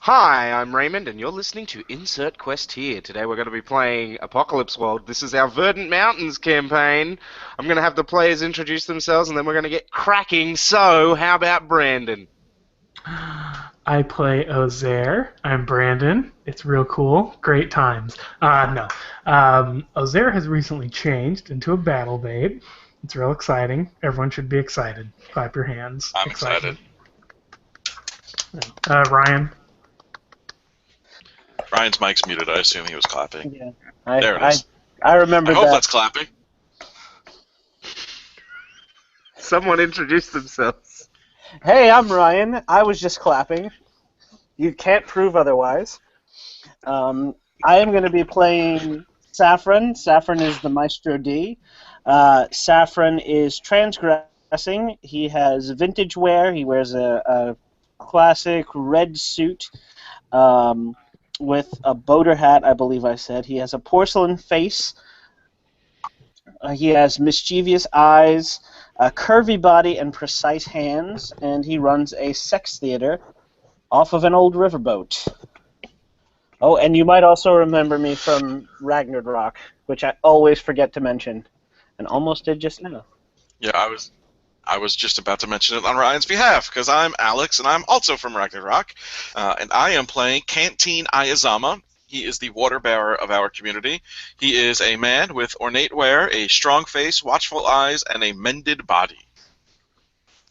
Hi, I'm Raymond, and you're listening to Insert Quest here. Today we're going to be playing Apocalypse World. This is our Verdant Mountains campaign. I'm going to have the players introduce themselves, and then we're going to get cracking. So, how about Brandon? I play Ozair. I'm Brandon. It's real cool. Great times. No. Ozair has recently changed into a battle babe. It's real exciting. Everyone should be excited. Clap your hands. I'm excited. Excitement. Ryan. Ryan's mic's muted. I assume he was clapping. Yeah, There it I is. I I remembered hope that. that's clapping. Someone introduce themselves. Hey, I'm Ryan. I was just clapping. You can't prove otherwise. I am going to be playing Saffron. Saffron is the Maestro D. Saffron is transgressing. He has vintage wear. He wears a classic red suit with a boater hat, I believe I said. He has a porcelain face. He has mischievous eyes, a curvy body, and precise hands, and he runs a sex theater off of an old riverboat. Oh, and you might also remember me from Ragnarok, which I always forget to mention, and almost did just now. Yeah, I was just about to mention it on Ryan's behalf because I'm Alex and I'm also from Ragnarok, and I am playing Canteen Ayazama. He is the water bearer of our community. He is a man with ornate wear, a strong face, watchful eyes, and a mended body.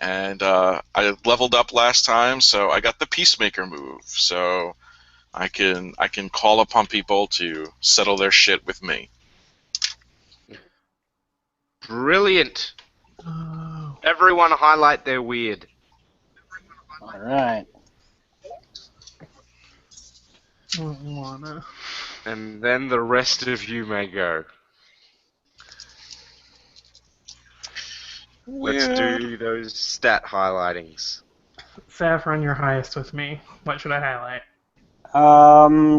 And I leveled up last time, so I got the Peacemaker move. So I can call upon people to settle their shit with me. Brilliant. Oh, Everyone highlight their weird. All right. I don't wanna. And then the rest of you may go. Let's Weird. do those stat highlightings. Saffron, you're highest with me. What should I highlight?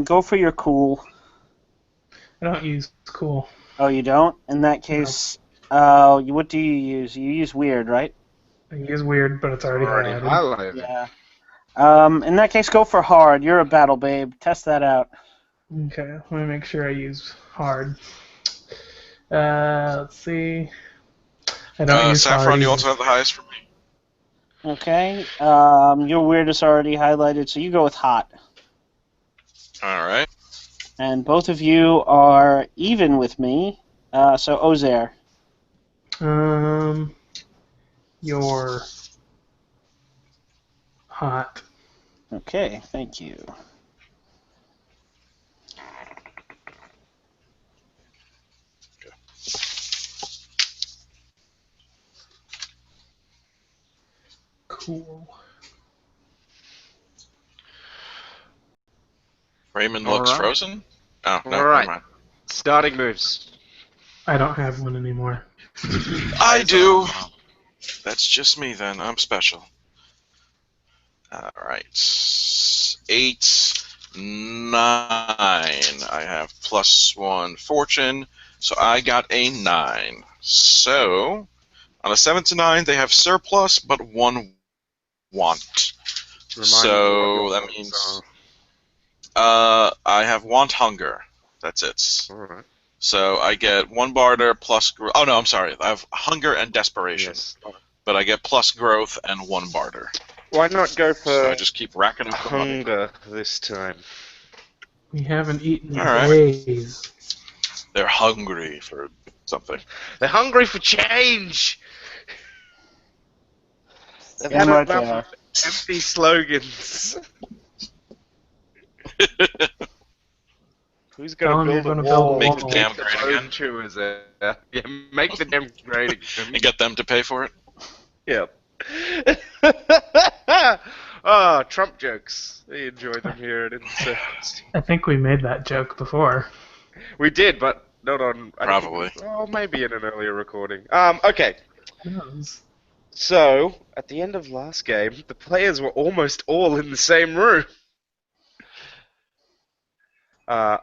Go for your cool. I don't use cool. Oh, you don't? In that No. case, what do you use? You use weird, right? I use weird, but it's already Already highlighted. highlighted. Yeah. In that case, go for hard. You're a battle babe. Test that out. Okay, let me make sure I use hard. Let's see. I don't use hard Saffron, you either. also have the highest for me. Okay. Your weird is already highlighted, so you go with hot. All right. And both of you are even with me. So Ozair. Um, you're hot. Okay, thank you. Cool. Raymond All looks right. frozen. Oh no, All never right. mind. Starting moves. I don't have one anymore. I do. That's just me then. I'm special. All right. 8, 9. I have +1 fortune, so I got a 9. So on a 7 to 9, they have surplus but 1 want. Remind me what So your that wants means are. I have want hunger. That's it. All right. So I get 1 barter plus. Oh no, I'm sorry. I have hunger and desperation, Yes. but I get plus growth and 1 barter. Why not go So I for just keep racking up the money. hunger this time? We haven't eaten in All right. days. They're hungry for something. They're hungry for change. They've had Damn right enough they are. of empty slogans. Who's Tell going 'em to you're build a gonna build a wall? Make the wall. dam Make the great road again to us there. Yeah, make the dam great again. and get them to pay for it. Yep. Oh, Trump jokes. We enjoy them here at Insert. I think we made that joke before. We did, but not on. I don't think Probably. oh, maybe in an earlier recording. Okay. Who knows? So, at the end of last game, the players were almost all in the same room. Uh,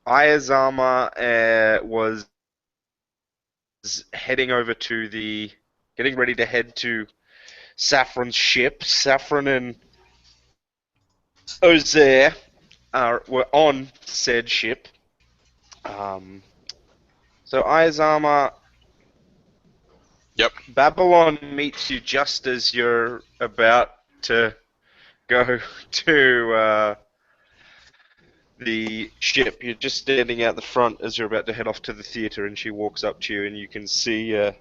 Ayazama was heading over to getting ready to head to Saffron's ship. Saffron and Ozair were on said ship. Um, so Ayazama, Yep. Babylon meets you just as you're about to go to the ship. You're just standing out the front as you're about to head off to the theatre, and she walks up to you, and you can see a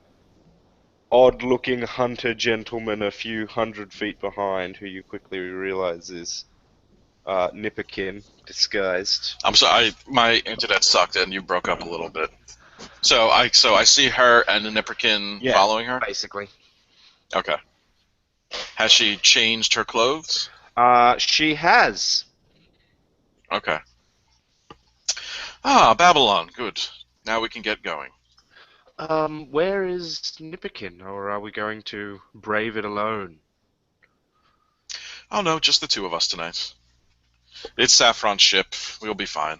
odd-looking hunter gentleman a few hundred feet behind, who you quickly realize is Nipperkin disguised. I'm sorry, my internet sucked and you broke up a little bit. So I see her and the Nipperkin Yeah, following her. basically. Okay. Has she changed her clothes? She has. Okay. Ah, Babylon. Good. Now we can get going. Where is Nipperkin, or are we going to brave it alone? Oh no, just the two of us tonight. It's Saffron's ship. We'll be fine.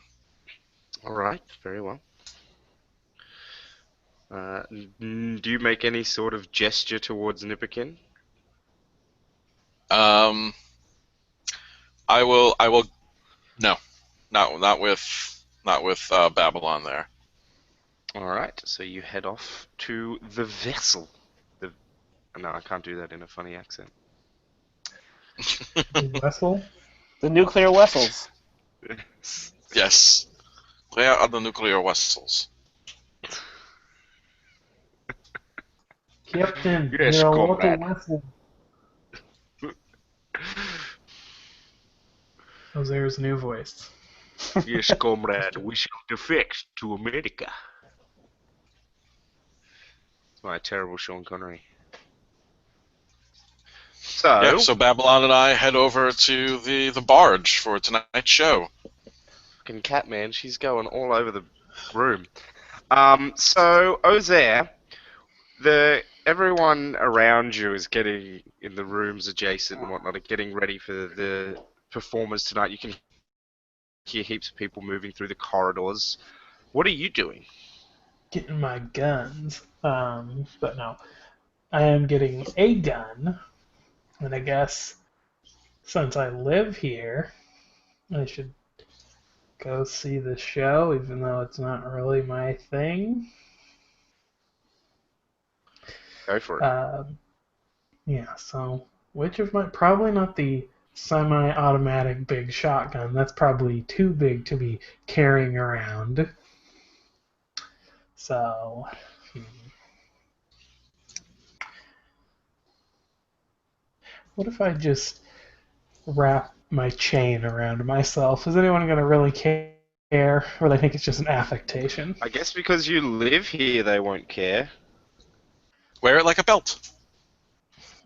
Alright, very well. Do you make any sort of gesture towards Nipperkin? Um, I will. No, not with Babylon there. Alright, so you head off to the vessel. No, I can't do that in a funny accent. Wessel? The nuclear vessels. Yes. Where are the nuclear vessels? Captain, Yes, there are a lot comrade. of vessels. Oh, there's a new voice. Yes, comrade, we shall defect to America. It's my terrible Sean Connery. So, Yeah. So Babylon and I head over to the barge for tonight's show. fucking Catman, she's going all over the room. So Ozair, everyone around you is getting in the rooms adjacent and whatnot, are getting ready for the performers tonight. You can hear heaps of people moving through the corridors. What are you doing? Getting my guns. But no. I am getting a gun. And I guess since I live here, I should go see the show, even though it's not really my thing. Go for it. Yeah, so which of my probably not the semi-automatic big shotgun. That's probably too big to be carrying around. So, what if I just wrap my chain around myself? Is anyone going to really care, or they think it's just an affectation? I guess because you live here, they won't care. Wear it like a belt.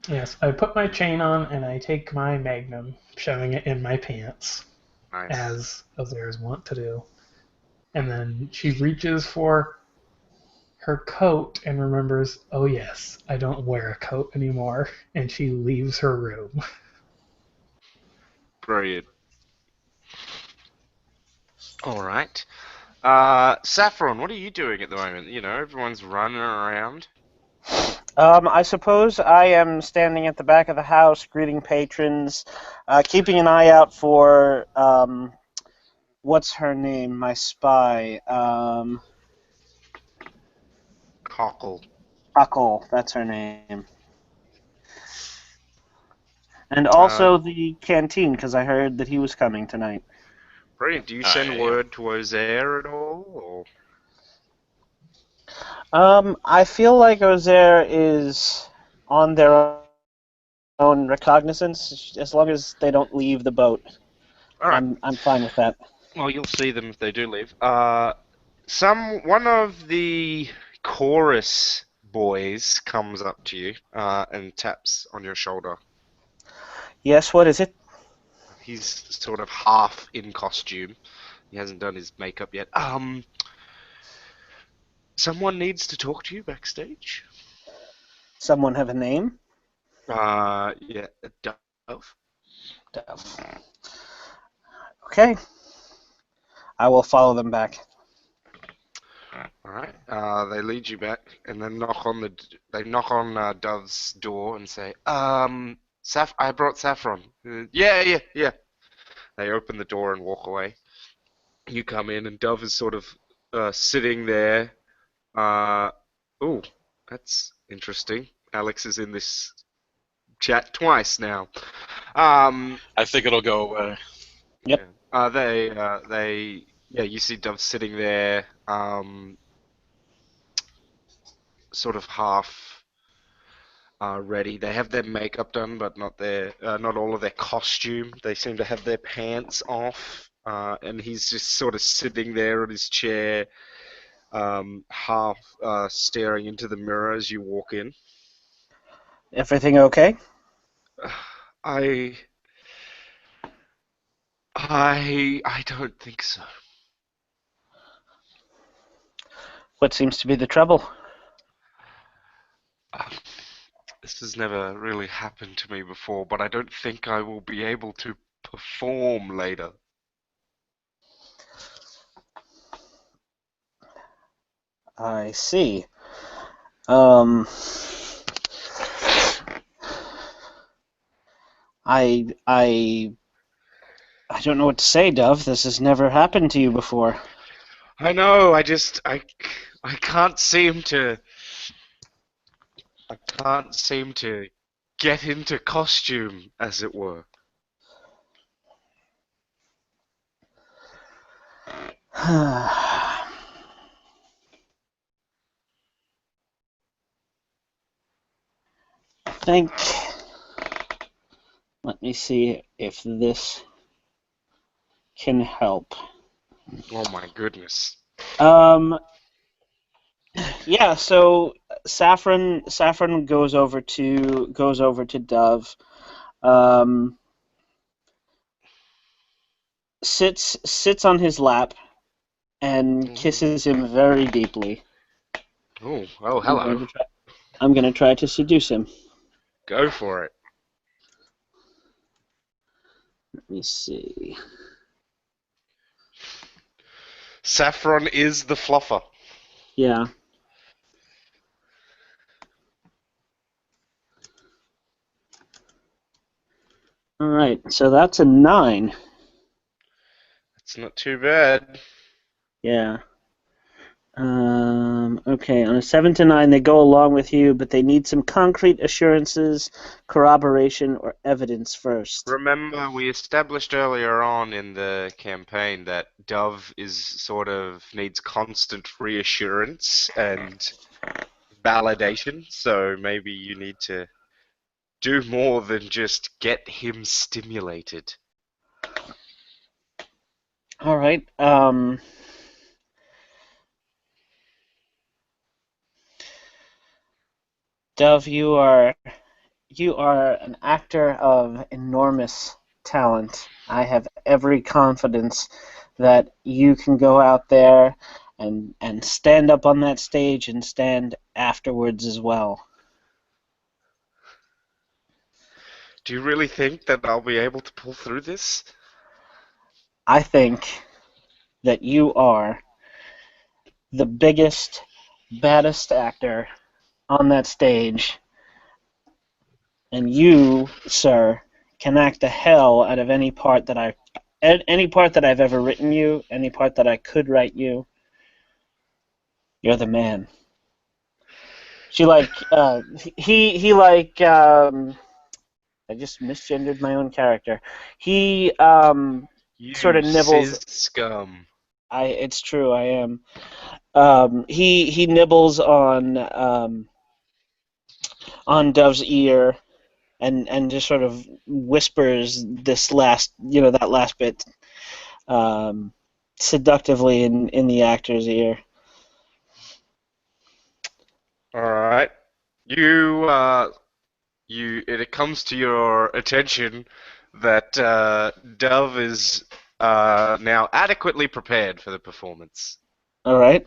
Yes, I put my chain on and I take my magnum, shoving it in my pants, Nice. as Ozair's wont to do. And then she reaches for her coat and remembers, oh yes, I don't wear a coat anymore, and she leaves her room. Brilliant. Alright. Saffron, what are you doing at the moment? You know, everyone's running around. I suppose I am standing at the back of the house, greeting patrons, keeping an eye out for what's her name, my spy, Cockle. Huckle, that's her name, and also the canteen because I heard that he was coming tonight. Brilliant. Do you I send am. word to Ozair at all? Or? I feel like Ozair is on their own recognizance as long as they don't leave the boat. Alright. I'm fine with that. Well, you'll see them if they do leave. One of the chorus boys comes up to you and taps on your shoulder. Yes, what is it? He's sort of half in costume. He hasn't done his makeup yet. Someone needs to talk to you backstage. Someone have a name? Yeah, Dove. Dove. Okay. I will follow them back. All right. They lead you back, and then they knock on Dove's door and say, I brought Saffron. Yeah. They open the door and walk away. You come in, and Dove is sort of sitting there. Oh, that's interesting. Alex is in this chat twice now. I think it'll go away. Yeah. Yeah, you see Dove sitting there, sort of half ready. They have their makeup done, but not all of their costume. They seem to have their pants off, and he's just sort of sitting there in his chair, half staring into the mirror as you walk in. Everything okay? I I don't think so. What seems to be the trouble? Uh, this has never really happened to me before, but I don't think I will be able to perform later. I see. Um, I don't know what to say, Dove. This has never happened to you before. I know, I can't seem to get into costume, as it were. Think. Let me see if this can help. Oh my goodness. Yeah. So Saffron goes over to Dove. Um, sits on his lap and kisses him very deeply. Oh, I'm going hello. to try. I'm going to try to seduce him. Go for it. Let me see. Saffron is the fluffer. Yeah. All right. So that's a 9. It's not too bad. Yeah. Okay, on a 7 to 9, they go along with you, but they need some concrete assurances, corroboration, or evidence first. Remember, we established earlier on in the campaign that Dove is sort of needs constant reassurance and validation, so maybe you need to do more than just get him stimulated. All right. Dove, you are an actor of enormous talent. I have every confidence that you can go out there and stand up on that stage and stand afterwards as well. Do you really think that I'll be able to pull through this? I think that you are the biggest, baddest actor on that stage, and you, sir, can act the hell out of any part that I've ever written you, any part that I could write you. You're the man. She I just misgendered my own character. He sort You of nibbles. sizz scum. It's true, I am. He nibbles on Dove's ear and just sort of whispers that last bit seductively in the actor's ear. All right. It comes to your attention that Dove is now adequately prepared for the performance. All right.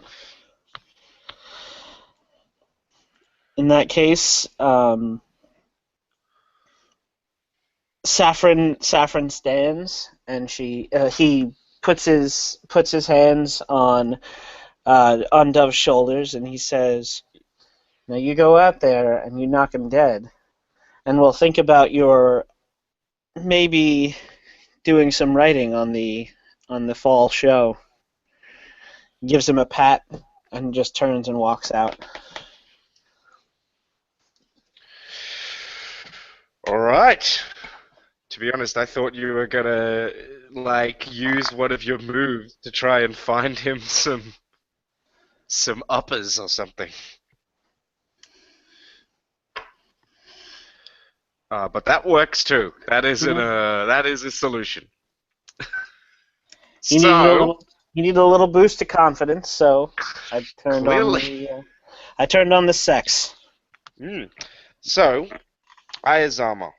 In that case, Saffron stands, and he puts his hands on Dove's shoulders, and he says, "Now you go out there and you knock him dead, and we'll think about your maybe doing some writing on the fall show. Gives him a pat and just turns and walks out. All right. To be honest, I thought you were gonna like use one of your moves to try and find him some uppers or something. But that works too. That isn't that is a solution. He needed a So little. He needed a little boost of confidence, so clearly, I turned on the sex. So Ayazama,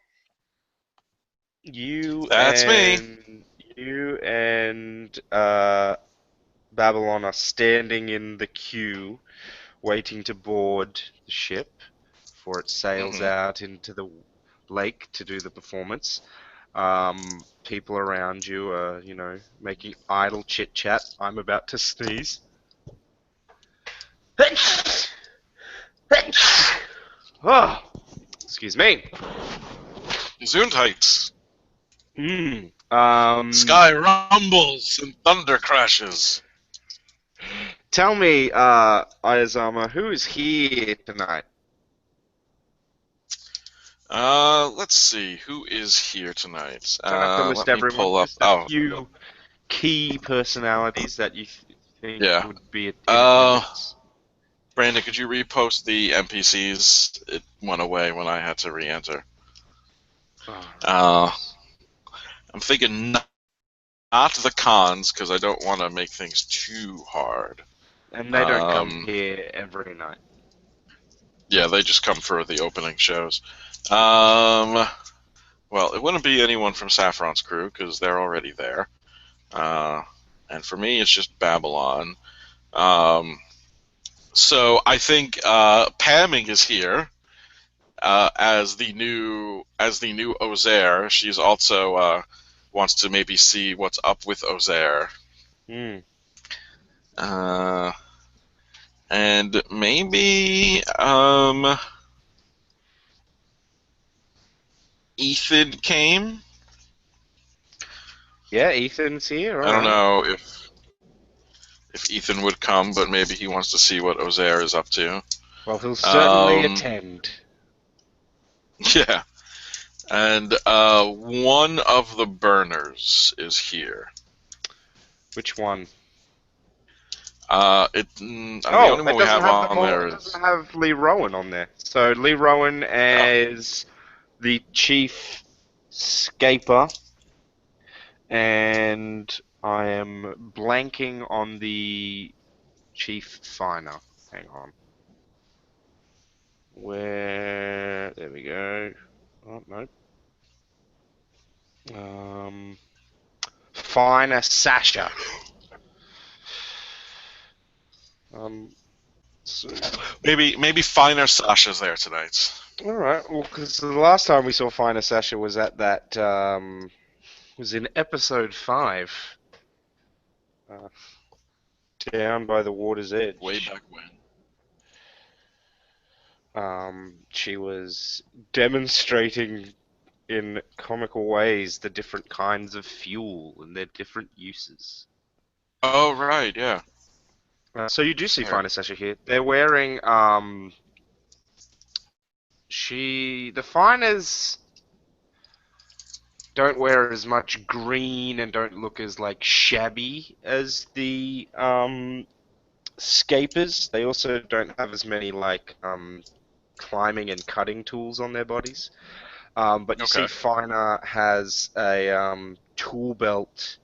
you That's me. and you and Babylon are standing in the queue, waiting to board the ship before it sails Mhm. out into the lake to do the performance. People around you are, making idle chit chat. I'm about to sneeze. Oh, excuse me. Gesundheit. Hmm. Sky rumbles and thunder crashes. Tell me, Ayazama, who is here tonight? Let's see. Who is here tonight? Don't have to list Let me everyone, pull up. just a Oh, few key personalities that you think yeah. would be in attendance. Brandon, could you repost the NPCs? It went away when I had to re-enter. Oh, Uh, I'm thinking not the cons, because I don't want to make things too hard. and they don't come here every night. Yeah, they just come for the opening shows. Well, it wouldn't be anyone from Saffron's crew, because they're already there. And for me, it's just Babylon. So I think Pamming is here as the new Ozair. She's also wants to maybe see what's up with Ozair. Hmm. And maybe Ethan came. Yeah, Ethan's here. I don't Alright. know if Ethan would come, but maybe he wants to see what Ozair is up to. Well, he'll certainly attend. Yeah. And one of the burners is here. Which one? The only one we have on there It is. doesn't have Lee Rowan on there. So Lee Rowan is the chief scaper, and I am blanking on the chief finer. Hang on. There we go. Oh, no. Finer Sasha. So, Maybe Finer Sasha's there tonight. all right. Well, because the last time we saw Finer Sasha was at that was in episode 5, down by the water's edge. Way back when. She was demonstrating in comical ways the different kinds of fuel and their different uses. Oh right, yeah. So you do see Here. Finer Sasha here. They're wearing the Finers don't wear as much green and don't look as like shabby as the scapers. They also don't have as many like climbing and cutting tools on their bodies. But you see Finer has a tool belt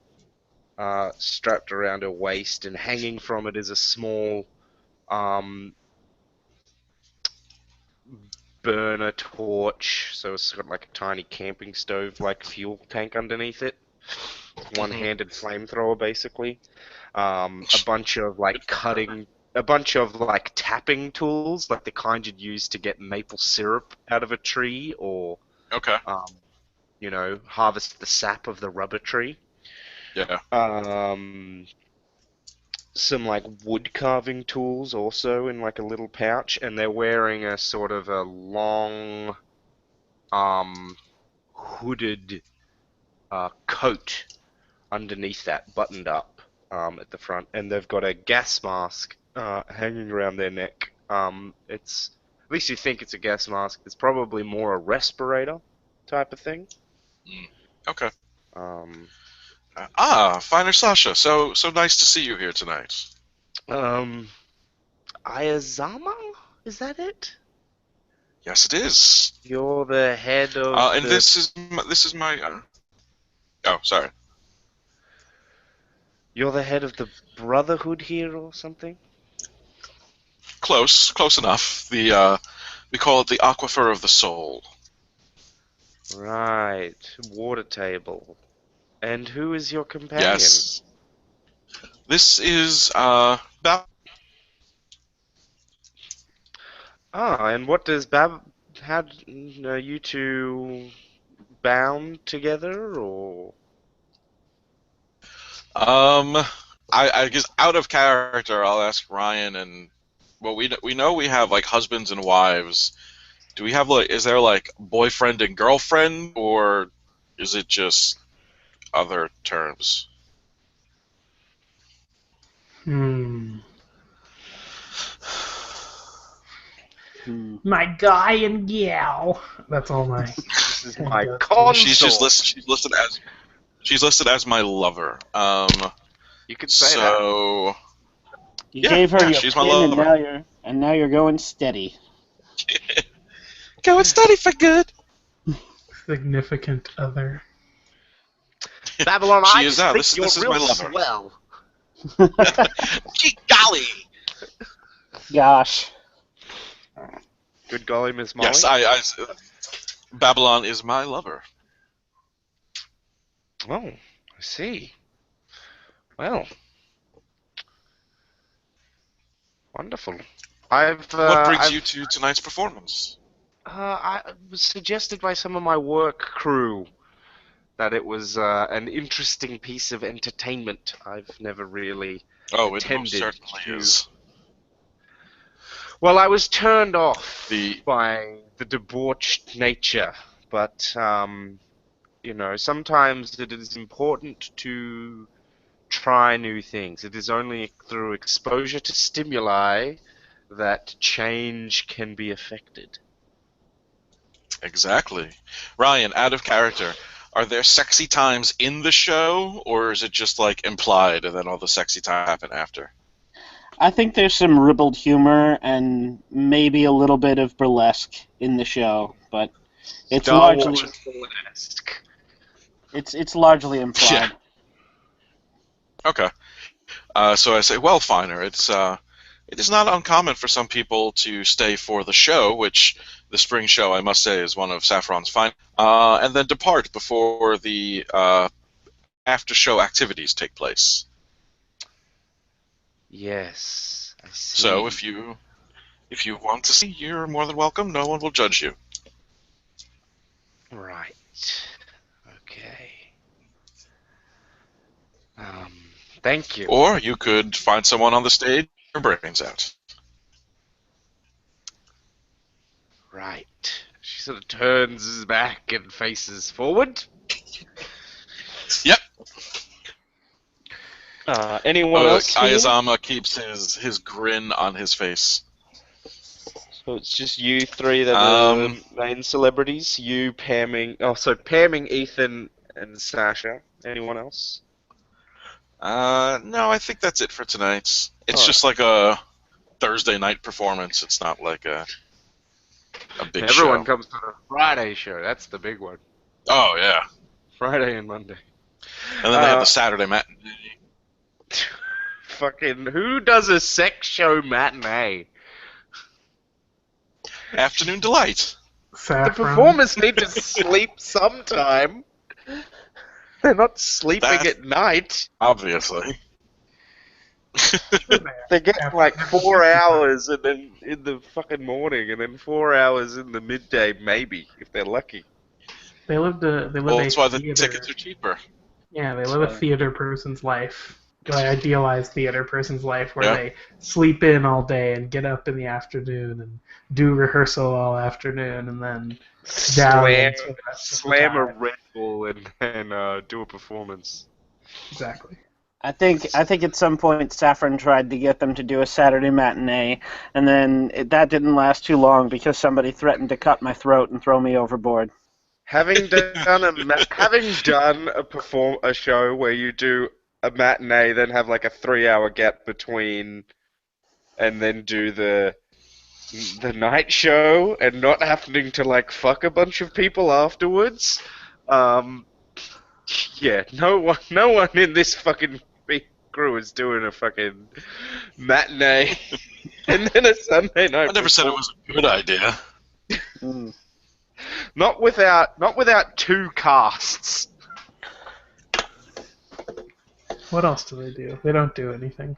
strapped around her waist, and hanging from it is a small burner torch. So it's got like a tiny camping stove like fuel tank underneath it. One-handed flamethrower, basically. A bunch of like tapping tools, like the kind you'd use to get maple syrup out of a tree, or harvest the sap of the rubber tree. Yeah. Some like wood carving tools also in like a little pouch, and they're wearing a sort of a long, hooded coat underneath that, buttoned up at the front, and they've got a gas mask hanging around their neck. It's at least you think it's a gas mask. It's probably more a respirator type of thing. Okay. Um, Finer Sasha. So nice to see you here tonight. Ayazama? Is that it? Yes, it is. You're the head of And the. this is my. Oh, sorry. You're the head of the Brotherhood here, or something? Close enough. We call it the Aquifer of the Soul. Right, water table. And who is your companion? Yes. This is And what does how are you two bound together, or? I guess out of character, I'll ask Ryan and. Well, we know we have like husbands and wives. Do we have is there like boyfriend and girlfriend, or is it just other terms? Hmm. Hmm. My guy and gal. That's all my. This is my Yeah. consort. She's listed as my lover. You could say that. So You Yeah, gave her yeah, your she's my pin, and lover. now you're going steady. going steady for good. Significant other. Babylon, She I is just out. think This you're is real my lover. swell. Gee golly! Gosh. Good golly, Miss Molly. Yes, Babylon is my lover. Oh, I see. Well, wonderful. What brings you to tonight's performance? I was suggested by some of my work crew that it was an interesting piece of entertainment. I've never really Oh, it most attended certainly to. is. Well, I was turned off The by the debauched nature, but sometimes it is important to try new things. It is only through exposure to stimuli that change can be affected. Exactly. Ryan, out of character, are there sexy times in the show, or is it just like implied and then all the sexy time happen after? I think there's some ribald humor and maybe a little bit of burlesque in the show, but it's Star largely Wars burlesque. it's largely implied. Yeah. Okay. So I say, well, Finer, it is not uncommon for some people to stay for the show, which the spring show, I must say, is one of Saffron's fine, and then depart before the after-show activities take place. Yes, I see. So if you want to see, you're more than welcome. No one will judge you. Right. Okay. Thank you. Or you could find someone on the stage, your brains out. Right. She sort of turns back and faces forward. Yep. Anyone else here? Ayazama keeps his grin on his face. So it's just you three that are the main celebrities. You, Pamming... Oh, so Pamming, Ethan, and Sasha. Anyone else? No, I think that's it for tonight. It's Oh. just like a Thursday night performance. It's not like a big Everyone show. comes to the Friday show. That's the big one. Oh, yeah. Friday and Monday. And then they have the Saturday matinee. Fucking... Who does a sex show matinee? Afternoon Delight. Saffron. The performers need to sleep sometime. They're not sleeping at night. Obviously. They get like 4 hours and then in the fucking morning, and then 4 hours in the midday, maybe if they're lucky. They live Well, a that's why the theater. tickets are cheaper. Yeah, they live a theater person's life. idealized theater person's life where Yeah. they sleep in all day and get up in the afternoon and do rehearsal all afternoon and then Slam, dalliance for the rest of the slam a time. Red Bull and do a performance. Exactly. I think at some point Saffron tried to get them to do a Saturday matinee, and then that didn't last too long because somebody threatened to cut my throat and throw me overboard. Having done a show where you do a matinee, then have like a 3 hour gap between, and then do the night show, and not having to like fuck a bunch of people afterwards. Um, yeah, no one in this fucking big crew is doing a fucking matinee and then a Sunday night. I never said it was a good idea. Mm. Not without two casts. What else do they do? They don't do anything.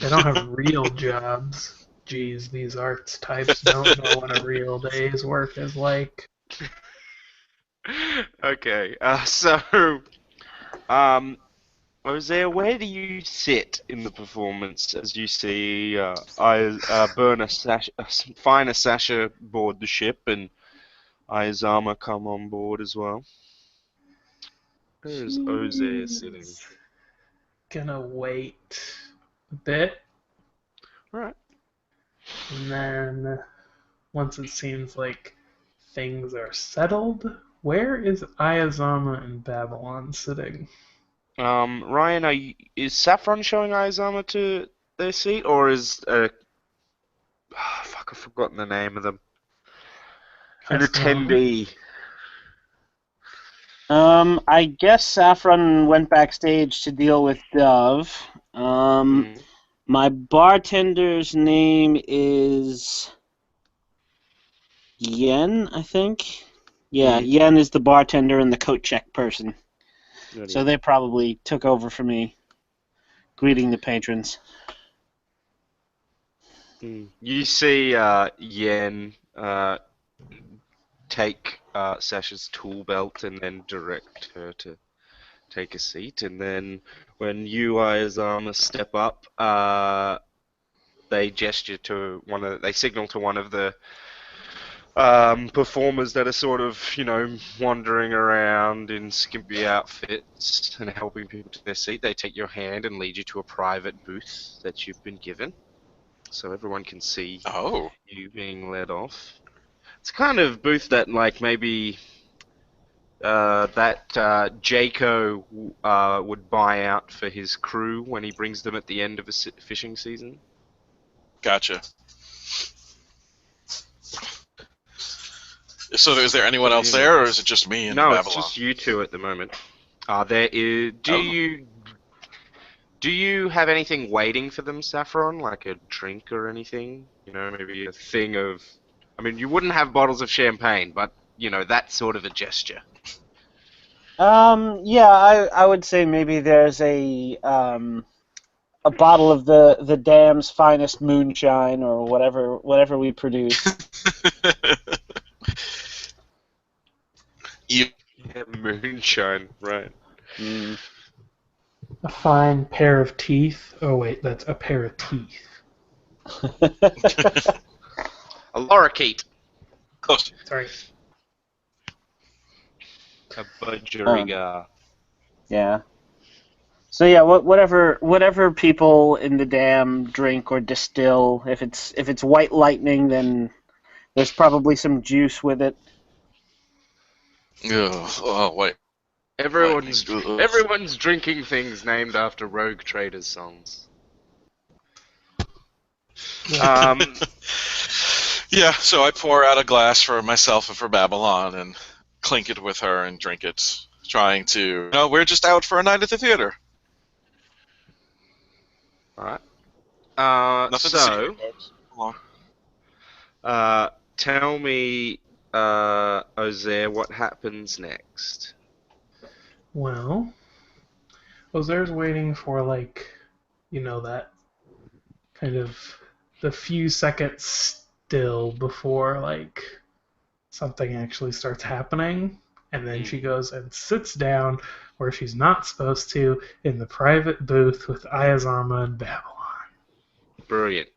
They don't have real jobs. Geez, these arts types don't know what a real day's work is like. Okay, Hosea, where do you sit in the performance as you see find a Sasha board the ship and Ayazama come on board as well? Where is Hosea sitting? She's gonna wait a bit, Alright. and then once it seems like things are settled, where is Ayazama and Babylon sitting? Ryan, is Saffron showing Ayazama to their seat, or is fuck, I've forgotten the name of them. An Escalona? attendee. I guess Saffron went backstage to deal with Dove. Mm. My bartender's name is Yen, I think. Yeah, Mm. Yen is the bartender and the coat check person. There So you they probably took over for me, greeting the patrons. go. You see Yen take Sasha's tool belt and then direct her to take a seat, and then when you Ayazama step up, they gesture to they signal to one of the performers that are sort of, wandering around in skimpy outfits and helping people to their seat. They take your hand and lead you to a private booth that you've been given, so everyone can see Oh. you being led off. It's a kind of booth that, like, maybe that Jayco would buy out for his crew when he brings them at the end of a fishing season. Gotcha. So is there anyone else there, or is it just me and No, Babylon? it's just you two at the moment. There is. Do you have anything waiting for them, Saffron? Like a drink or anything? Maybe a thing of. I mean, you wouldn't have bottles of champagne, but that sort of a gesture. Yeah, I would say maybe there's a bottle of the dam's finest moonshine or whatever we produce. You. Yeah, moonshine, right? Mm. A fine pair of teeth. Oh wait, that's a pair of teeth. A lorikeet. Close. Sorry. A budgerigar. Yeah. So yeah, whatever people in the dam drink or distill, if it's white lightning, then there's probably some juice with it. Ugh. Oh wait. Everyone's Lightning. everyone's drinking things named after Rogue Traders songs. Yeah, so I pour out a glass for myself and for Babylon and clink it with her and drink it, trying to. We're just out for a night at the theater. All right. Nothing to see here, folks. Come on. Tell me, Ozair, what happens next? Well, Ozer's waiting for that kind of the few seconds still before something actually starts happening, and then she goes and sits down where she's not supposed to, in the private booth with Ayazama and Babylon. Brilliant.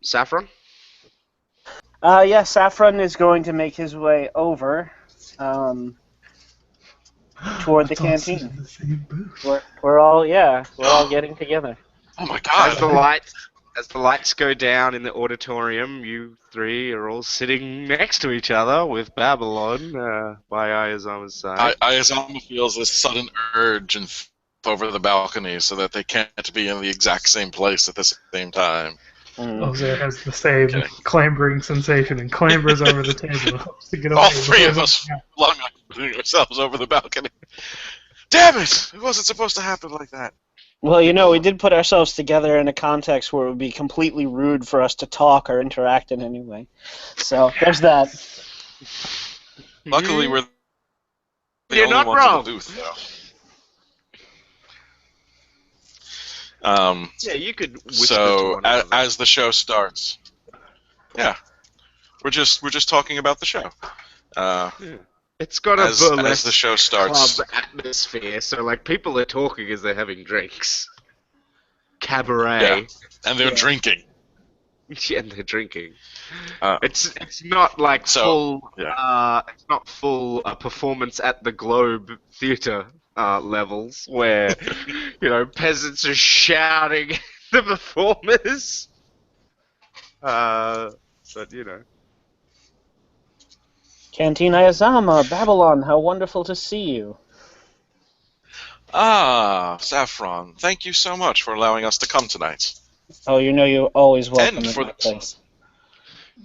Saffron? Yeah, Saffron is going to make his way over toward the Let's all sit canteen. in the same booth. We're all getting together. Oh my As god! the lights go down in the auditorium, you three are all sitting next to each other with Babylon by Ayazama's side. Ayazama feels this sudden urge and over the balcony so that they can't be in the exact same place at the same time. Ozair has the same Okay. clambering sensation and clambers over the table and hopes to get away. All three of before us they- flung ourselves over the balcony. Damn it! It wasn't supposed to happen like that. Well, we did put ourselves together in a context where it would be completely rude for us to talk or interact in any way. So there's that. Luckily, we're the You're only not ones wrong. in the booth, though. Yeah, you could whisper to So one another. as the show starts, yeah, we're just talking about the show. It's got a As burlesque the show starts, club atmosphere, so like people are talking as they're having drinks. Cabaret. and they're drinking. Yeah, and they're drinking. Uh, It's not like so, full. yeah. It's not full performance at the Globe Theatre levels where peasants are shouting at the performers. But Canteen Ayazama, Babylon, how wonderful to see you. Saffron, thank you so much for allowing us to come tonight. Oh, you're always welcome And in for my place.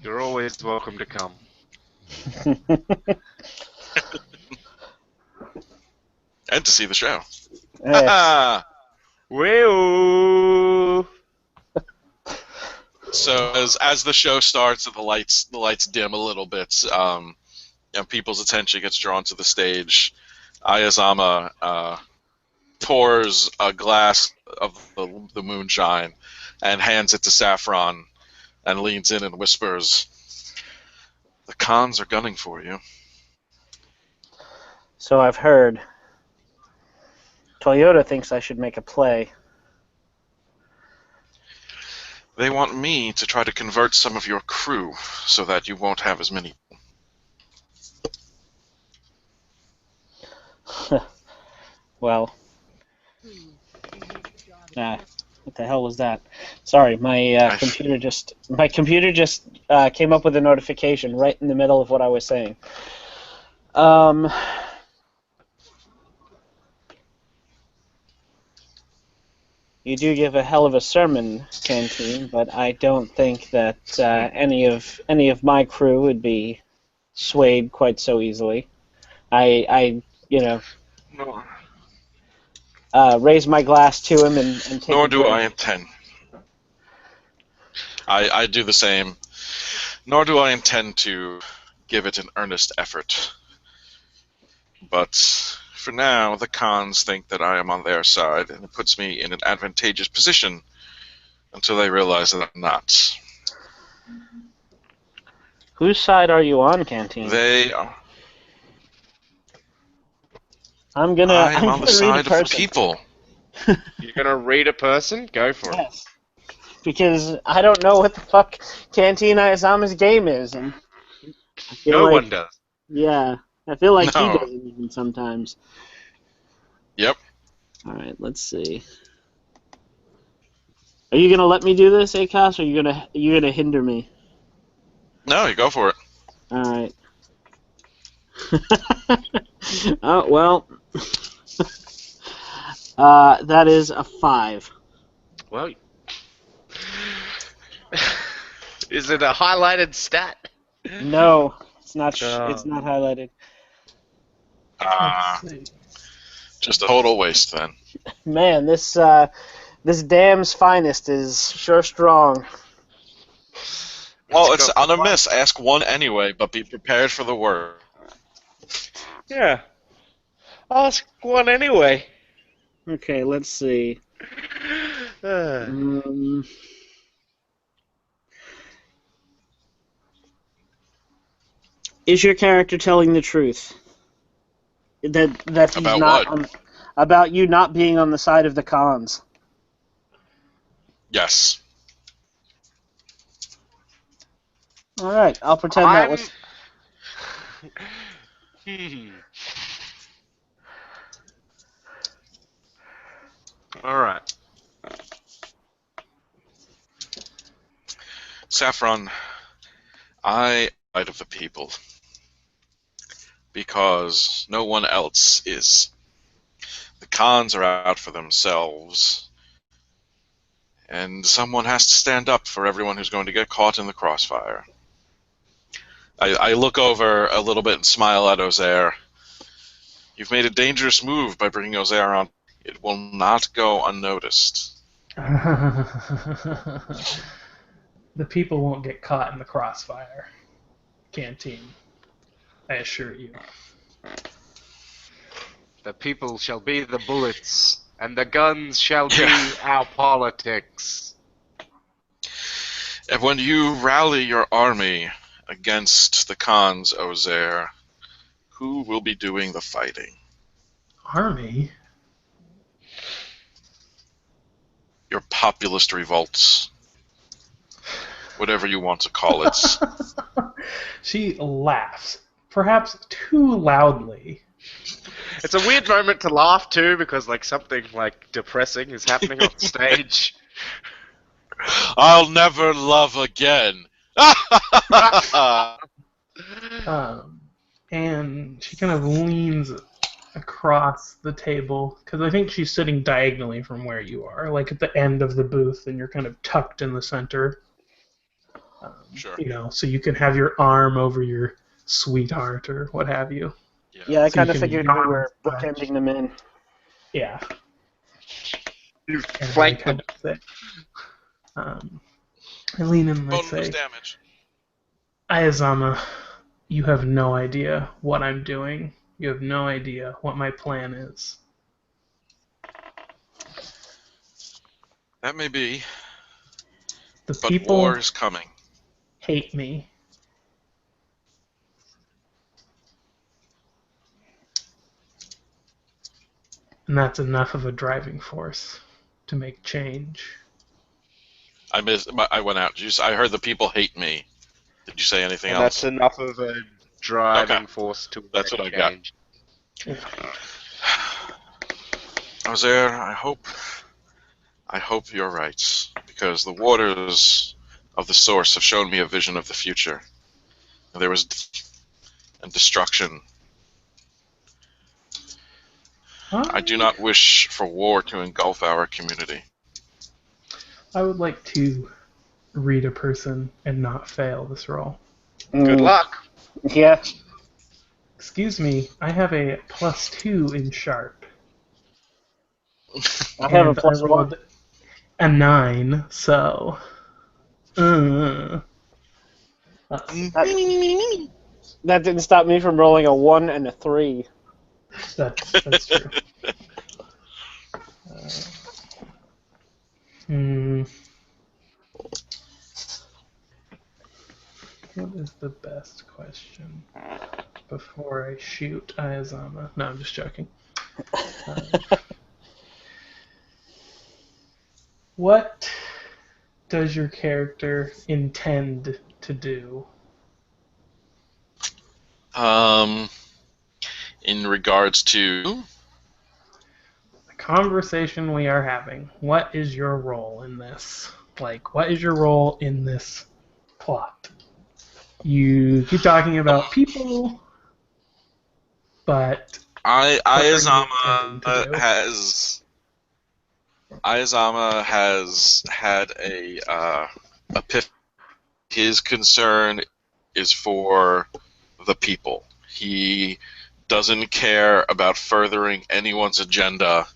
you're always welcome to come. And to see the show. Yes. Woo! So as the show starts and the lights dim a little bit, people's attention gets drawn to the stage. Ayazama pours a glass of the moonshine and hands it to Saffron and leans in and whispers, "The cons are gunning for you." So I've heard. Toyota thinks I should make a play. They want me to try to convert some of your crew so that you won't have as many. Well. What the hell was that? Sorry, my computer just came up with a notification right in the middle of what I was saying. You do give a hell of a sermon, Canteen, but I don't think that any of my crew would be swayed quite so easily. I raise my glass to him and take Nor a do drink. I intend. I do the same. Nor do I intend to give it an earnest effort. But for now, the cons think that I am on their side, and it puts me in an advantageous position until they realize that I'm not. Whose side are you on, Canteen? They are. I'm I am on gonna the read side a of the person. people. You're gonna read a person? Go for it. Yes. Because I don't know what the fuck Canteen Ayazama's game is, and I feel No like, one does. yeah, I feel like he No. doesn't even sometimes. Yep. All right, let's see. Are you gonna let me do this, Akos, or are you gonna hinder me? No, you go for it. All right. Oh well. That is a 5. Well, is it a highlighted stat? No, it's not. Oh. It's not highlighted. Let's see. Just a total waste then. Man, this dam's finest is sure strong. Well, Let's it's go. on a miss. Ask one anyway, but be prepared for the word. Yeah. Ask one anyway. Okay, let's see. Is your character telling the truth? That he's About not what? on, about you not being on the side of the cons. Yes. All right, I'll pretend that I'm. was. Hmm. All right. Saffron, I am of the people because no one else is. The cons are out for themselves, and someone has to stand up for everyone who's going to get caught in the crossfire. I look over a little bit and smile at Ozair. You've made a dangerous move by bringing Ozair on. It will not go unnoticed. The people won't get caught in the crossfire. Canteen, I assure you. The people shall be the bullets, and the guns shall Yeah. be our politics. And when you rally your army against the cons, Ozair, who will be doing the fighting? Army? Your populist revolts. Whatever you want to call it. She laughs, perhaps too loudly. It's a weird moment to laugh too, because like something like depressing is happening on stage. I'll never love again. And she kind of leans across the table, because I think she's sitting diagonally from where you are, like at the end of the booth, and you're kind of tucked in the center. Sure. You know, so you can have your arm over your sweetheart or what have you. Yeah, I So you kind of can figured we yawn were and stretch. bookending them in. Yeah. You And I flank kind them. of say, I lean in and I Bonus say, damage. Ayazama, you have no idea what I'm doing. You have no idea what my plan is. That may be, The but people war is coming. hate me. And that's enough of a driving force to make change. I missed. I went out. I heard the people hate me. Did you say anything And that's else? enough of a driving Okay. force to That's what I got. change. Ozair, I hope you're right, because the waters of the source have shown me a vision of the future. There was destruction. I do not wish for war to engulf our community. I would like to read a person and not fail this roll. Good luck. Yeah. Excuse me, I have a +2 in sharp. I have a And I +1. rolled a 9, so. Let's see. That didn't stop me from rolling a 1 and a 3. That's true. What is the best question before I shoot Ayazama? No, I'm just joking. What does your character intend to do? In regards to, The conversation we are having. What is your role in this? Like, what is your role in this plot? You keep talking about people, but Ayazama has had a epiphany. His concern is for the people. He doesn't care about furthering anyone's agenda.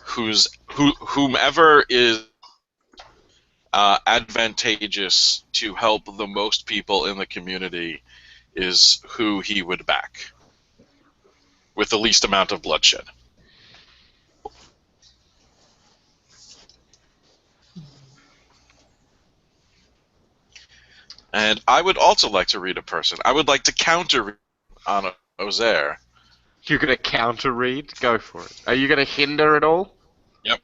Whomever is advantageous to help the most people in the community is who he would back, with the least amount of bloodshed. And I would also like to read a person. I would like to counter on Ozair You're gonna counter read? Go for it. Are you gonna hinder at all? Yep.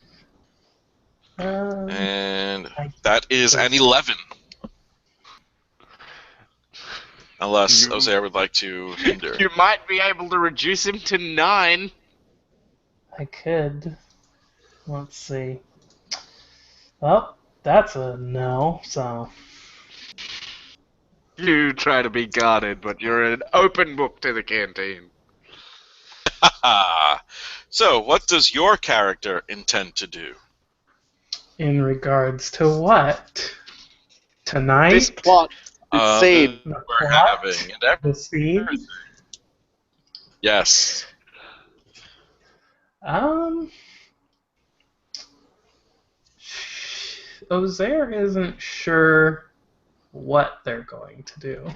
Um, And I that is an 11. Unless You- Ozair would like to hinder. You might be able to reduce him to 9. I could. Let's see. Well, that's a no. So You try to be guarded, but you're an open book to the canteen. So, what does your character intend to do? in regards to what? Tonight? This plot is insane. The We're plot? having and The scene? yes. Ozair isn't sure what they're going to do.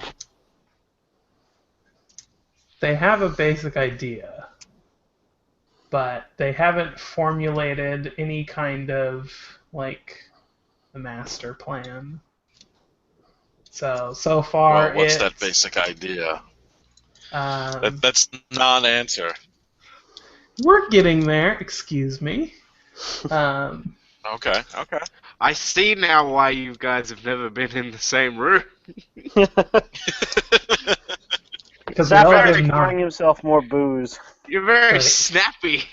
They have a basic idea, but they haven't formulated any kind of, like, a master plan. So far, Well, what's it's, that basic idea? Um, That's non-answer. we're getting there, excuse me. Okay. I see now why you guys have never been in the same room. Because we all Saffron did is not. pouring himself more booze. You're very Right. snappy.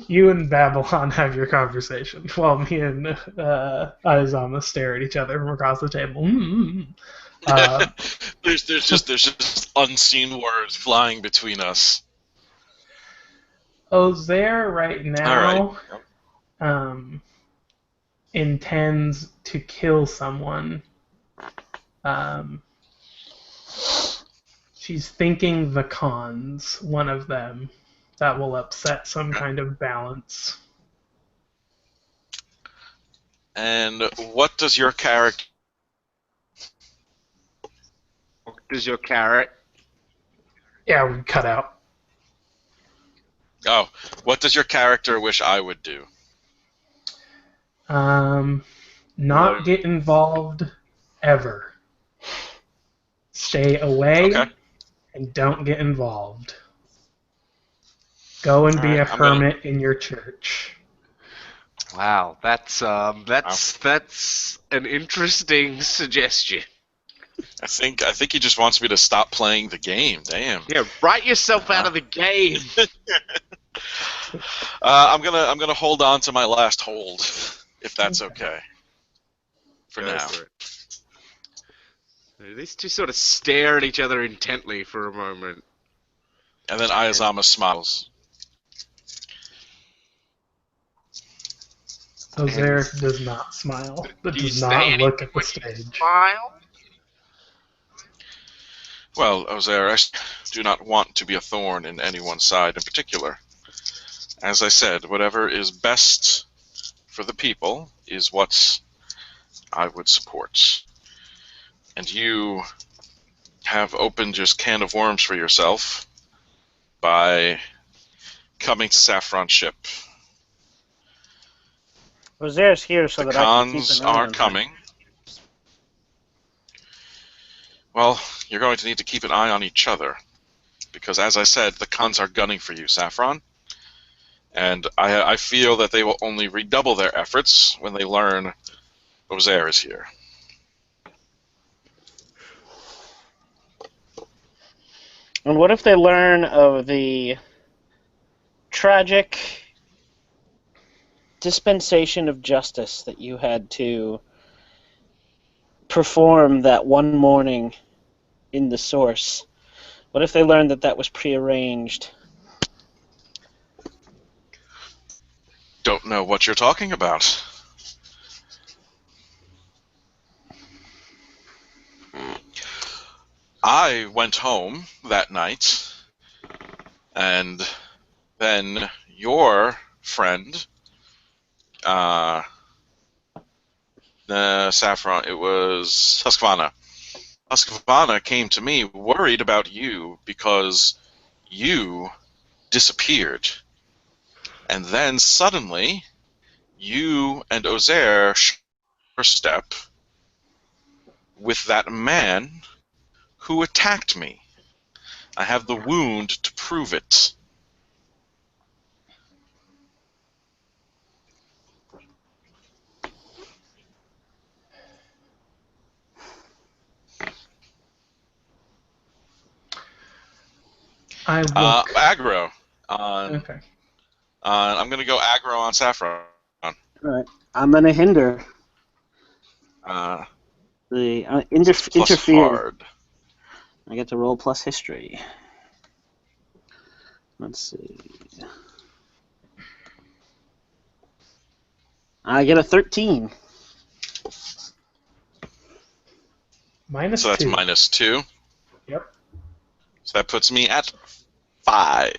You and Babylon have your conversation, while me and Aizama stare at each other from across the table. There's just unseen words flying between us. Ozair right now All intends to kill someone. She's thinking the cons, one of them, that will upset some kind of balance. And what does your character? Does your carrot? Yeah, we cut out. Oh, what does your character wish I would do? Not get involved ever. Stay away Okay. and don't get involved. Go and be Alright, a I'm gonna- hermit in your church. Wow, that's an interesting suggestion. I think he just wants me to stop playing the game. Damn. Yeah, write yourself out of the game. I'm gonna hold on to my last hold, if that's okay. For Go now. for it. These two sort of stare at each other intently for a moment. And then Ayazama smiles. Ozair does not smile, but Do you does say not anything look at the when you stage. smile? Well, Ozair, I do not want to be a thorn in anyone's side in particular. As I said, whatever is best for the people is what I would support. And you have opened just can of worms for yourself by coming to Saffron Ship. Ozair's here so The that I can keep cons an eye are on him. coming. Well, you're going to need to keep an eye on each other. Because as I said, the cons are gunning for you, Saffron. And I feel that they will only redouble their efforts when they learn Ozair is here. And what if they learn of the tragic dispensation of justice that you had to perform that one morning in the source? What if they learn that that was prearranged? Don't know what you're talking about. I went home that night, and then your friend, Saffron, it was Husqvarna. Husqvarna came to me worried about you because you disappeared. And then suddenly, you and Ozair share a step with that man who attacked me. I have the wound to prove it. I look. Aggro. On, Okay. I'm going to go aggro on Saffron. All right. I'm gonna hinder the Plus interfere. hard. I get to roll plus history. Let's see. I get a 13. Minus So that's 2. -2. Yep. So that puts me at 5.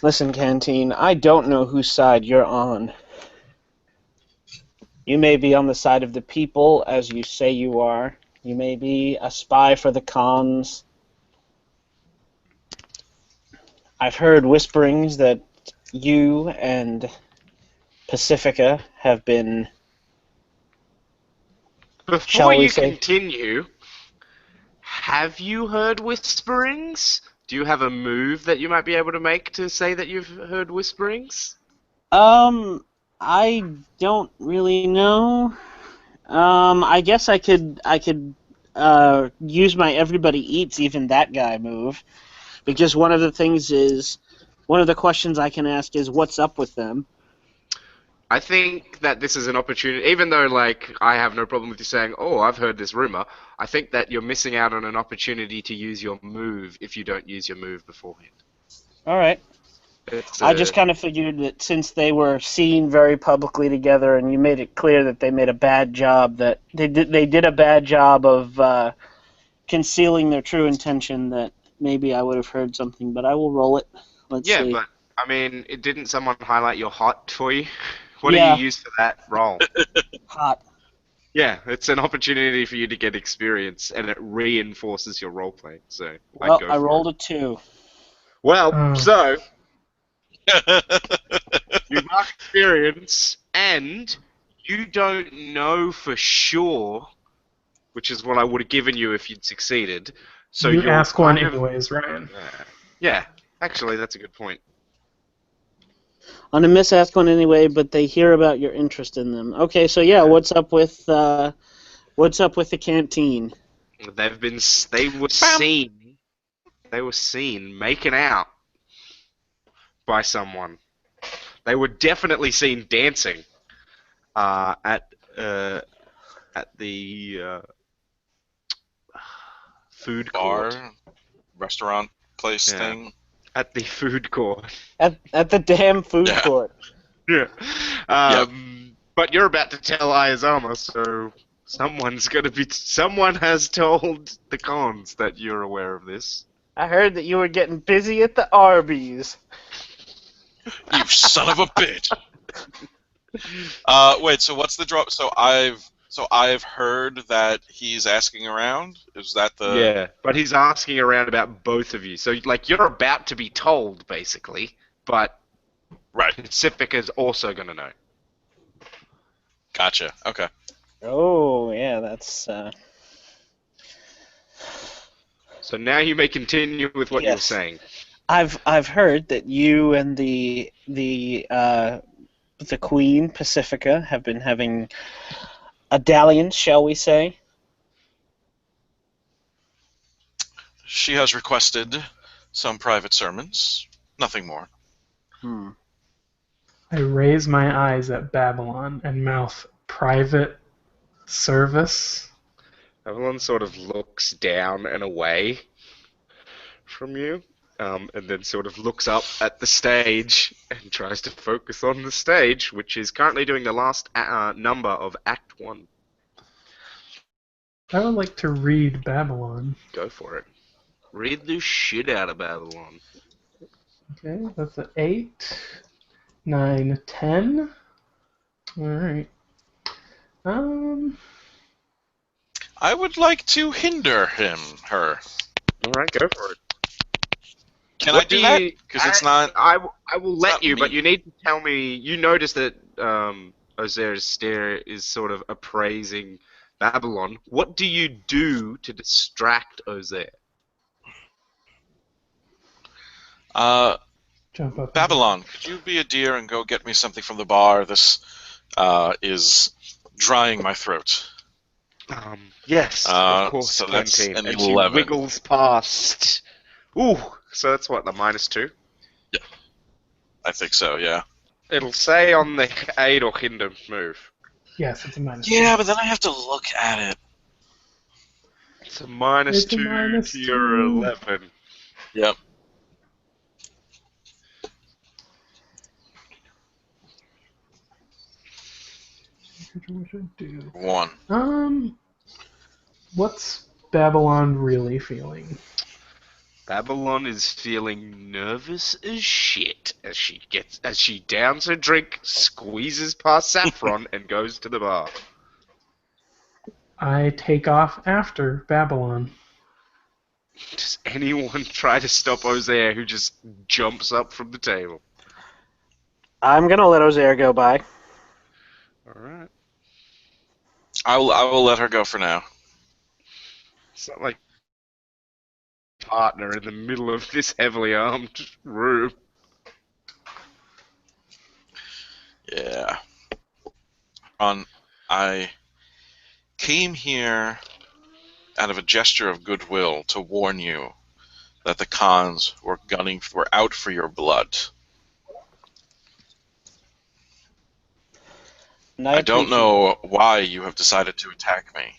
Listen, Canteen, I don't know whose side you're on. You may be on the side of the people, as you say you are. You may be a spy for the cons. I've heard whisperings that you and Pacifica have been, Before shall we you say, continue, have you heard whisperings? Do you have a move that you might be able to make to say that you've heard whisperings? I don't really know. I guess I could use my everybody eats, even that guy move, because one of the questions I can ask is what's up with them. I think that this is an opportunity, even though, like, I have no problem with you saying, oh, I've heard this rumor, I think that you're missing out on an opportunity to use your move if you don't use your move beforehand. All right. I just kind of figured that since they were seen very publicly together, and you made it clear that they made a bad job, that they did a bad job of concealing their true intention, that maybe I would have heard something. But I will roll it. Let's Yeah, see. but, I mean, didn't someone highlight your hot for you? What do Yeah. you use for that roll? Hot. Yeah, it's an opportunity for you to get experience, and it reinforces your role playing. So Well, I'd go I for rolled it. a 2. Well, Oh. so you mark experience, and you don't know for sure, which is what I would have given you if you'd succeeded. So You you're ask one kind of anyways, Ryan. yeah. Actually, that's a good point. On a miss, ask one anyway, but they hear about your interest in them. Okay, so yeah, what's up with the canteen? They were seen. They were seen making out by someone. They were definitely seen dancing at the food court. Bar, restaurant place Yeah. thing. At the food court. At the damn food Yeah. court. Yeah. But you're about to tell Ayazama, so someone has told the cons that you're aware of this. I heard that you were getting busy at the Arby's. You son of a bitch. Wait. So what's the drop? So I've heard that he's asking around. Is that the? Yeah, but he's asking around about both of you. So, like, you're about to be told, basically, but Right. Pacifica's also going to know. Gotcha. Okay. Oh yeah, that's. So now you may continue with what you were Yes. saying. I've heard that you and the Queen Pacifica have been having a dalliance, shall we say? She has requested some private sermons. Nothing more. I raise my eyes at Babylon and mouth private service. Evelyn sort of looks down and away from you, and then sort of looks up at the stage and tries to focus on the stage, which is currently doing the last number of Act 1. I would like to read Babylon. Go for it. Read the shit out of Babylon. Okay, that's an 8, 9, 10. All right. I would like to hinder her. All right, go for it. Can I What do do that? you? Because it's not. I will It's let not you, but me. you need to tell me. You notice that Ozer's stare is sort of appraising Babylon. What do you do to distract Ozer? Uh, Jump up and down. Babylon, could you be a dear and go get me something from the bar? This is drying my throat. Yes, of course, So that's Canteen. an And she 11. wiggles past. Ooh, so that's what, the -2? Yeah, I think so. Yeah. It'll say on the aid or hinder move. Yes, it's a -2. Yeah, but then I have to look at it. It's a -2 It's a to your -2. 11. Yep. What should I do? 1. What's Babylon really feeling? Babylon is feeling nervous as shit as she downs her drink, squeezes past Saffron, and goes to the bar. I take off after Babylon. Does anyone try to stop Ozair, who just jumps up from the table? I'm gonna let Ozair go by. Alright. I will let her go for now. It's not like partner in the middle of this heavily armed room. Yeah. I came here out of a gesture of goodwill to warn you that the Khans were out for your blood. And I don't appreciate know why you have decided to attack me,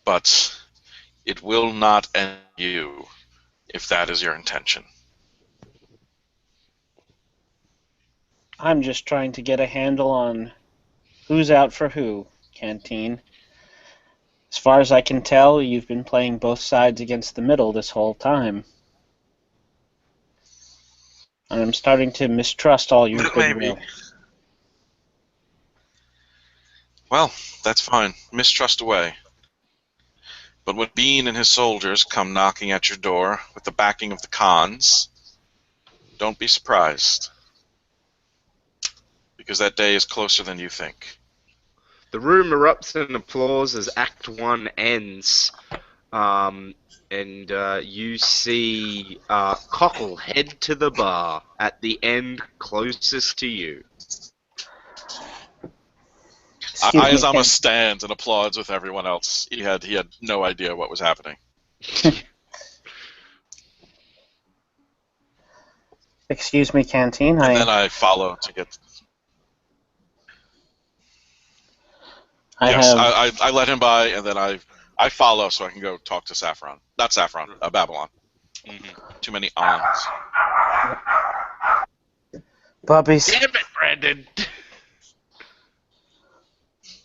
but it will not end you if that is your intention. I'm just trying to get a handle on who's out for who, Canteen. As far as I can tell, you've been playing both sides against the middle this whole time. And I'm starting to mistrust all your Maybe. goodwill. Well, that's fine. Mistrust away. But when Bean and his soldiers come knocking at your door with the backing of the Khans, don't be surprised, because that day is closer than you think. The room erupts in applause as Act 1 ends. And you see Cockle head to the bar at the end closest to you. Excuse me, Ayazama Ken. stands and applauds with everyone else. He had no idea what was happening. Excuse me, Canteen. And then I follow to get. Yes, have I let him by, and then I follow so I can go talk to Saffron. Not Saffron, Babylon. Too many ons. puppies. Damn it, Brandon!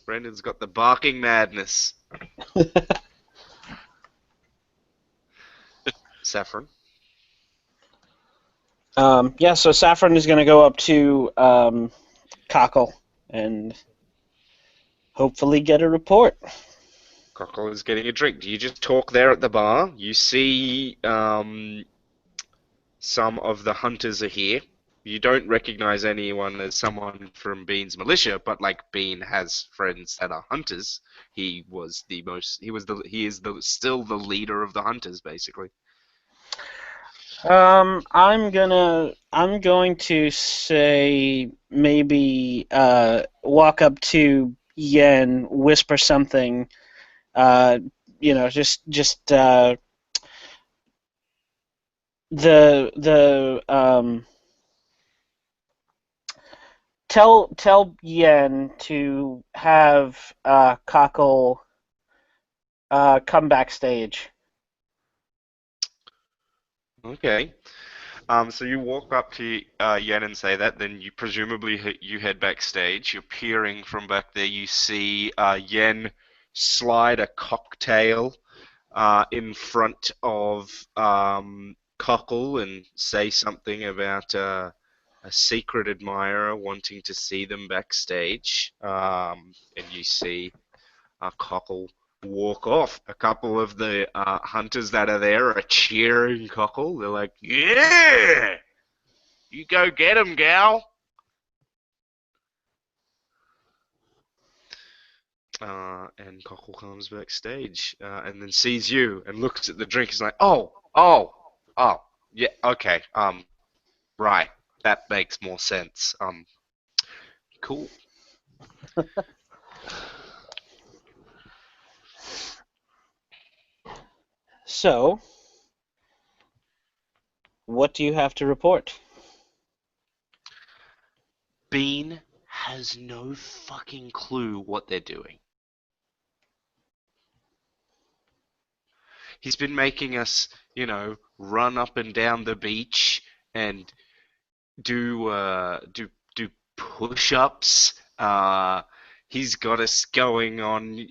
Brandon's got the barking madness. Saffron. Yeah, so Saffron is going to go up to Cockle and hopefully get a report. Cockle is getting a drink. Do you just talk there at the bar? You see some of the hunters are here. You don't recognize anyone as someone from Bean's militia, but like Bean has friends that are hunters. He is still the leader of the hunters, basically. I'm going to say maybe walk up to Yen, whisper something, just the tell Yen to have Cockle come backstage. Okay. So you walk up to Yen and say that, then you presumably you head backstage. You're peering from back there. You see Yen slide a cocktail in front of Cockle and say something about a secret admirer wanting to see them backstage. And you see Cockle walk off. A couple of the hunters that are there are cheering Cockle. They're like, "Yeah, you go get him, gal." And Cockle comes backstage and then sees you and looks at the drink. He's like, "Oh, yeah, okay, right, that makes more sense. Cool." So, what do you have to report? Bean has no fucking clue what they're doing. He's been making us, run up and down the beach and do push-ups. He's got us going on,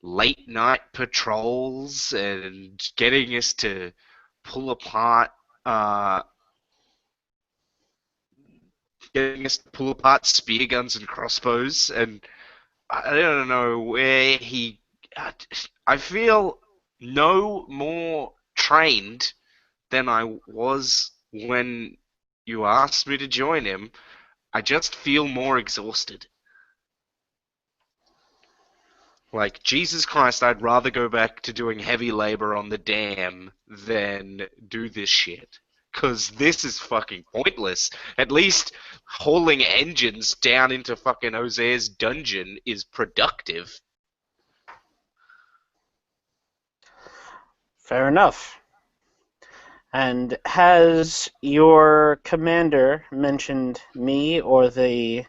late night patrols and getting us to pull apart, uh, spear guns and crossbows, and I don't know where he. I feel no more trained than I was when you asked me to join him. I just feel more exhausted. Like, Jesus Christ, I'd rather go back to doing heavy labor on the dam than do this shit. Because this is fucking pointless. At least hauling engines down into fucking Ozair's dungeon is productive. Fair enough. And has your commander mentioned me or the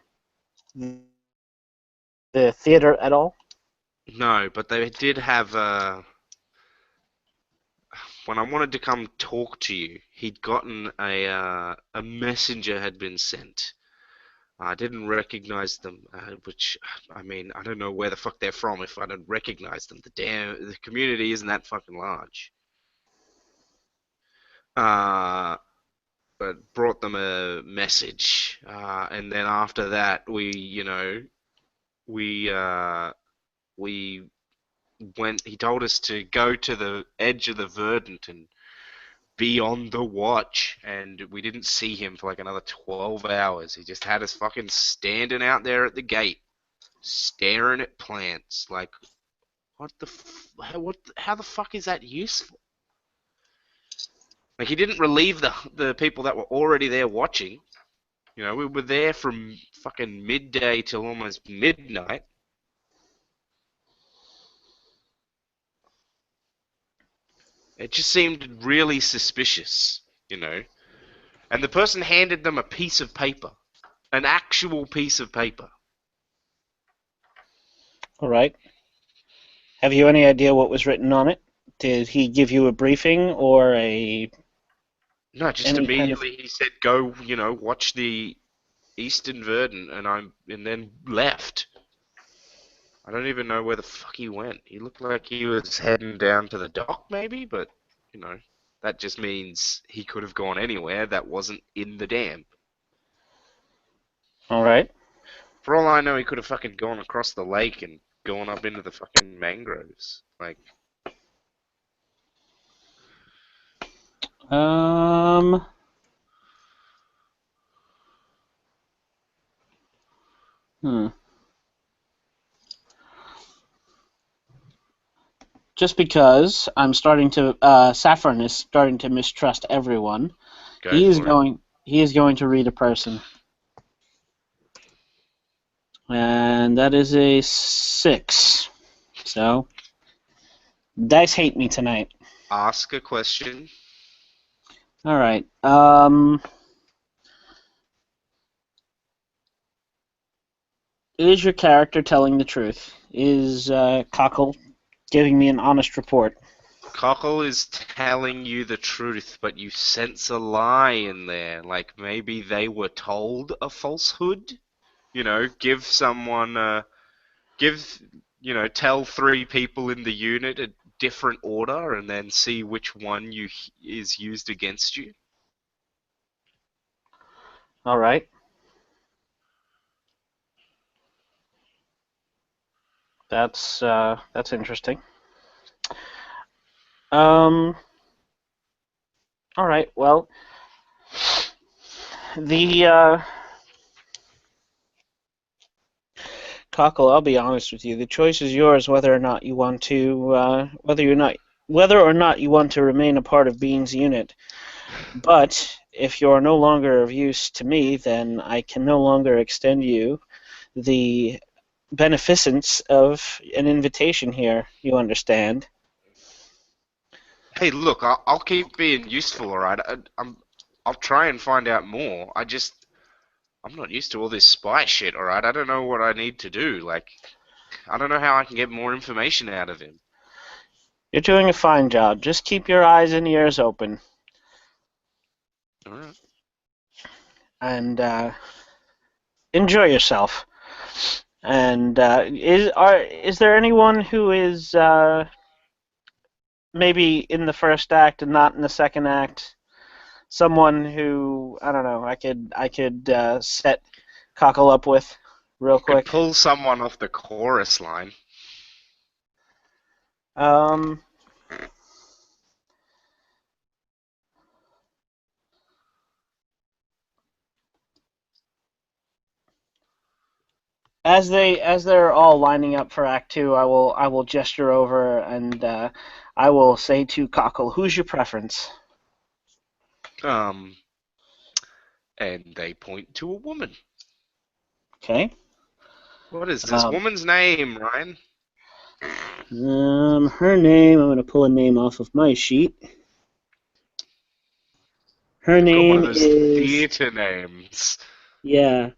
theater at all? No, but they did have when I wanted to come talk to you, he'd gotten a messenger had been sent. I didn't recognize them, which, I mean, I don't know where the fuck they're from if I don't recognize them. The community isn't that fucking large. Uh, but brought them a message, and then after that, we, we went. He told us to go to the edge of the Verdant and be on the watch, and we didn't see him for like another 12 hours. He just had us fucking standing out there at the gate, staring at plants. Like, how the fuck is that useful? Like, he didn't relieve the people that were already there watching. We were there from fucking midday till almost midnight. It just seemed really suspicious, you know. And the person handed them a piece of paper, an actual piece of paper. All right. Have you any idea what was written on it? Did he give you a briefing or No, just any kind of? immediately he said, "Go, watch the Eastern Verdant," and then left. I don't even know where the fuck he went. He looked like he was heading down to the dock, maybe, but you know, that just means he could have gone anywhere that wasn't in the dam. All right. For all I know, he could have fucking gone across the lake and gone up into the fucking mangroves. Like, Um. Hmm. Just because Saffron is starting to mistrust everyone. go He is for it. going. He is going to read a person, and that is a 6. So, dice hate me tonight. Ask a question. All right. Is your character telling the truth? Is Cockle giving me an honest report? Cockle is telling you the truth, but you sense a lie in there. Like maybe they were told a falsehood. Give someone, give, tell 3 people in the unit a different order, and then see which one is used against you. All right. That's interesting. All right. Well, the Cockle. I'll be honest with you. The choice is yours whether or not you want to whether or not you want to remain a part of Bean's unit. But if you're no longer of use to me, then I can no longer extend you the beneficence of an invitation here. You understand? Hey, look, I'll keep being useful, all right? I'll try and find out more. I'm not used to all this spy shit, all right? I don't know what I need to do. Like, I don't know how I can get more information out of him. You're doing a fine job. Just keep your eyes and ears open, All right. and enjoy yourself. And is there anyone who is maybe in the first act and not in the second act? Someone who, I don't know, I could set Cockle up with real Could quick. pull someone off the chorus line. Um, as they're all lining up for Act Two, I will gesture over and I will say to Cockle, "Who's your preference?" Um, and they point to a woman. Okay. What is this woman's name, Ryan? Her name. I'm going to pull a name off of my sheet. Her You've got one name of those is theater names. yeah.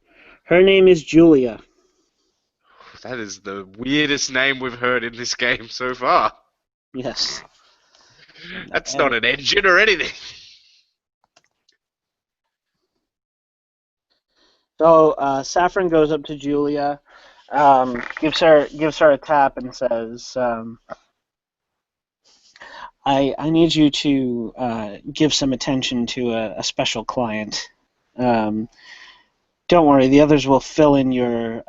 Her name is Julia. That is the weirdest name we've heard in this game so far. Yes. That's not an engine or anything. So Saffron goes up to Julia, gives her a tap, and says, "I need you to give some attention to a special client. Don't worry, the others will fill in your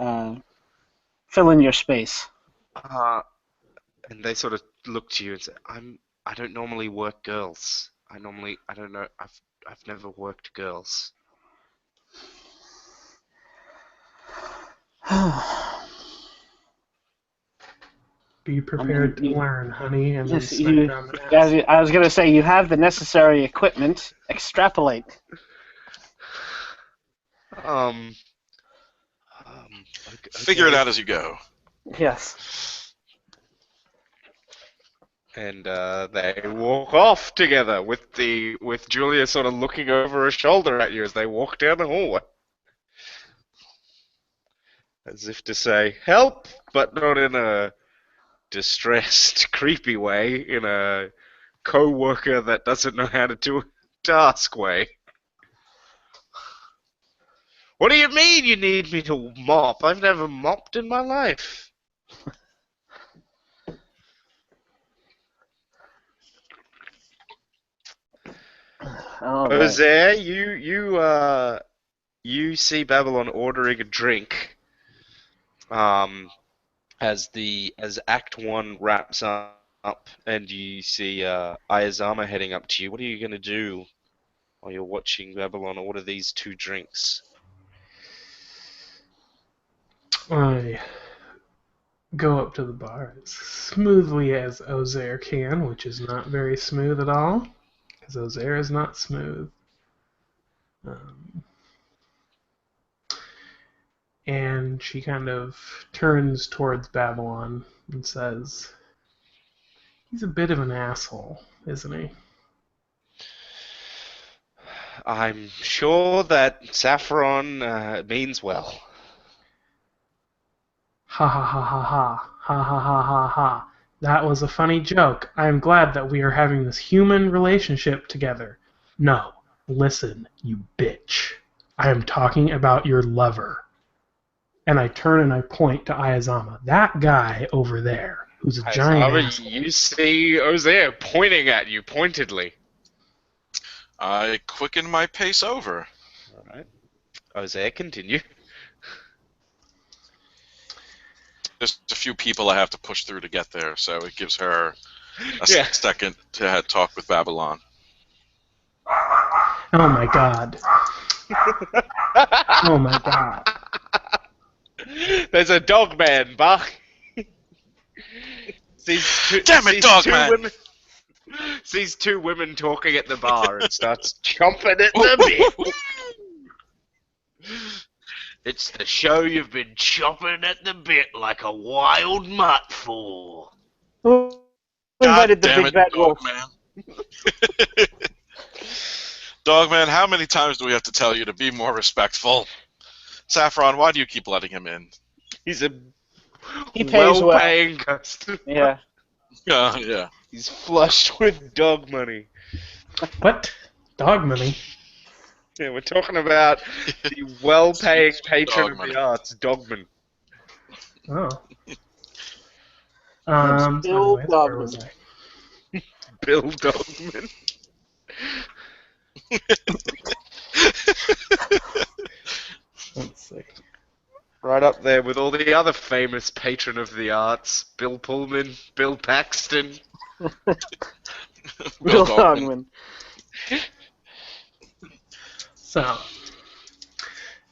space." And they sort of look to you and say, I don't normally work girls. I don't know. I've never worked girls. Be prepared to learn, honey, and then Yes, smack you. her on the As ass. I was gonna say, you have the necessary equipment. Extrapolate. Um, Figure it okay. out as you go. Yes. And they walk off together with Julia sort of looking over her shoulder at you as they walk down the hallway, as if to say help, but not in a distressed, creepy way, in a co-worker that doesn't know how to do a task way. What do you mean you need me to mop? I've never mopped in my life. All right. Hosea, you see Babylon ordering a drink. As Act One wraps up, and you see Ayazama heading up to you. What are you gonna do while you're watching Babylon order these two drinks? I go up to the bar as smoothly as Ozair can, which is not very smooth at all, because Ozair is not smooth. And she kind of turns towards Babylon and says, "He's a bit of an asshole, isn't he?" I'm sure that Saffron means well. Ha ha ha ha ha. Ha ha ha ha ha. That was a funny joke. I am glad that we are having this human relationship together. No, listen, you bitch. I am talking about your lover. And I turn and I point to Ayazama. That guy over there, who's a giant asshole. You see Hosea pointing at you pointedly. I quicken my pace over. All right. Hosea, continue. there's a few people I have to push through to get there, so it gives her a Yeah. second to talk with Babylon. Oh my god. Oh my god. There's a dog man, Buck. Damn it, dog man! Sees two women talking at the bar and starts chomping at the bit. It's the show you've been chopping at the bit like a wild mutt for. Who God invited the damn big it, bad dog wolf? man! Dogman, how many times do we have to tell you to be more respectful? Saffron, why do you keep letting him in? He's a He pays well. well-paying customer. Yeah. Yeah. He's flushed with dog money. What? Dog money? Yeah, we're talking about the well-paying Sweet patron dog of money. the arts, Dogman. Oh. Bill Anyways, where was Dogman. I? Bill Dogman. Let's see. Right up there with all the other famous patron of the arts. Bill Pullman, Bill Paxton. Bill Dogman. So,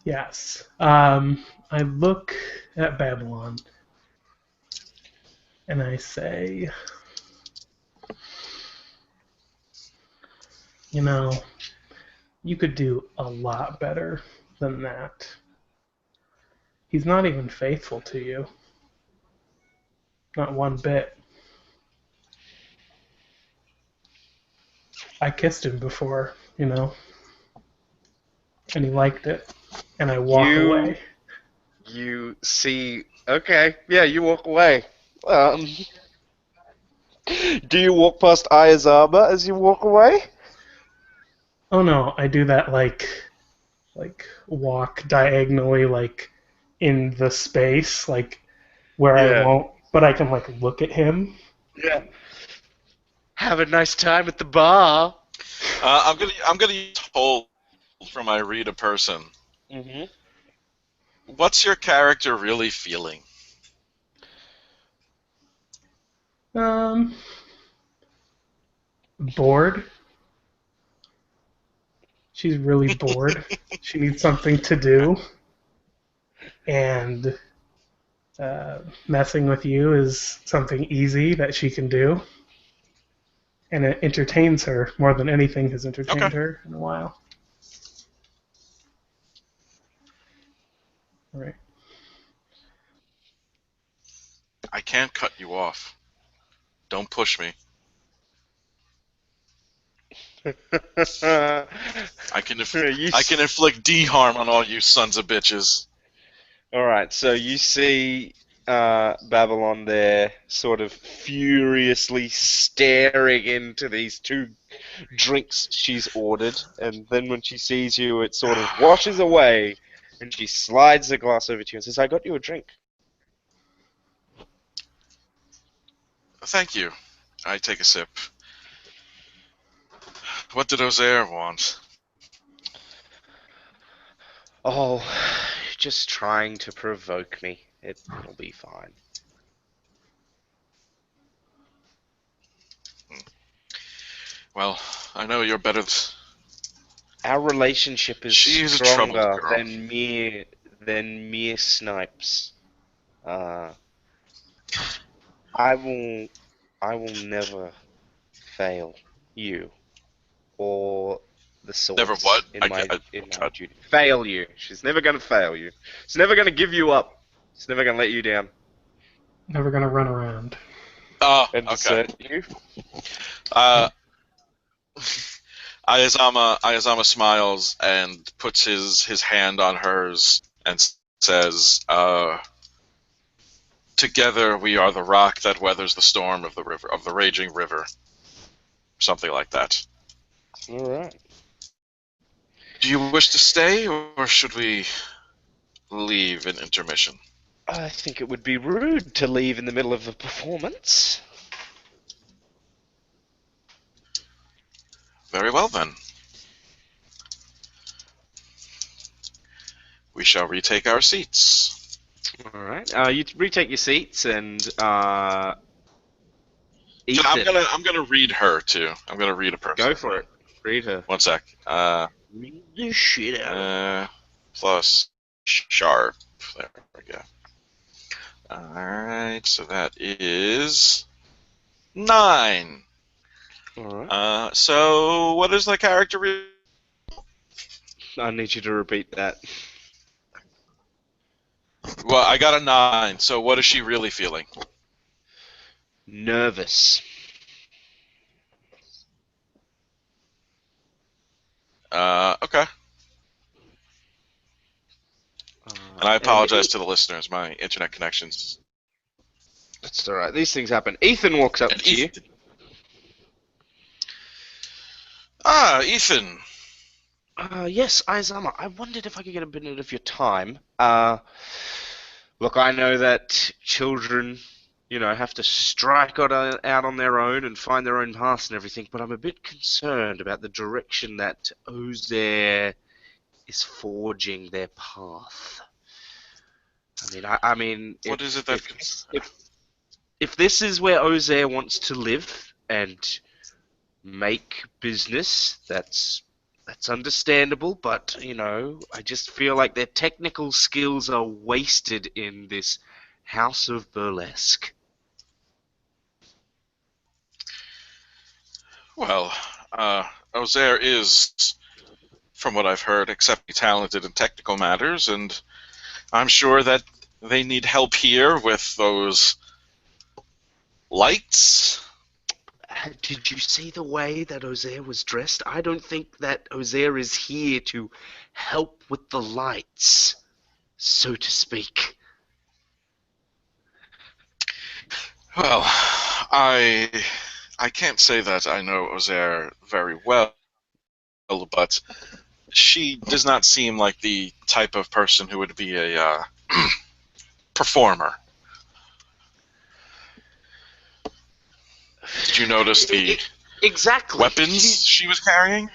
yes. I look at Babylon and I say, you know, you could do a lot better than that. He's not even faithful to you. Not one bit. I kissed him before, you know, and he liked it, and I walk away. You see... Okay, yeah, you walk away. Do you walk past Ayazaba as you walk away? Oh no, I do that like walk diagonally, like in the space, like where I Yeah. won't, but I can like look at him. Yeah. Have a nice time at the bar. I'm gonna use hold for my read a person. Mm-hmm. What's your character really feeling? Bored. She's really bored. She needs something to do, and messing with you is something easy that she can do, and it entertains her more than anything has entertained Okay. her in a while. All right. I can't cut you off. Don't push me. I can inflict D harm on all you sons of bitches. Alright, so you see Babylon there sort of furiously staring into these two drinks she's ordered, and then when she sees you, it sort of washes away, and she slides the glass over to you and says, I got you a drink. Thank you. I take a sip. What did Ozair want? Oh, just trying to provoke me. It'll be fine. Well, I know you're better. Our relationship is She's a troubled stronger girl. than mere snipes. I will never fail you or the swords. Never what? In my duty. Fail you. She's never gonna fail you. She's never gonna give you up. She's never gonna let you down. Never gonna run around. Oh, And okay. desert you. Ayazama smiles and puts his hand on hers and says, "Together we are the rock that weathers the storm of the raging river." Something like that. All right. Do you wish to stay, or should we leave in intermission? I think it would be rude to leave in the middle of a performance. Very well then. We shall retake our seats. All right. You retake your seats, and I'm Ethan, gonna read her too. I'm gonna read a person. go for it. Read her. One sec. Read the shit out of her. Plus sharp. There we go. Alright, so that is 9. All right. So what is the character? I need you to repeat that. Well, I got a 9. So what is she really feeling? Nervous. Okay. And I And apologize to the listeners. My internet connections. that's all right. These things happen. Ethan walks up to you. Ethan. Yes, Aizama. I wondered if I could get a minute of your time. Look, I know that children, have to strike out on their own and find their own paths and everything, but I'm a bit concerned about the direction that Ozair is forging their path. I mean, What is it that? if this is where Ozair wants to live and make business, that's understandable, but I just feel like their technical skills are wasted in this house of burlesque. Well, Ozair is, from what I've heard, exceptionally talented in technical matters, and I'm sure that they need help here with those lights. Did you see the way that Ozair was dressed? I don't think that Ozair is here to help with the lights, so to speak. Well, I can't say that I know Ozair very well, but she does not seem like the type of person who would be a performer. Did you notice the exactly weapons she was carrying?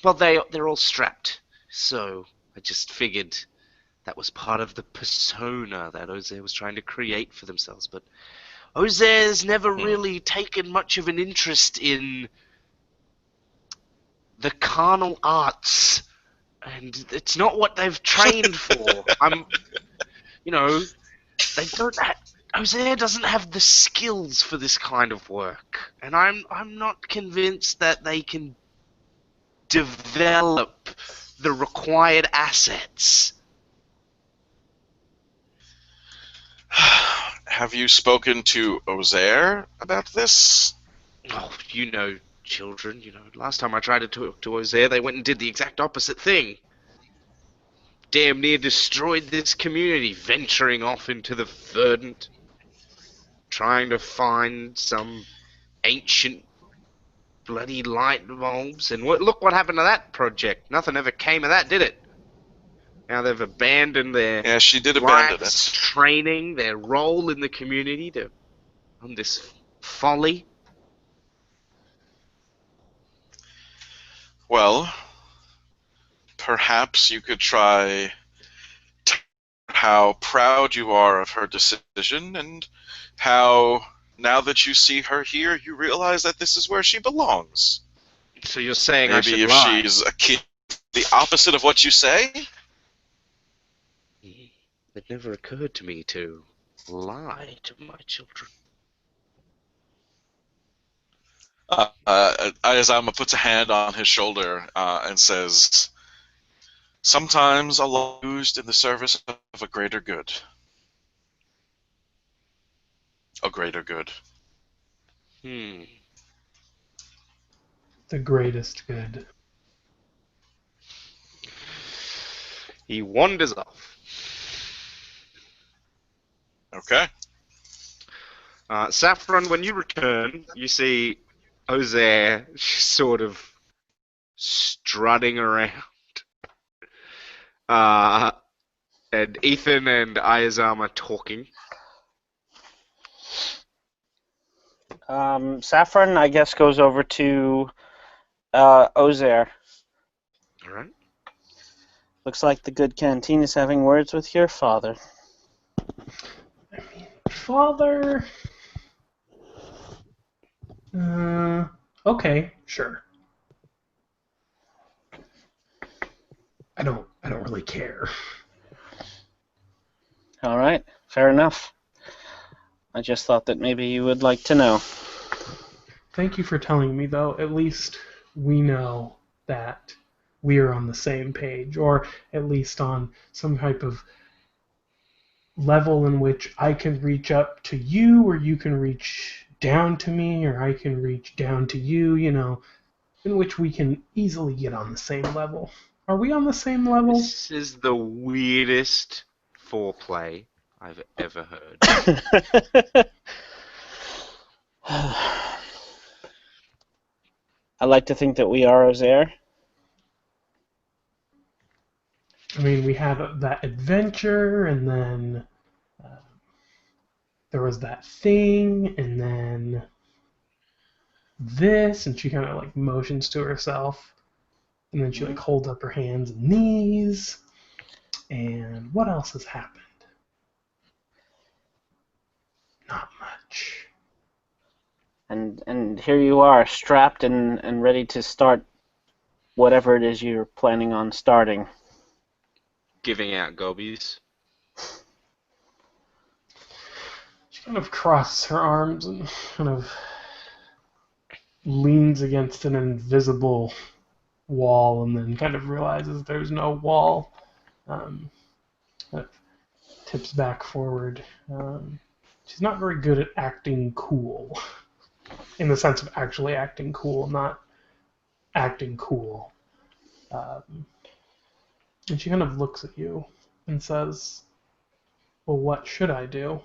Well, they're all strapped, so I just figured that was part of the persona that Ozair was trying to create for themselves. But Ozair's never really taken much of an interest in the carnal arts, and it's not what they've trained for. They don't. Ozair doesn't have the skills for this kind of work, and I'm not convinced that they can develop the required assets. Have you spoken to Ozair about this? Oh, children. Last time I tried to talk to Ozair, they went and did the exact opposite thing. Damn near destroyed this community, venturing off into the Verdant, trying to find some ancient bloody light bulbs. And look what happened to that project. Nothing ever came of that, did it? Now they've abandoned their she did abandon it. Training, their role in the community on this folly. Well, perhaps you could try how proud you are of her decision and how, now that you see her here, you realize that this is where she belongs. So you're saying maybe I should if lie? She's a kid, the opposite of what you say? It never occurred to me to lie to my children. Ayazama puts a hand on his shoulder and says, "Sometimes a lie is used in the service of a greater good. A greater good." The greatest good. He wanders off. Okay. Saffron, when you return, you see Ozair sort of strutting around. And Ethan and Ayazama talking. Saffron, I guess, goes over to Ozair. Alright. Looks like the good canteen is having words with your father. Father. Okay, sure. I don't really care. All right, fair enough. I just thought that maybe you would like to know. Thank you for telling me, though. At least we know that we are on the same page, or at least on some type of level in which I can reach up to you, or you can reach down to me, or I can reach down to you, in which we can easily get on the same level. Are we on the same level? This is the weirdest foreplay I've ever heard. I like to think that we are Ozair. I mean, we had that adventure, and then uh, there was that thing, and then this, and she kind of like motions to herself, and then she like holds up her hands and knees. And what else has happened? Not much. And here you are, strapped and ready to start whatever it is you're planning on starting. Giving out gobbies. She kind of crosses her arms and kind of leans against an invisible wall, and then kind of realizes there's no wall. Kind of tips back forward. She's not very good at acting cool, in the sense of actually acting cool, not acting cool. And she kind of looks at you and says, "Well, what should I do?"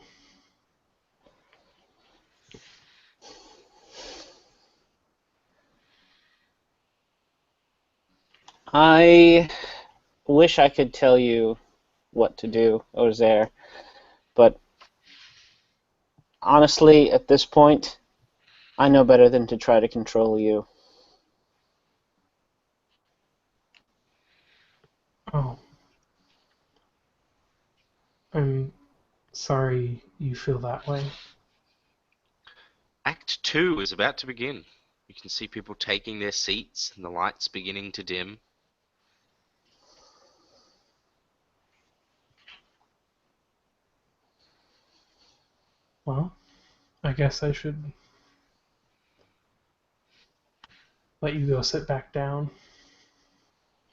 I wish I could tell you what to do, Ozair, but honestly, at this point, I know better than to try to control you. Oh, I'm sorry you feel that way. Act 2 is about to begin. You can see people taking their seats and the lights beginning to dim. Well, I guess I should let you go sit back down,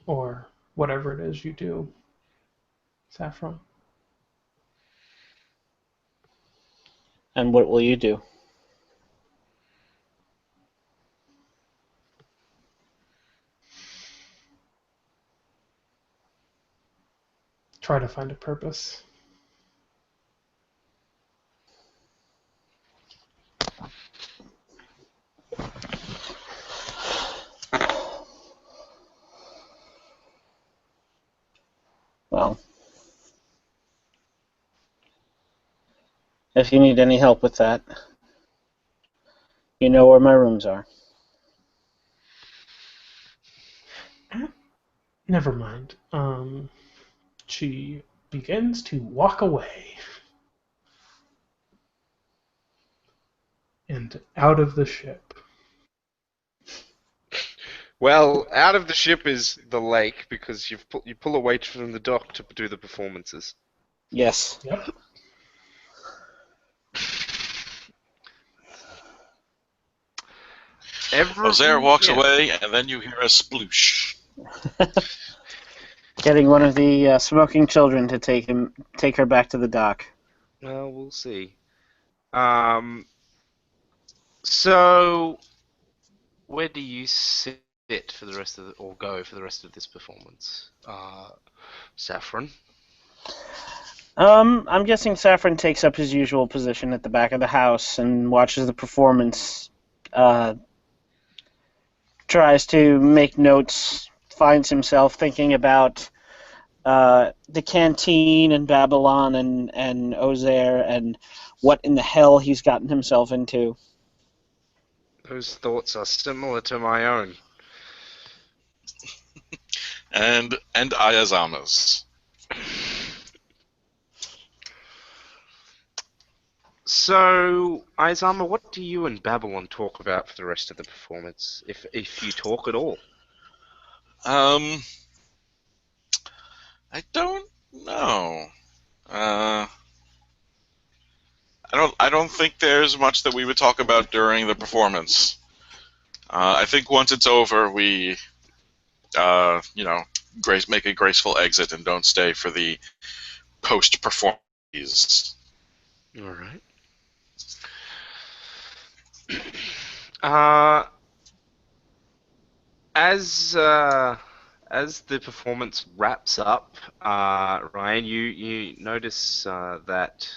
or whatever it is you do, Saffron. And what will you do? Try to find a purpose. Well, if you need any help with that, you know where my rooms are. Never mind. She begins to walk away and out of the ship. Well, out of the ship is the lake because you pull away from the dock to do the performances. Yes. Yep. Ozair walks Yeah. away, and then you hear a sploosh. Getting one of the smoking children to take her back to the dock. Well, we'll see. So where do you sit for the rest of or go for the rest of this performance, Saffron? I'm guessing Saffron takes up his usual position at the back of the house and watches the performance. Tries to make notes. Finds himself thinking about the canteen and Babylon and Ozair and what in the hell he's gotten himself into. Those thoughts are similar to my own. And Ayazama's. So, Izama, what do you and Babylon talk about for the rest of the performance, if you talk at all? Um, I don't know. Uh, I don't think there's much that we would talk about during the performance. I think once it's over, we, you know, make a graceful exit and don't stay for the post-performance. All right. Uh, as uh, as the performance wraps up, Ryan, you notice that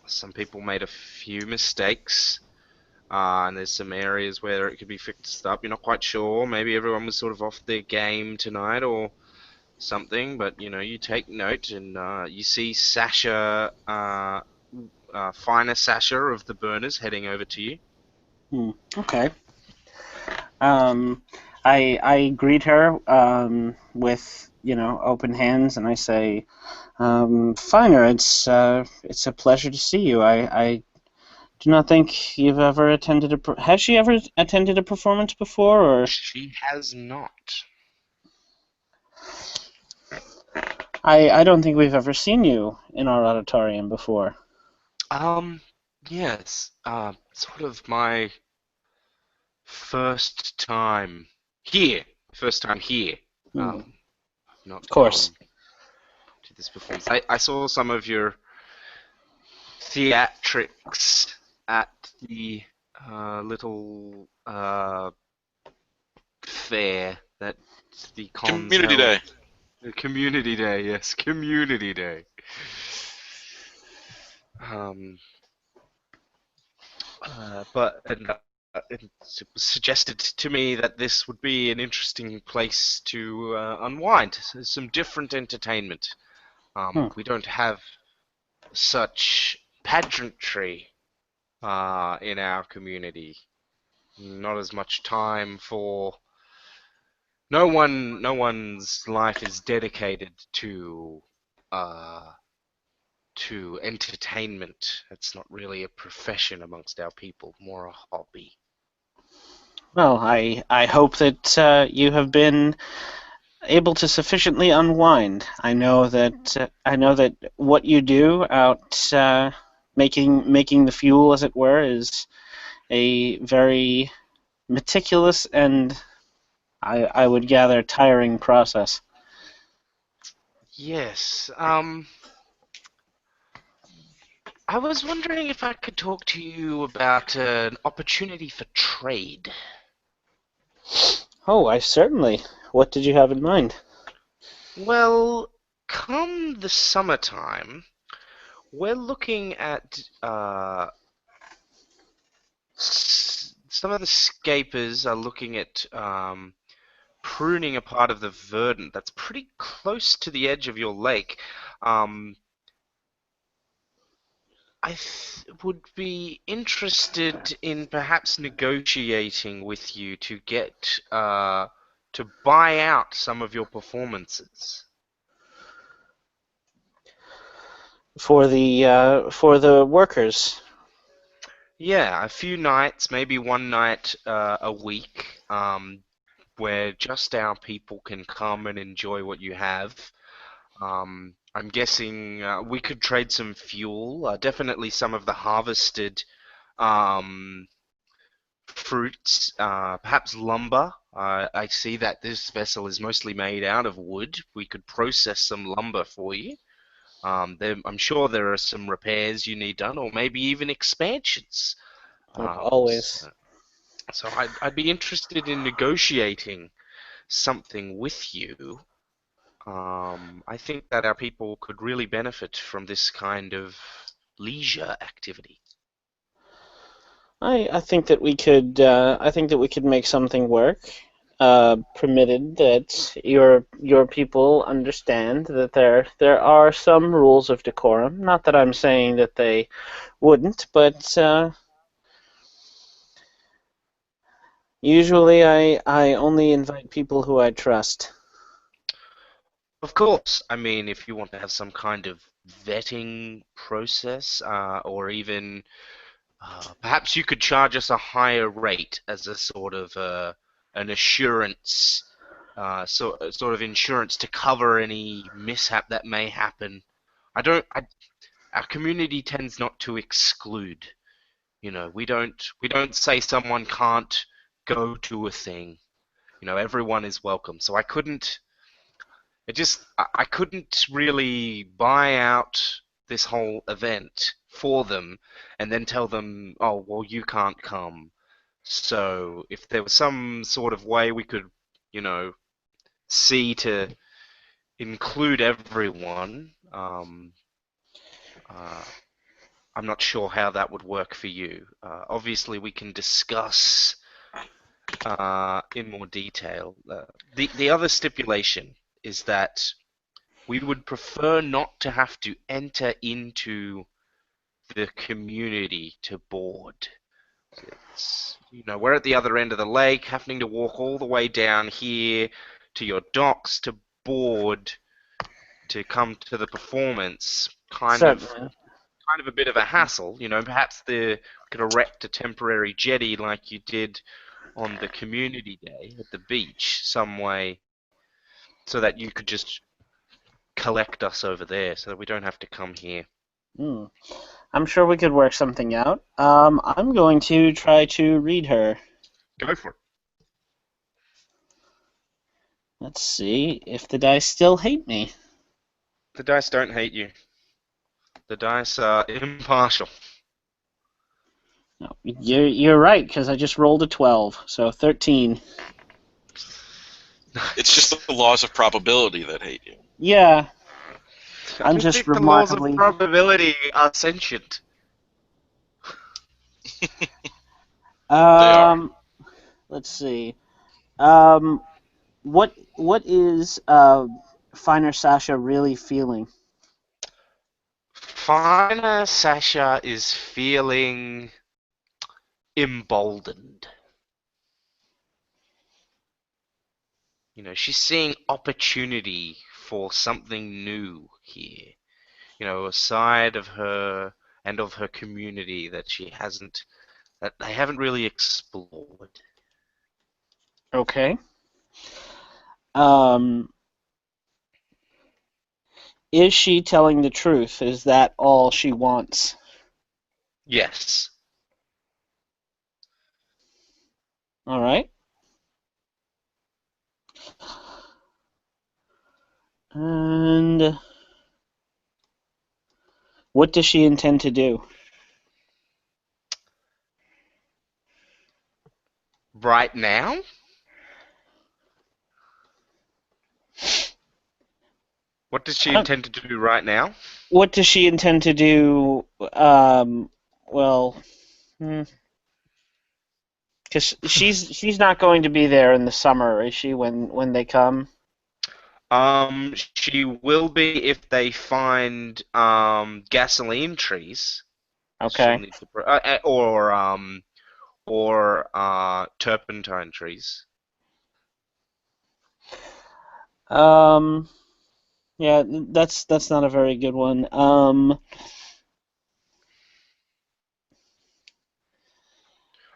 some people made a few mistakes, and there's some areas where it could be fixed up. You're not quite sure. Maybe everyone was sort of off their game tonight, or something. But you take note, and you see Sasha, finer Sasha of the Burners, heading over to you. Okay. Um, I greet her with open hands, and I say, Finer, it's a pleasure to see you. I do not think you've ever attended has she ever attended a performance before, or? She has not. I don't think we've ever seen you in our auditorium before. Um, yes, sort of my first time here. First time here. Hmm. I've not Of course. come to this performance. I saw some of your theatrics at the little fair that the cons Community held. Day. Community Day, yes, Community Day. Um, but it was suggested to me that this would be an interesting place to unwind, some different entertainment. Hmm. We don't have such pageantry in our community. Not as much time for. No one's life is dedicated uh, to entertainment. It's not really a profession amongst our people, more a hobby. Well, I hope that you have been able to sufficiently unwind. I know that what you do out making the fuel, as it were, is a very meticulous and I would gather tiring process. Yes, I was wondering if I could talk to you about an opportunity for trade. Oh, I certainly. What did you have in mind? Well, come the summertime, we're looking at some of the scapers are looking at pruning a part of the verdant that's pretty close to the edge of your lake. Um, would be interested in perhaps negotiating with you to get to buy out some of your performances. For the workers. Yeah, a few nights, maybe one night a week, where just our people can come and enjoy what you have. I'm guessing we could trade some fuel, definitely some of the harvested um, fruits, perhaps lumber. I see that this vessel is mostly made out of wood. We could process some lumber for you. I'm sure there are some repairs you need done, or maybe even expansions. Always. So I'd be interested in negotiating something with you. I think that our people could really benefit from this kind of leisure activity. I think that we could make something work, permitted that your people understand that there are some rules of decorum. Not that I'm saying that they wouldn't, but usually I only invite people who I trust. Of course, I mean, if you want to have some kind of vetting process, or even perhaps you could charge us a higher rate as a sort of an assurance, sort of insurance to cover any mishap that may happen. Our community tends not to exclude. We don't say someone can't go to a thing. Everyone is welcome. So I couldn't really buy out this whole event for them and then tell them, oh, well, you can't come. So if there was some sort of way we could, you know, see to include everyone, uh, I'm not sure how that would work for you. Obviously, we can discuss in more detail. The other stipulation is that we would prefer not to have to enter into the community to board. We're at the other end of the lake, having to walk all the way down here to your docks to board to come to the performance. Certainly. Kind of a bit of a hassle. Perhaps we could erect a temporary jetty like you did on the community day at the beach, some way, so that you could just collect us over there, so that we don't have to come here. Hmm. I'm sure we could work something out. I'm going to try to read her. Go for it. Let's see if the dice still hate me. The dice don't hate you. The dice are impartial. No, you're right, because I just rolled a 12, so 13. It's just the laws of probability that hate you. Yeah, I I'm don't just think the laws remarkably... of probability are sentient. Let's see. What is Finer Sasha really feeling? Finer Sasha is feeling emboldened. She's seeing opportunity for something new here. A side of her and of her community that that they haven't really explored. Okay. Is she telling the truth? Is that all she wants? Yes. All right. And what does she intend to do? Right now? What does she intend to do right now? What does she intend to do? Well, because she's not going to be there in the summer, is she? When they come? She will be if they find gasoline trees. She'll Okay. need to, or turpentine trees. Yeah, that's not a very good one.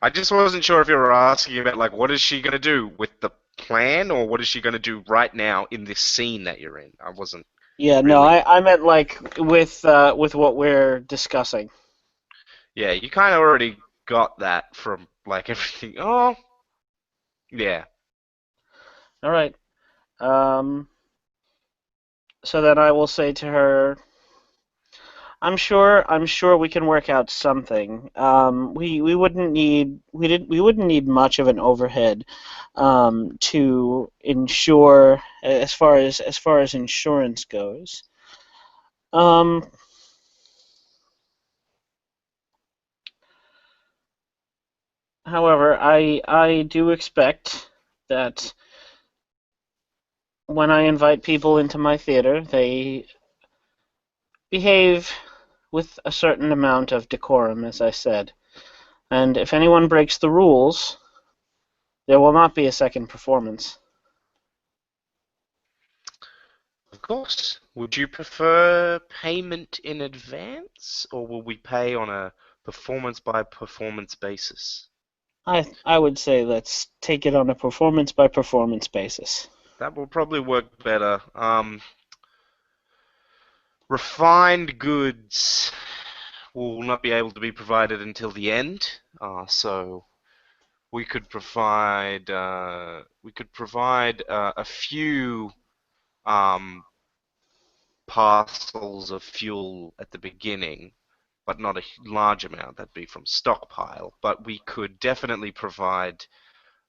I just wasn't sure if you were asking about like what is she gonna do with the plan, or what is she gonna do right now in this scene that you're in. I wasn't Yeah, no, really. I meant like with what we're discussing. Yeah, you kind of already got that from like everything. Oh, yeah. All right. So then I will say to her, I'm sure we can work out something. We wouldn't need much of an overhead to insure as far as insurance goes. However, I do expect that when I invite people into my theater, they behave with a certain amount of decorum, as I said. And if anyone breaks the rules, there will not be a second performance. course. Would you prefer payment in advance, or will we pay on a performance-by-performance basis? I would say let's take it on a performance by performance basis. That will probably work better. Refined goods will not be able to be provided until the end, so we could provide a few um, parcels of fuel at the beginning, but not a large amount. That'd be from stockpile. But we could definitely provide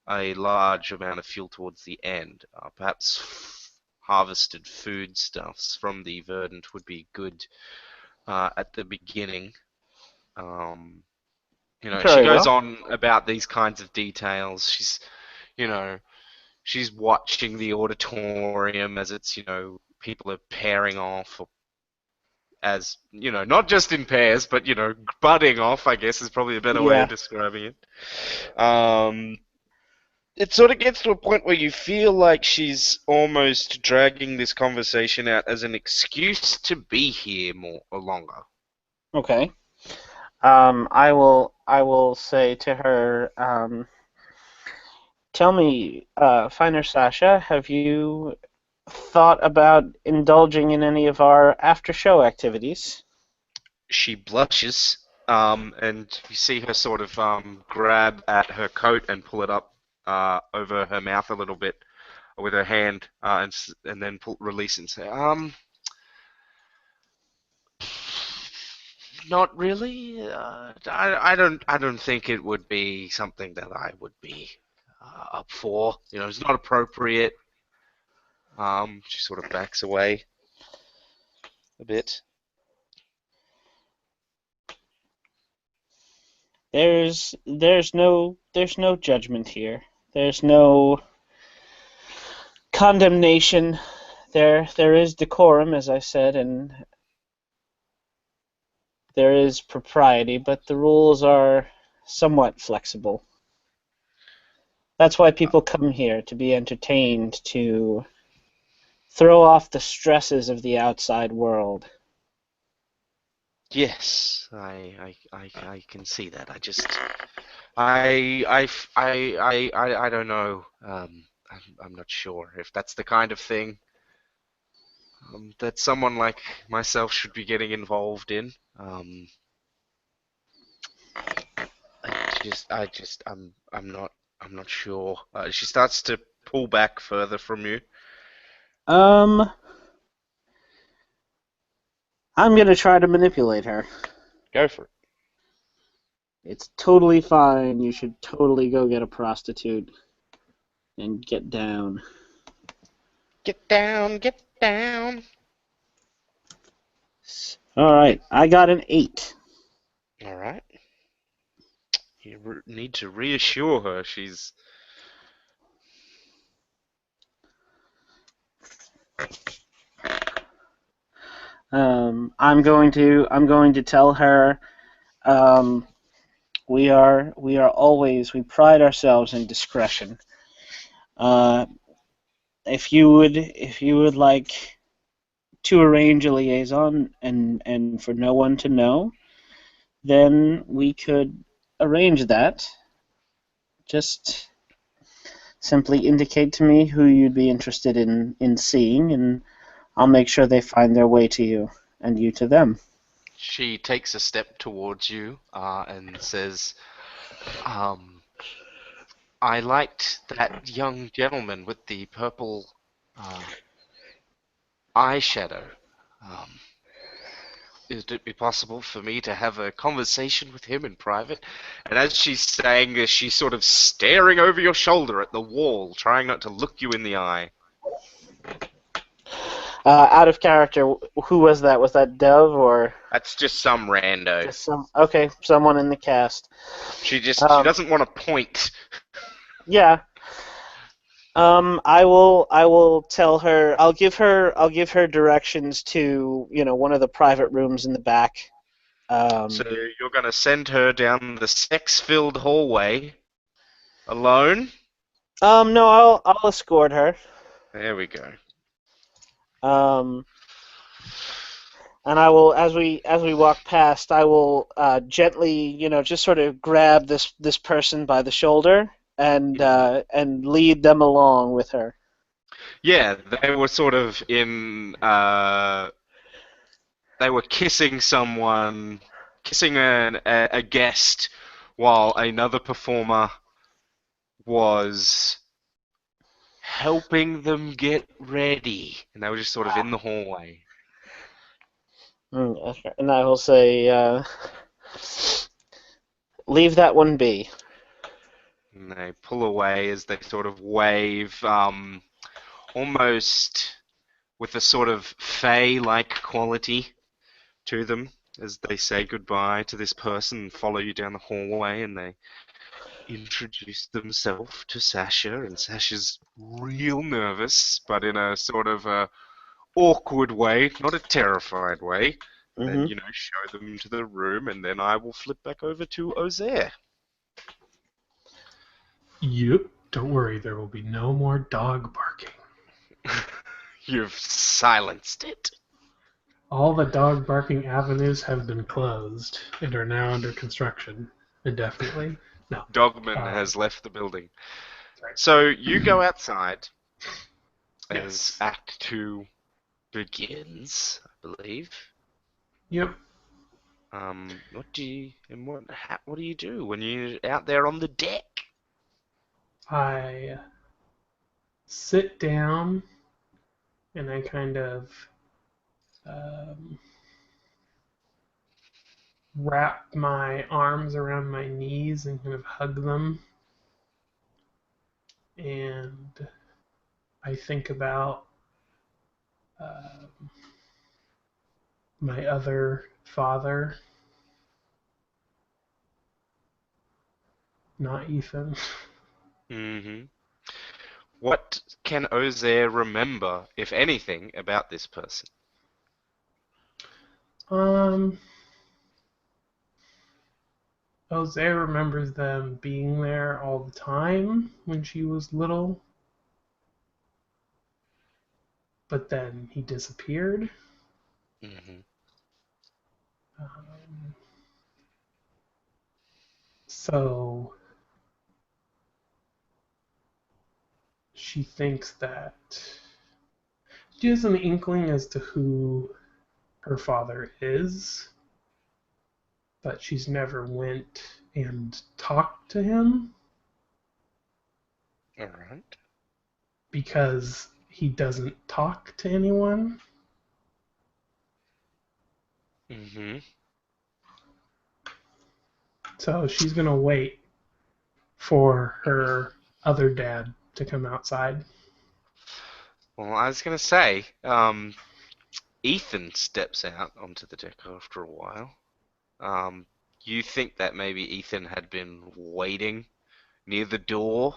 a large amount of fuel towards the end. Perhaps harvested foodstuffs from the Verdant would be good at the beginning. Um, she Very goes well. on about these kinds of details. You know, she's watching the auditorium as it's, people are pairing off, or as, not just in pairs, but, budding off, I guess is probably a better way Yeah. of describing it. It sort of gets to a point where you feel like she's almost dragging this conversation out as an excuse to be here more or longer. Okay. I will say to her, tell me, Finer Sasha, have you thought about indulging in any of our after-show activities? She blushes, and you see her sort of grab at her coat and pull it up over her mouth a little bit with her hand, and then release it and say, not really. I don't think it would be something that I would be up for. It's not appropriate. She sort of backs away a bit. There's no judgment here. There's no condemnation. There is decorum, as I said, and there is propriety, but the rules are somewhat flexible. That's why people come here, to be entertained, to throw off the stresses of the outside world. Yes, I can see that. I don't know. I'm not sure if that's the kind of thing that someone like myself should be getting involved in. I'm not sure. She starts to pull back further from you. I'm gonna try to manipulate her. Go for it. It's totally fine. You should totally go get a prostitute and get down. Get down, get down. All right, I got an 8. All right. You need to reassure her. She's. I'm going to tell her. We pride ourselves in discretion. If you would like to arrange a liaison and for no one to know, then we could arrange that. Just simply indicate to me who you'd be interested in seeing, and I'll make sure they find their way to you, and you to them. She takes a step towards you and says, I liked that young gentleman with the purple eyeshadow. Um, Would it be possible for me to have a conversation with him in private? And as she's saying this, she's sort of staring over your shoulder at the wall, trying not to look you in the eye. Out of character, who was that? Was that Dove or That's just some rando. just someone in the cast? She doesn't want to point. Yeah. I will tell her. I'll give her directions to one of the private rooms in the back. So you're going to send her down the sex-filled hallway alone? No, I'll escort her. There we go. Um, and I will, as we walk past, I will gently, just sort of grab this person by the shoulder and lead them along with her. Yeah, they were sort of in. They were kissing someone, kissing a guest, while another performer was helping them get ready, and they were just sort of in the hallway. Okay. And I will say, leave that one be. And they pull away as they sort of wave, almost with a sort of fey-like quality to them as they say goodbye to this person and follow you down the hallway, and they introduce themselves to Sasha, and Sasha's real nervous, but in a sort of awkward way, not a terrified way. And then, Hmm. show them to the room, and then I will flip back over to Ozair. Yep. Don't worry, there will be no more dog barking. You've silenced it. All the dog barking avenues have been closed and are now under construction indefinitely. No. Dogman has left the building. Sorry. So you go outside as Yes. Act 2 begins, I believe. Yep. What do you do when you're out there on the deck? I sit down and I kind of um, wrap my arms around my knees and kind of hug them. And I think about my other father, not Ethan. Mm-hmm. What can Ozair remember, if anything, about this person? Um, Jose remembers them being there all the time when she was little, but then he disappeared. Mm-hmm. Um, so she thinks that she has an inkling as to who her father is, but she's never went and talked to him All right. because he doesn't talk to anyone. Mm-hmm. So she's gonna wait for her other dad to come outside. Well, I was going to say, Ethan steps out onto the deck after a while. You think that maybe Ethan had been waiting near the door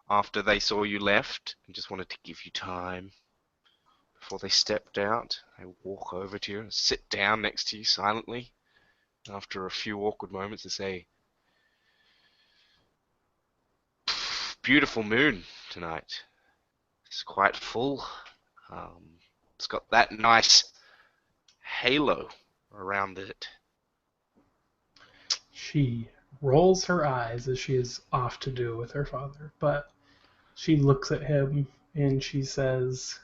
after they saw you left and just wanted to give you time before they stepped out. They walk over to you, sit down next to you silently. After a few awkward moments, they say, "Beautiful moon tonight. It's quite full. It's got that nice halo around it." She rolls her eyes as she is off to do with her father, but she looks at him and she says,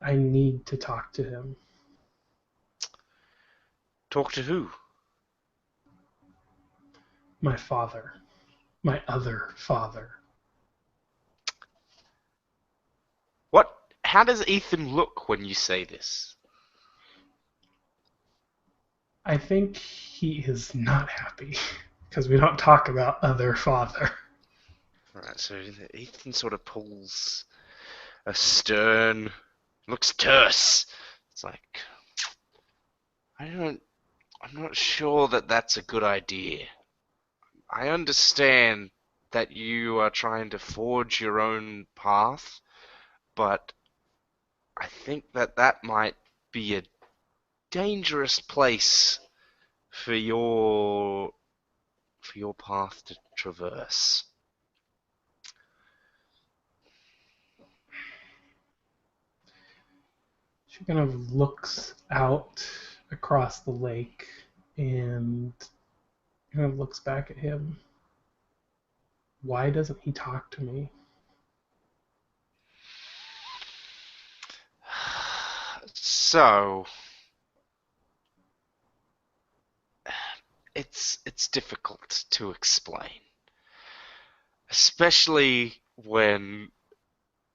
I need to talk to him. Talk to who? My father. My other father. What? How does Ethan look when you say this? I think he is not happy because we don't talk about other father. Right, so Ethan sort of pulls a stern, looks terse. It's like, I'm not sure that that's a good idea. I understand that you are trying to forge your own path, but I think that might be a dangerous place for your path to traverse. She kind of looks out across the lake and kind of looks back at him. Why doesn't he talk to me? So, it's difficult to explain, especially when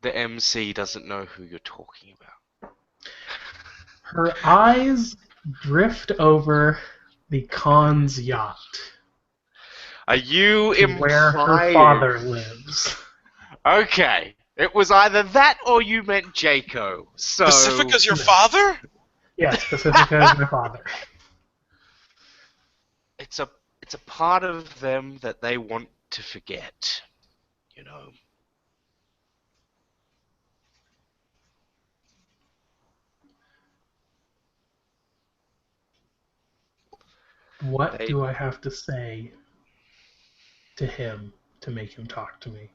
the MC doesn't know who you're talking about. Her eyes drift over the Khan's yacht Are you to where her father lives. Okay, it was either that or you meant Jaco. So Pacifica's your No. father? Yes, Pacifica is my father. it's a part of them that they want to forget, you know. What They do I have to say to him to make him talk to me?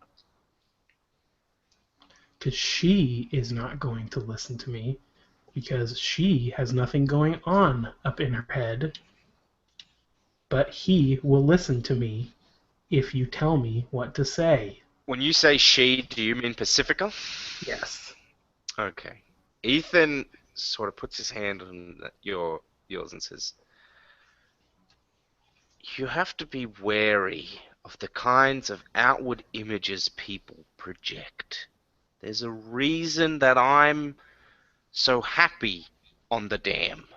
Because she is not going to listen to me because she has nothing going on up in her head. But he will listen to me if you tell me what to say. When you say she, do you mean Pacifica? Yes. Okay. Ethan sort of puts his hand on yours and says, "You have to be wary of the kinds of outward images people project. There's a reason that I'm so happy on the dam,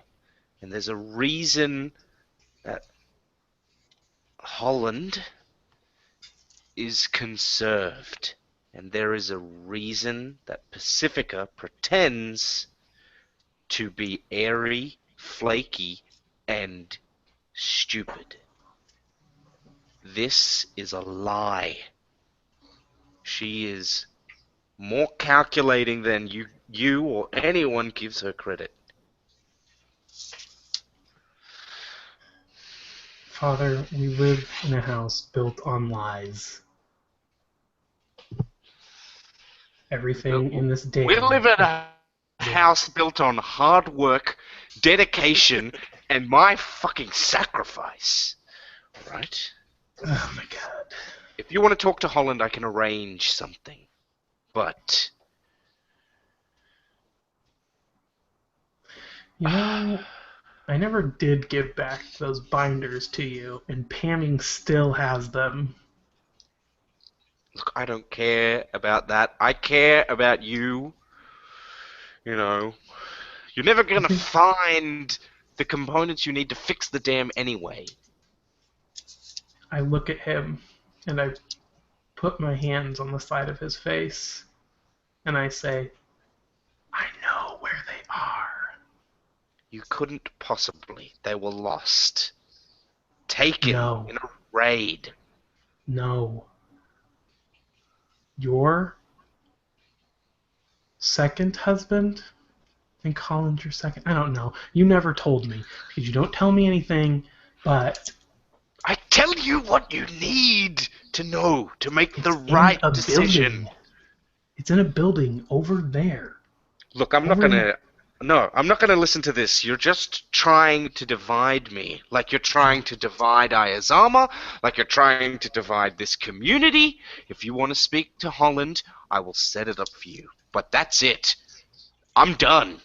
and there's a reason that Holland is conserved, and there is a reason that Pacifica pretends to be airy, flaky, and stupid. This is a lie. She is more calculating than you or anyone gives her credit." Father, we live in a house built on lies. Everything in this We dam. live in a house built on hard work, dedication, and my fucking sacrifice. Right? Oh my god. If you want to talk to Holland, I can arrange something. But You know, I never did give back those binders to you, and Pamming still has them. look, I don't care about that. I care about you. You know, you're never You gonna think find the components you need to fix the dam anyway. I look at him and I put my hands on the side of his face and I say, I know where they are. You couldn't possibly. They were lost. Taken No, in a raid. no. Your second husband? I think Colin's your second. I don't know. You never told me because you don't tell me anything, but I tell you what you need to know to make the it's in right a decision. building. It's in a building over there. Look, I'm not Over in gonna. No, I'm not gonna listen to this. You're just trying to divide me. Like you're trying to divide Ayazama, like you're trying to divide this community. If you want to speak to Holland, I will set it up for you. But that's it. I'm done.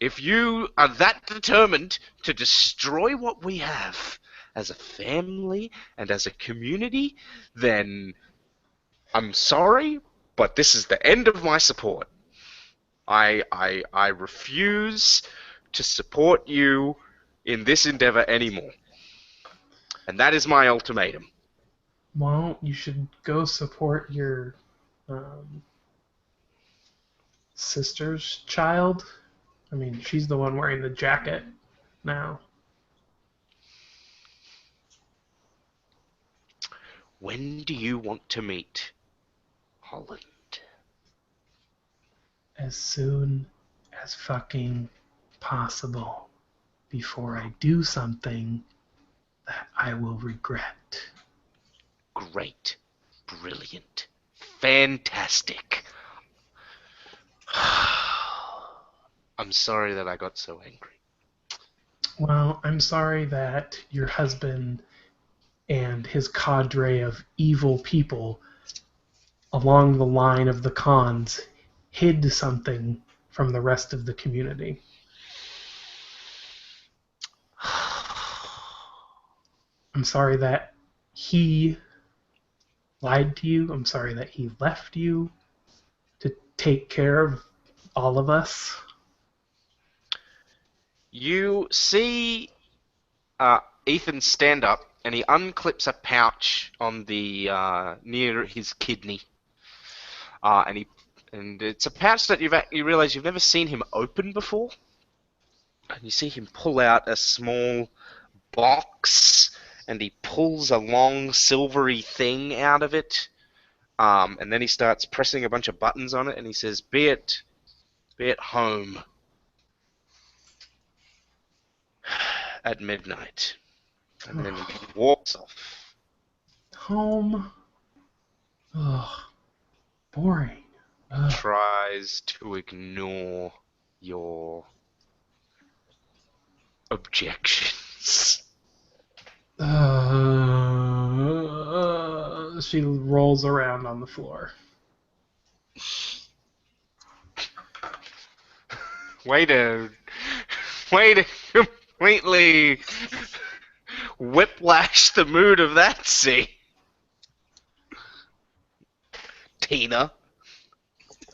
If you are that determined to destroy what we have as a family and as a community, then I'm sorry, but this is the end of my support. I refuse to support you in this endeavor anymore. And that is my ultimatum. Well, you should go support your um, sister's child. I mean, she's the one wearing the jacket now. When do you want to meet Holland? As soon as fucking possible before I do something that I will regret. Great. Brilliant. Fantastic. I'm sorry that I got so angry. Well, I'm sorry that your husband and his cadre of evil people along the line of the cons hid something from the rest of the community. I'm sorry that he lied to you. I'm sorry that he left you to take care of all of us. You see Ethan stand up and he unclips a pouch on the near his kidney, and it's a pouch that you realize you've never seen him open before, and you see him pull out a small box, and he pulls a long silvery thing out of it, and then he starts pressing a bunch of buttons on it, and he says, "Be it home at midnight," and then he walks off. Home. Ugh. Boring. Ugh. Tries to ignore your objections. She rolls around on the floor. Way to completely whiplash the mood of that scene, Tina.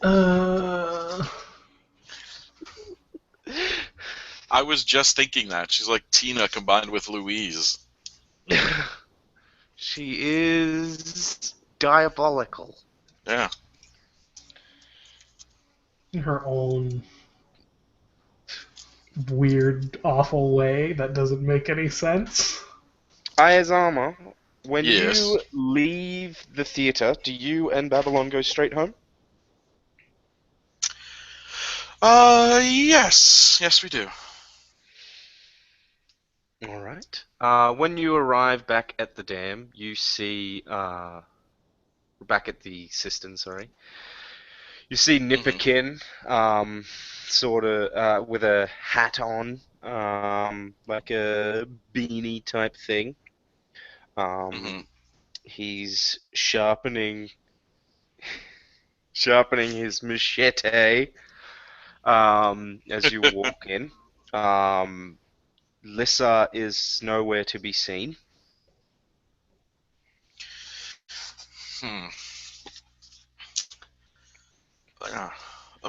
Uh, I was just thinking that. She's like Tina combined with Louise. She is diabolical. Yeah. in her own weird, awful way that doesn't make any sense. Ayazama, when Yes. you leave the theater, do you and Babylon go straight home? Yes. Yes, we do. All right. When you arrive back at the dam, you see, back at the cistern, sorry. You see Nipperkin, sort of, with a hat on, like a beanie type thing. He's sharpening his machete, as you walk in. Lissa is nowhere to be seen. Hmm. Yeah.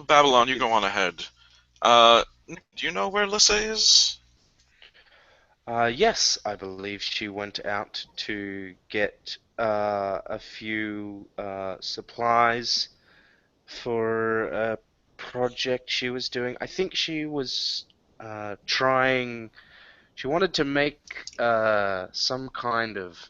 Babylon, you go on ahead. Nick, do you know where Lissa is? Yes, I believe she went out to get a few supplies for a project she was doing. I think she was trying. She wanted to make some kind of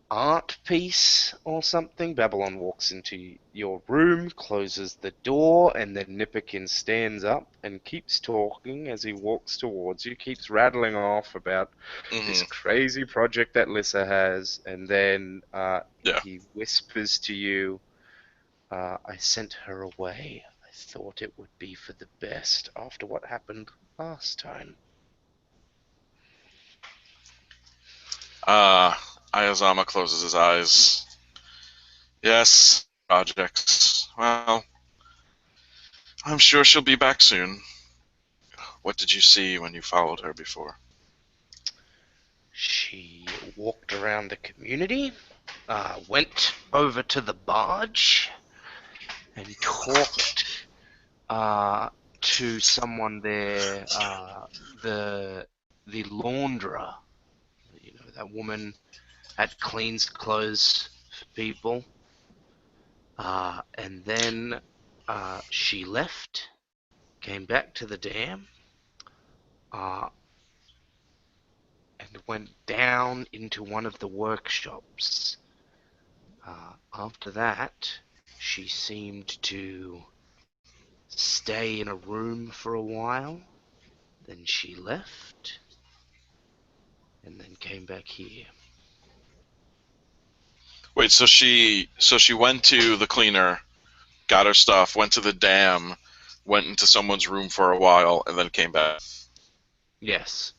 art piece or something. Babylon walks into your room, closes the door, and then Nipperkin stands up and keeps talking as he walks towards you, keeps rattling off about this crazy project that Lissa has, and then he whispers to you, I sent her away. I thought it would be for the best after what happened last time. Ayazama closes his eyes. Yes, projects. Well, I'm sure she'll be back soon. What did you see when you followed her before? She walked around the community, went over to the barge, and talked to someone there, the launderer. You know, that woman that cleans clothes for people. And then she left, came back to the dam, and went down into one of the workshops. After that, she seemed to stay in a room for a while, then she left, and then came back here. Wait, so she went to the cleaner, got her stuff, went to the dam, went into someone's room for a while and then came back. Yes.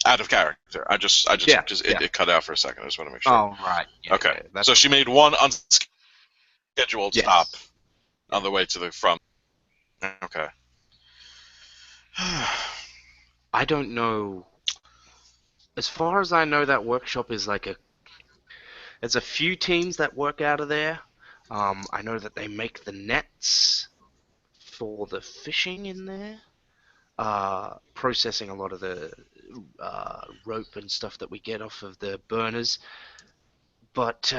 Out of character. I just Yeah, because yeah. it cut out for a second. I just want to make sure. Oh, right. Yeah, Okay. yeah, that's So she made one unscheduled yes. stop Yeah. on the way to the front. Okay. I don't know. As far as I know, that workshop is like there's a few teams that work out of there. I know that they make the nets for the fishing in there. Processing a lot of the rope and stuff that we get off of the burners. But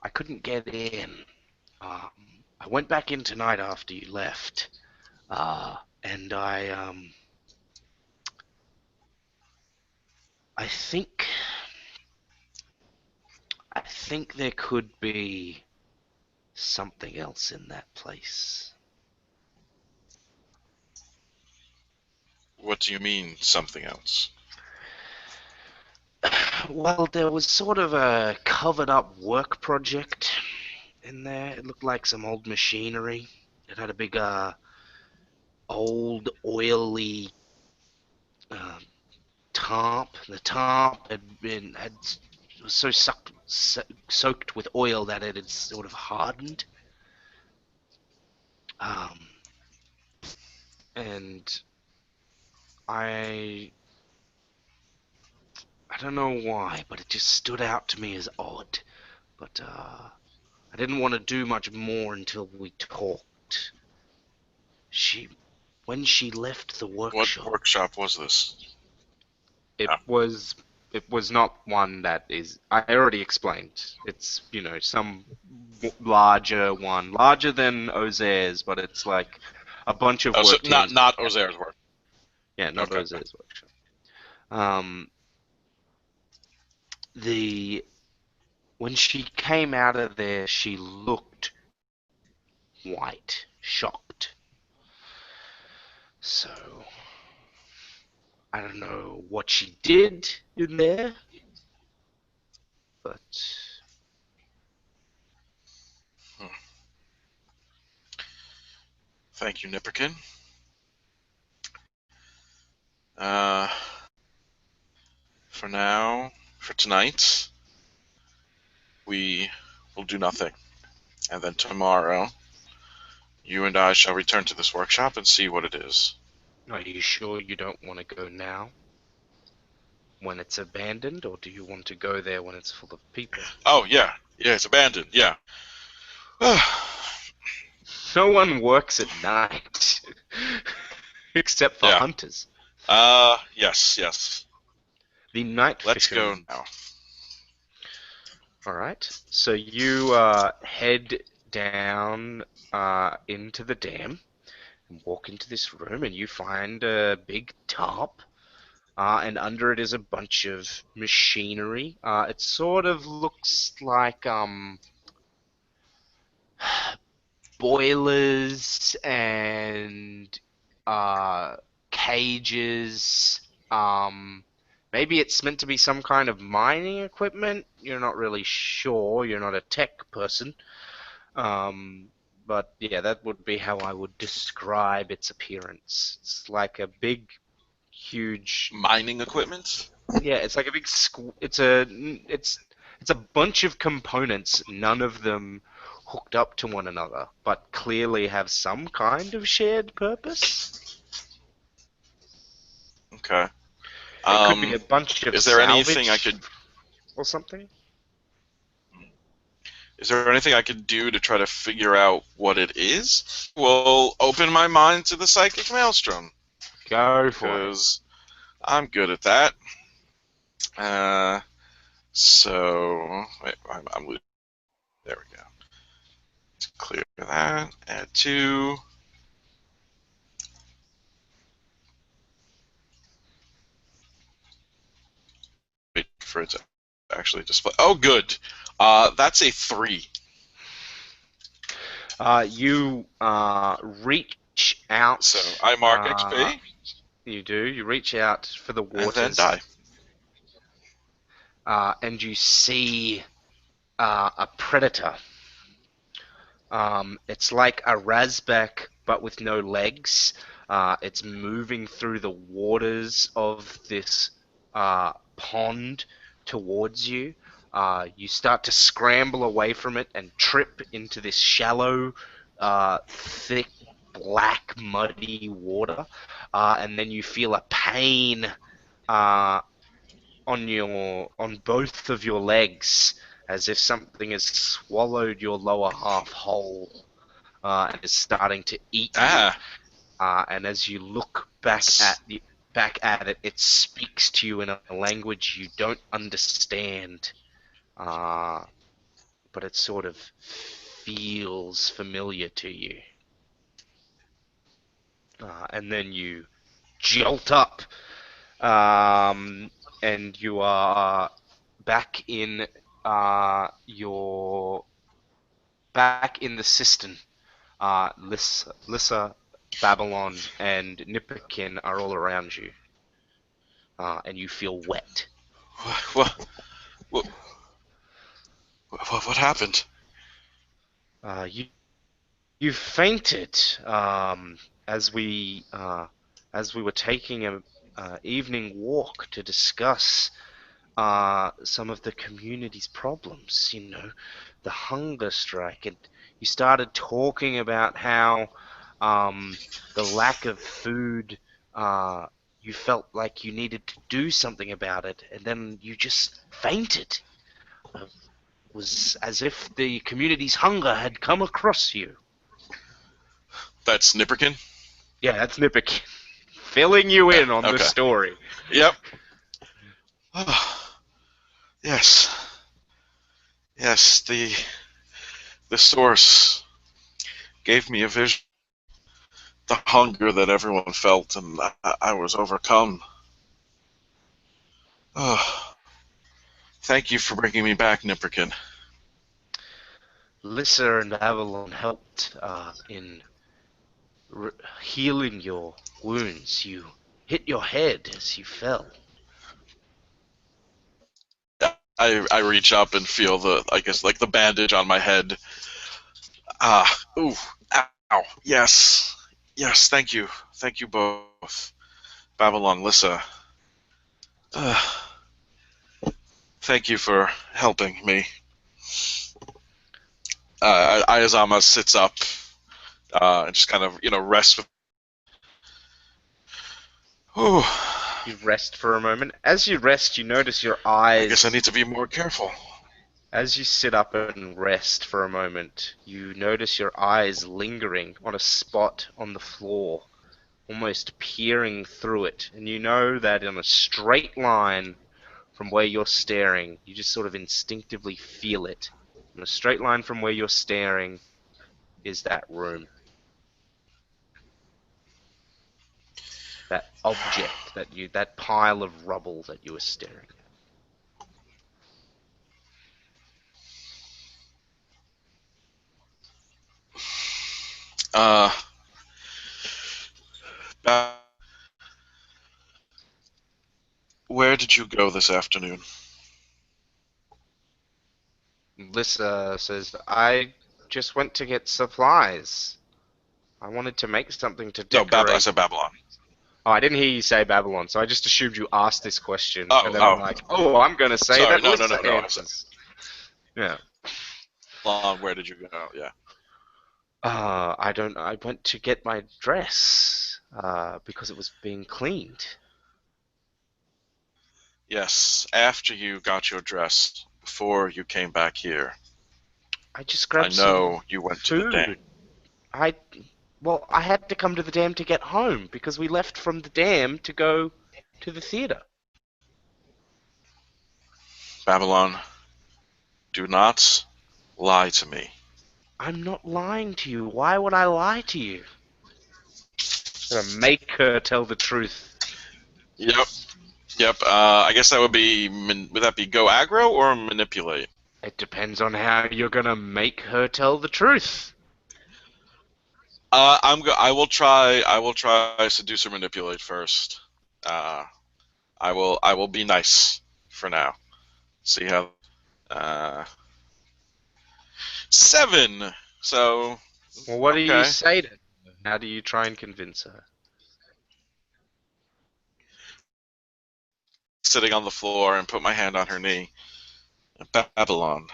I couldn't get in. I went back in tonight after you left, and I think there could be something else in that place. What do you mean, something else? Well, there was sort of a covered up work project in there. It looked like some old machinery. It had a big old oily tarp. The tarp was so soaked with oil that it had sort of hardened. And I don't know why, but it just stood out to me as odd. But I didn't want to do much more until we talked. When she left the workshop. What workshop was this? It was not one that is. I already explained. It's some larger one, larger than Ozer's, but it's like a bunch of Oh, so work teams. not Ozer's work. Yeah, not Okay. Ozer's workshop. When she came out of there, she looked white, shocked. So I don't know what she did in there, but Thank you, Nipperkin. For now, for tonight, we will do nothing. And then tomorrow, you and I shall return to this workshop and see what it is. are you sure you don't want to go now? When it's abandoned, or do you want to go there when it's full of people? Oh, yeah. Yeah, it's abandoned. Yeah. No one works at night. Except for hunters. Yes. The night Let's fishermen. go now. Alright. So you head down into the dam and walk into this room, and you find a big tarp. And under it is a bunch of machinery. It sort of looks like boilers and cages. Maybe it's meant to be some kind of mining equipment. You're not really sure. You're not a tech person. But yeah, that would be how I would describe its appearance. It's like a big, huge mining equipment. Yeah, it's like a big it's a bunch of components, none of them hooked up to one another, but clearly have some kind of shared purpose. Okay. It could be a bunch of is there anything I salvage could or something? Is there anything I could do to try to figure out what it is? Well, open my mind to the psychic maelstrom. Go for it. Because I'm good at that. So wait, I'm losing. There we go. Let's clear that. Add 2. Wait for it to actually display. Oh, good. That's a 3. You reach out. So I mark XP. You do. You reach out for the waters. And then die. And you see a predator It's like a Razbek, but with no legs. It's moving through the waters of this pond towards you. You start to scramble away from it and trip into this shallow, thick, black, muddy water. And then you feel a pain uh, on both of your legs, as if something has swallowed your lower half whole and is starting to eat you. Ah, And as you look back at it, it speaks to you in a language you don't understand, uh, but it sort of feels familiar to you. And then you jolt up, um, and you are back in your back in the cistern. Lissa, Babylon, and Nipperkin are all around you, and you feel wet. what, what, what happened? You fainted as we were taking a evening walk to discuss some of the community's problems. The hunger strike, and you started talking about how the lack of food. You felt like you needed to do something about it, and then you just fainted. It was as if the community's hunger had come across you. That's Nipperkin? Yeah, that's Nippic. Filling you Yeah, in on the okay. story. Yep. Yes. Yes, the source gave me a vision, the hunger that everyone felt, and I was overcome. Oh, thank you for bringing me back, Nipperkin. Lissa and Avalon helped in healing your wounds. You hit your head as you fell. I reach up and feel I guess, like the bandage on my head. Ooh, ow, yes. Yes, thank you. Thank you both. Babylon, Lissa. Uh, thank you for helping me. Ayazama sits up and just kind of, rests with. Ooh, You rest for a moment. As you rest, you notice your I guess I eyes. need to be more careful. As you sit up and rest for a moment, you notice your eyes lingering on a spot on the floor, almost peering through it. And you know that in a straight line from where you're staring, you just sort of instinctively feel it. In a straight line from where you're staring is that room. That object that pile of rubble that you were staring at. Uh, where did you go this afternoon? Lissa says, I just went to get supplies. I wanted to make something to No, I decorate. said Babylon. Oh, I didn't hear you say Babylon, so I just assumed you asked this question, and then I'm Oh, like, oh, I'm going to say sorry. that No. Lissa I said answers. Yeah. Babylon, where did you go? Yeah. I don't know. I went to get my dress, because it was being cleaned. Yes, after you got your dress, before you came back here. I just I grabbed some know you went to the dam. food. I, well, I had to come to the dam to get home because we left from the dam to go to the theater. Babylon, do not lie to me. I'm not lying to you. Why would I lie to you? Gonna make her tell the truth. Yep. Yep. I guess that would be. Would that be go aggro or manipulate? It depends on how you're gonna make her tell the truth. I will try. I will try seduce or manipulate first. Uh, I will. I will be nice for now. See how. Uh, 7. So, Well, what do you okay. say to her? How do you try and convince her? Sitting on the floor and put my hand on her knee. Babylon,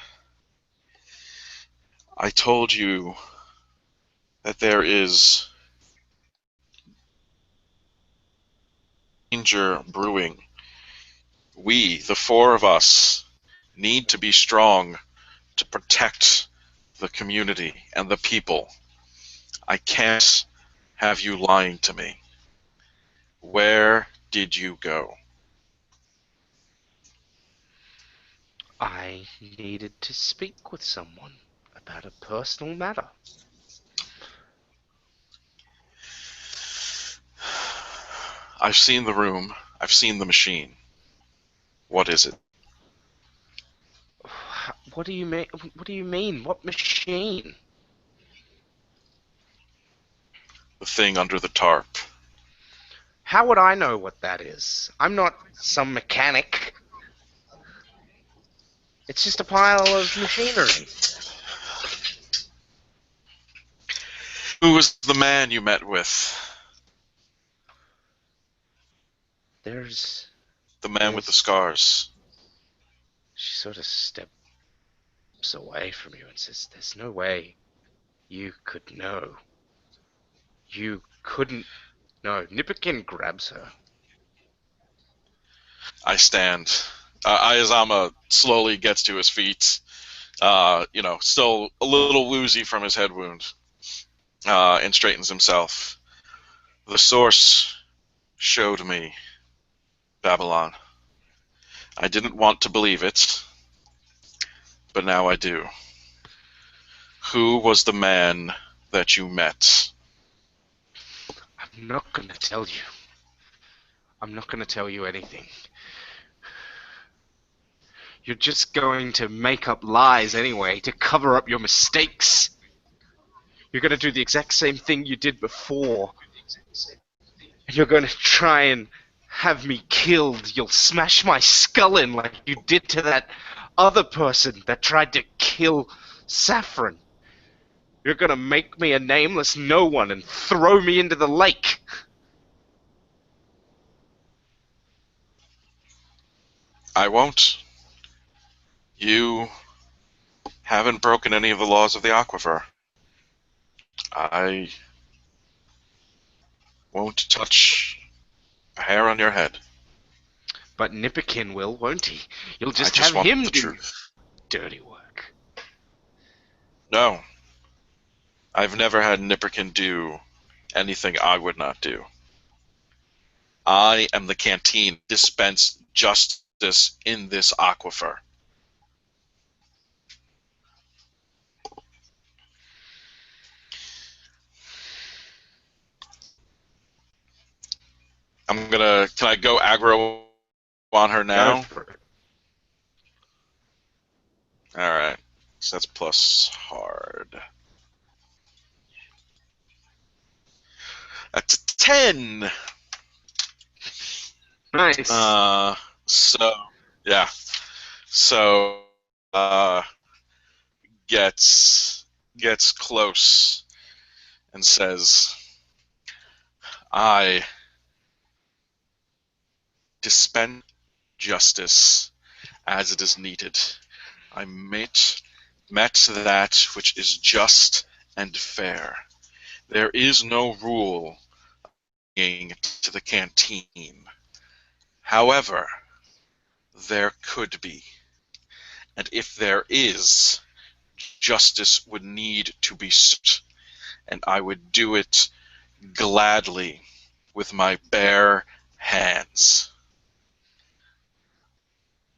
I told you that there is danger brewing. We, the four of us, need to be strong to protect the community and the people. I can't have you lying to me. Where did you go? I needed to speak with someone about a personal matter. I've seen the room. I've seen the machine. What is it? What do you mean? What do you mean? What machine? The thing under the tarp. How would I know what that is? I'm not some mechanic. It's just a pile of machinery. Who was the man you met with? There's... The man with the scars. She sort of steps away from you and says, "There's no way you could know. You couldn't know." Nipperkin grabs her. I stand. Ayazama slowly gets to his feet. Still a little woozy from his head wound, and straightens himself. The source showed me Babylon. I didn't want to believe it, but now I do. Who was the man that you met? I'm not going to tell you. I'm not going to tell you anything. You're just going to make up lies anyway to cover up your mistakes. You're going to do the exact same thing you did before. And you're going to try and have me killed. You'll smash my skull in like you did to that other person that tried to kill Saffron. You're going to make me a nameless no one and throw me into the lake. I won't. You haven't broken any of the laws of the aquifer. I won't touch a hair on your head. But Nipperkin will, won't he? You'll I just just have want him the do truth. dirty work. No. I've never had Nipperkin do anything I would not do. I am the canteen. Dispense justice in this aquifer. Can I go aggro on her Go now? for it. Alright. So that's plus hard. That's a 10! Nice. Yeah. So, gets close and says, I dispense justice as it is needed. I met that which is just and fair. There is no rule to the canteen. However, there could be. And if there is, justice would need to be sought, and I would do it gladly with my bare hands.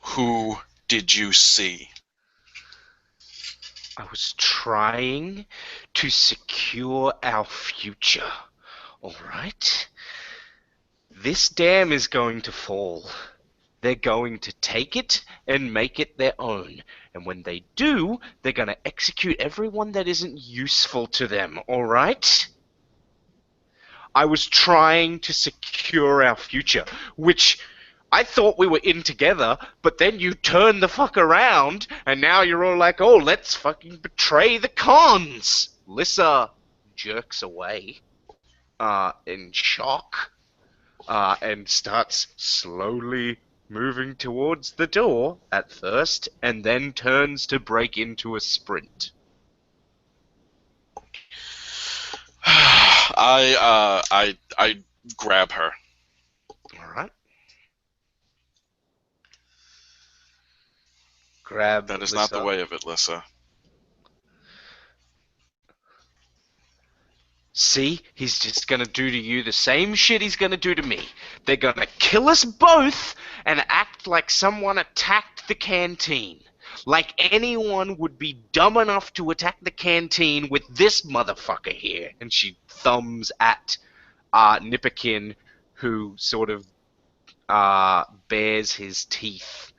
Who did you see? I was trying to secure our future. Alright? This dam is going to fall. They're going to take it and make it their own. And when they do, they're going to execute everyone that isn't useful to them, alright? I was trying to secure our future, which I thought we were in together, but then you turned the fuck around, and now you're all like, oh, let's fucking betray the cons. Lissa jerks away, in shock, and starts slowly moving towards the door at first, and then turns to break into a sprint. I grab her. All right. Grab. That is Lissa. not the way of it, Lissa. See, he's just gonna do to you the same shit he's gonna do to me. They're gonna kill us both and act like someone attacked the canteen. Like anyone would be dumb enough to attack the canteen with this motherfucker here. And she thumbs at Nipperkin, who sort of bares his teeth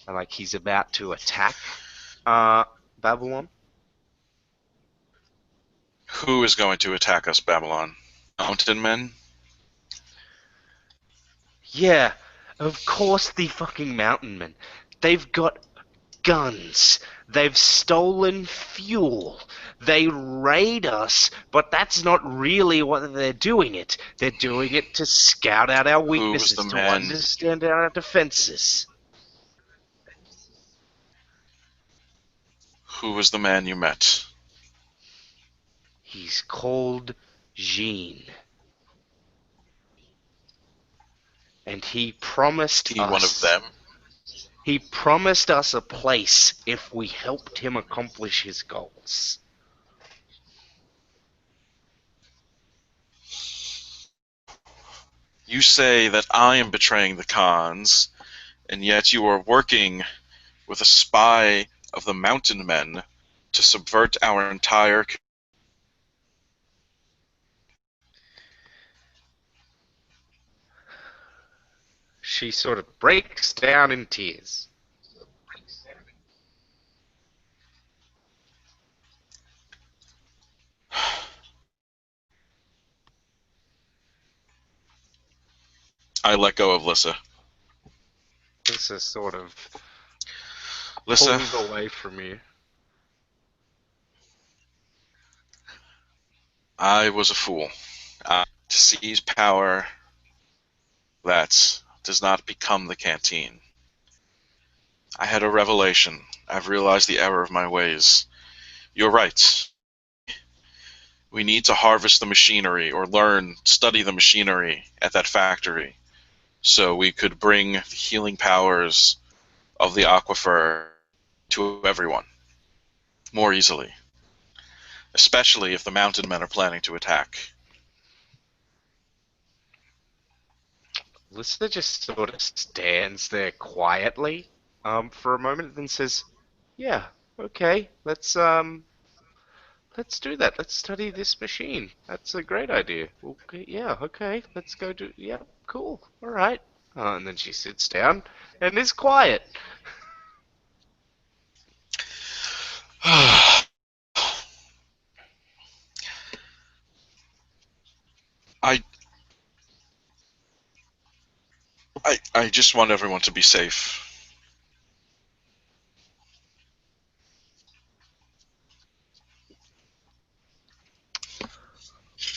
like he's about to attack Babylon. Who is going to attack us, Babylon? Mountain men? Yeah, of course the fucking mountain men. They've got guns. They've stolen fuel. They raid us, but that's not really what they're doing it. They're doing it to scout out our weaknesses, the to man? understand our defenses. Who was the man you met? He's called Jean. And he promised He us... one of them? He promised us a place if we helped him accomplish his goals. You say that I am betraying the cons, and yet you are working with a spy of the mountain men to subvert our entire... She sort of breaks down in tears. I let go of Lissa. Lissa sort of Lissa, pulls away from you. I was a fool. To seize power that does not become the canteen. I had a revelation. I've realized the error of my ways. You're right. We need to harvest the machinery, or study the machinery at that factory, so we could bring the healing powers of the aquifer to everyone more easily, especially if the mountain men are planning to attack. Lissa just sort of stands there quietly for a moment, then says, "Yeah, okay, let's do that. Let's study this machine. That's a great idea. Okay, yeah, okay, let's go do. Yeah, cool. All right." And then she sits down and is quiet. I just want everyone to be safe.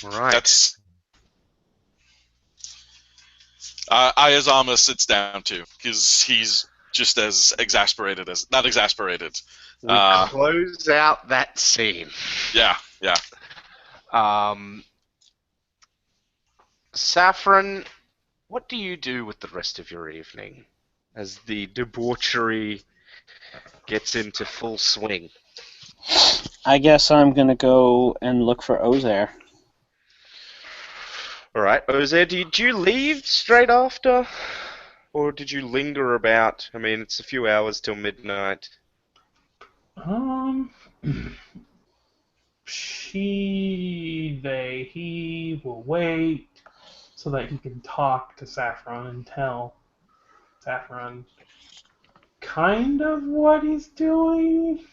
Right. That's... Ayazama sits down too, because he's just as exasperated as... Not exasperated. We close out that scene. Yeah. Saffron, what do you do with the rest of your evening as the debauchery gets into full swing? I guess I'm gonna go and look for Ozair. Alright, Ozair, did you leave straight after? Or did you linger about? I mean, it's a few hours till midnight. He will wait so that he can talk to Saffron and tell Saffron kind of what he's doing,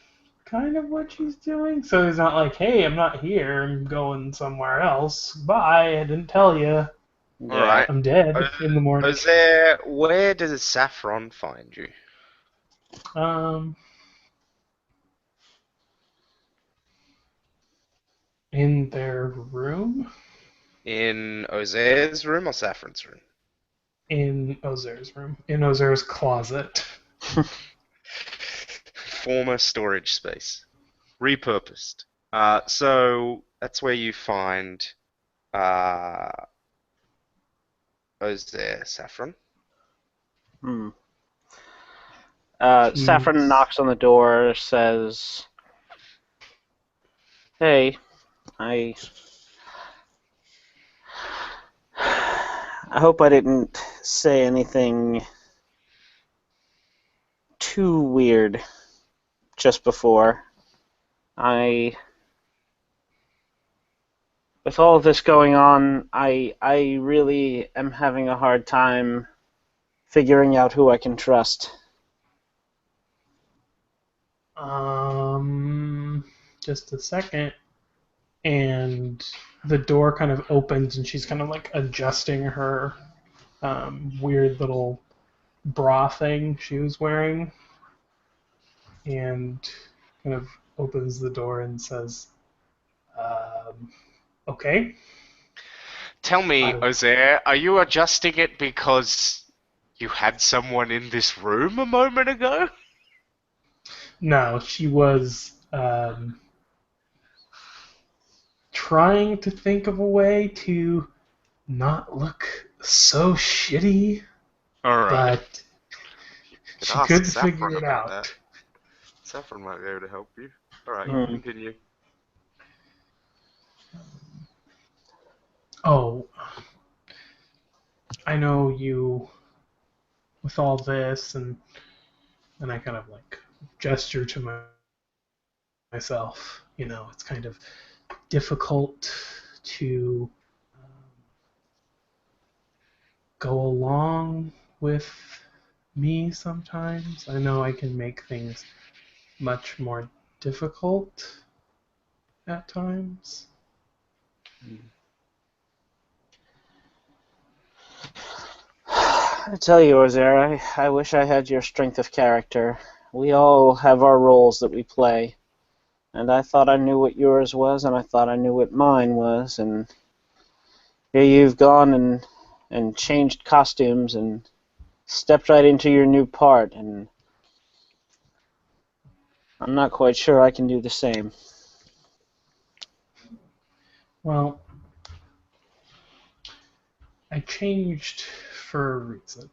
kind of what she's doing. So he's not like, hey, I'm not here, I'm going somewhere else. Bye, I didn't tell you. All Yeah. right. I'm dead in the morning. Where does Saffron find you? Um, in their room, In Ozer's room or Saffron's room? in Ozer's room, in Ozer's closet. Former storage space. Repurposed. So that's where you find uh, Ozer Saffron. Hmm. Saffron She's knocks on the door, says, "Hey, I I hope I didn't say anything too weird just before. I With all of this going on, I really am having a hard time figuring out who I can trust." um, just a second, and the door kind of opens, and she's kind of like adjusting her weird little bra thing she was wearing, and kind of opens the door and says, "Okay." Tell me, I, Ozer, are you adjusting it because you had someone in this room a moment ago? no, she was trying to think of a way to not look so shitty, Alright. but Could she ask couldn't figure Saffron it about that. out. Saffron might be able to help you. Alright, you Hmm. continue. Oh, I know you with all this, and I kind of like gesture to myself. It's kind of difficult to go along with me sometimes. I know I can make things much more difficult at times. I tell you, Ozer, I wish I had your strength of character. We all have our roles that we play, and I thought I knew what yours was, and I thought I knew what mine was, and here you've gone and changed costumes and stepped right into your new part, and I'm not quite sure I can do the same. Well, I changed for a reason.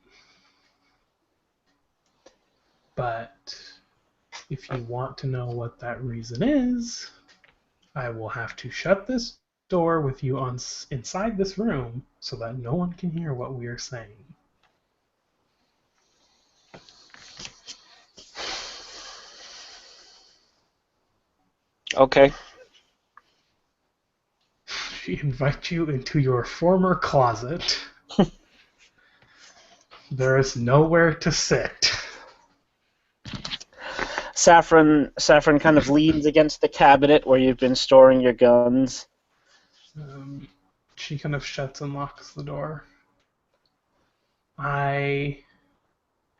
But if you want to know what that reason is, I will have to shut this door with you on inside this room so that no one can hear what we are saying. Okay. She invites you into your former closet. There is nowhere to sit. Saffron kind of leans against the cabinet where you've been storing your guns. Um, she kind of shuts and locks the door. I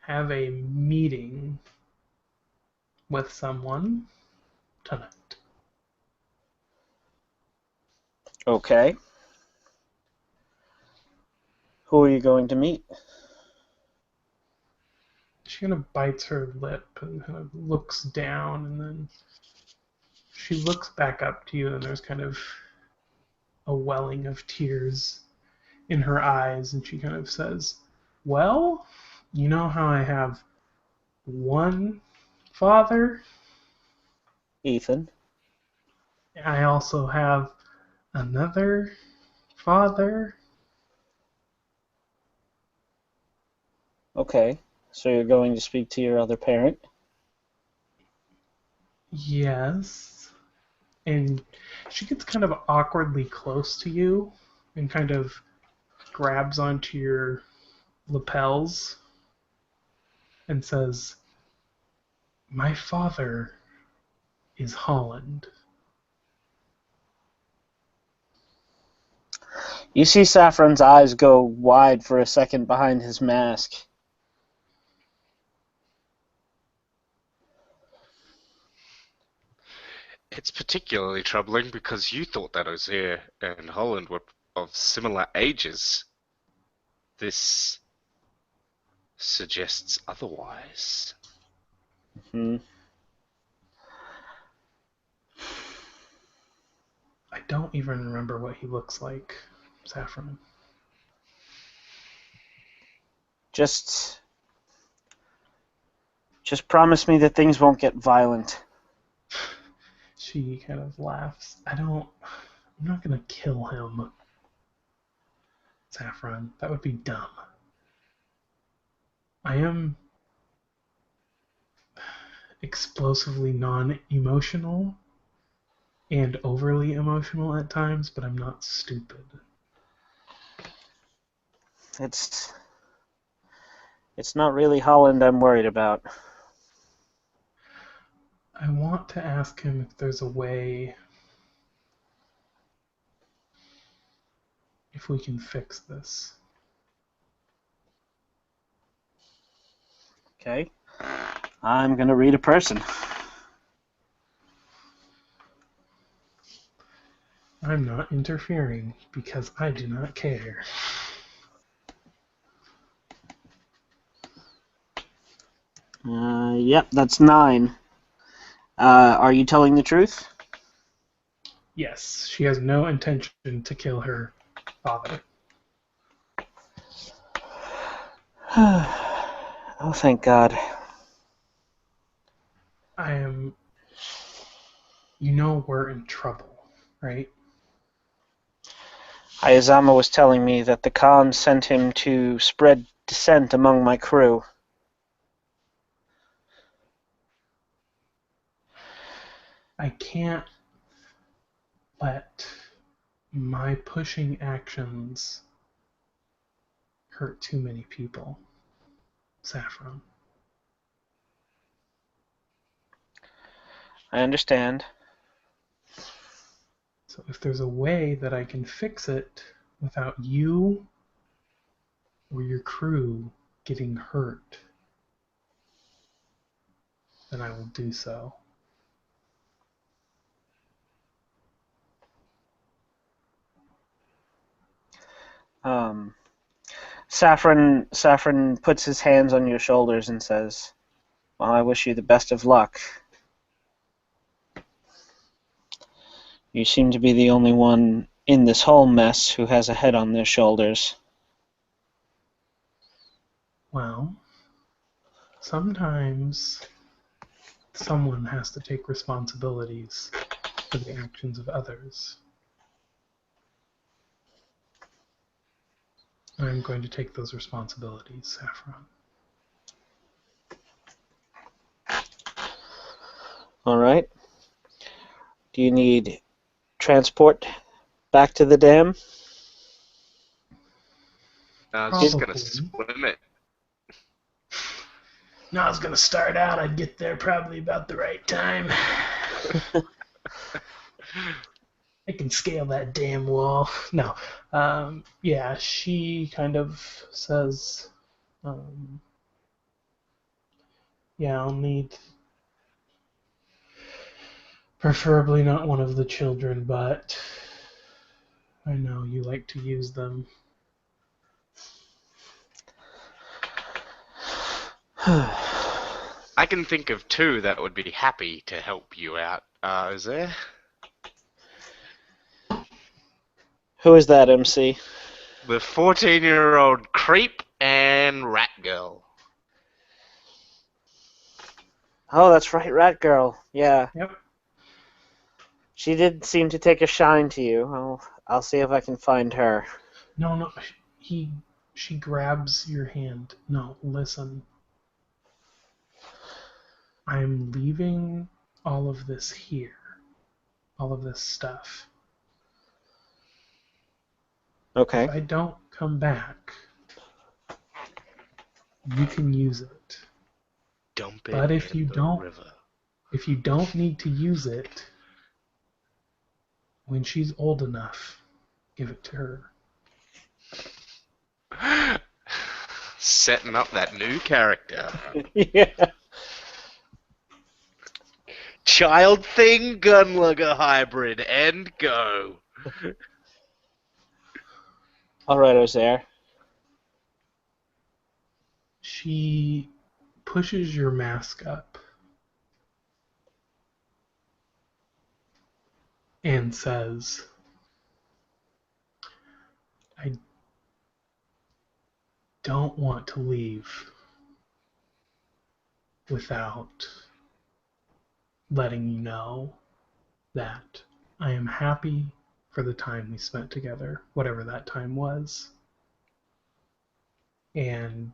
have a meeting with someone tonight. Okay. Who are you going to meet? She kind of bites her lip and kind of looks down, and then she looks back up to you, and there's kind of a welling of tears in her eyes, and she kind of says, "Well, you know how I have one father? Ethan. I also have another father." Okay. So you're going to speak to your other parent? Yes. And she gets kind of awkwardly close to you and kind of grabs onto your lapels and says, "My father is Holland." You see Saffron's eyes go wide for a second behind his mask. It's particularly troubling because you thought that Osier and Holland were of similar ages. This suggests otherwise. Hmm. I don't even remember what he looks like, Saffron. Just promise me that things won't get violent. She kind of laughs. I'm not gonna kill him, Saffron. That would be dumb. I am explosively non-emotional and overly emotional at times, but I'm not stupid. It's not really Holland I'm worried about. I want to ask him if there's a way, if we can fix this. Okay. I'm going to read a person. I'm not interfering because I do not care. Yep, that's 9. Are you telling the truth? Yes, she has no intention to kill her father. Oh, thank God. You know we're in trouble, right? Ayazama was telling me that the Khan sent him to spread dissent among my crew. I can't let my pushing actions hurt too many people, Saffron. I understand. So if there's a way that I can fix it without you or your crew getting hurt, then I will do so. Saffron puts his hands on your shoulders and says, "Well, I wish you the best of luck. You seem to be the only one in this whole mess who has a head on their shoulders." Well, sometimes someone has to take responsibilities for the actions of others. I'm going to take those responsibilities, Saffron. All right. Do you need transport back to the dam? I was just gonna Probably. swim it. No, I was going to start out. I'd get there probably about the right time. I can scale that damn wall. No. Yeah, she kind of says, yeah, I'll need preferably not one of the children, but I know you like to use them. I can think of 2 that would be happy to help you out. Is there? Who is that, MC? The 14-year-old creep and rat girl. Oh, that's right, Rat Girl. Yeah. Yep. She did seem to take a shine to you. I'll see if I can find her. No. She grabs your hand. No, listen. I'm leaving all of this here. All of this stuff. Okay. If I don't come back, you can use it. Dump it But if in you the don't, river. if you don't need to use it, when she's old enough, give it to her. Setting up that new character. Yeah. Child thing, gunlugger hybrid, and go. All right, Ozair. She pushes your mask up and says, I don't want to leave without letting you know that I am happy for the time we spent together, whatever that time was. And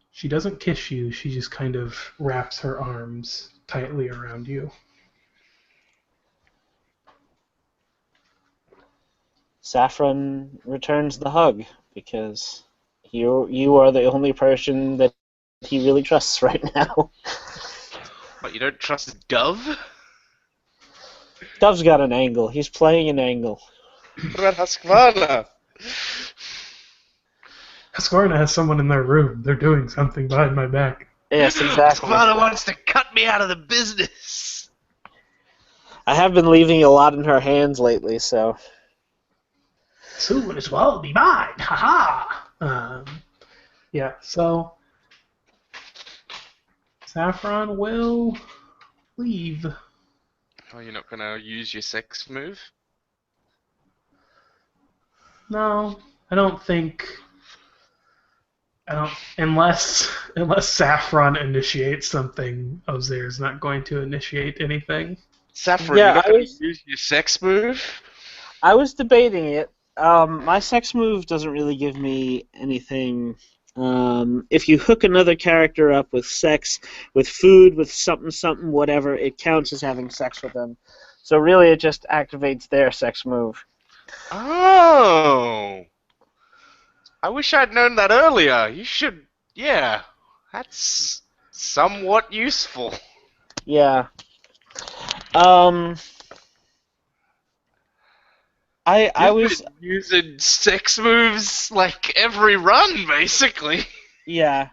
she doesn't kiss you, she just kind of wraps her arms tightly around you. Saffron returns the hug because you are the only person that he really trusts right now. What, you don't trust Dove? Dove's got an angle. He's playing an angle. What about Husqvarna? Husqvarna has someone in their room. They're doing something behind my back. Yes, exactly. Husqvarna wants to cut me out of the business. I have been leaving a lot in her hands lately, so Soon it will all be mine. Ha ha. Yeah, so Saffron will leave. Oh, you're not gonna use your sex move? No, I don't think. I don't unless Saffron initiates something. Ozir's not going to initiate anything. Saffron, Yeah, you're not I gonna was- use your sex move? I was debating it. My sex move doesn't really give me anything. If you hook another character up with sex, with food, with something, whatever, it counts as having sex with them. So really, it just activates their sex move. Oh! I wish I'd known that earlier. You should... Yeah. That's somewhat useful. Yeah. I You've was been using sex moves like every run, basically. yeah.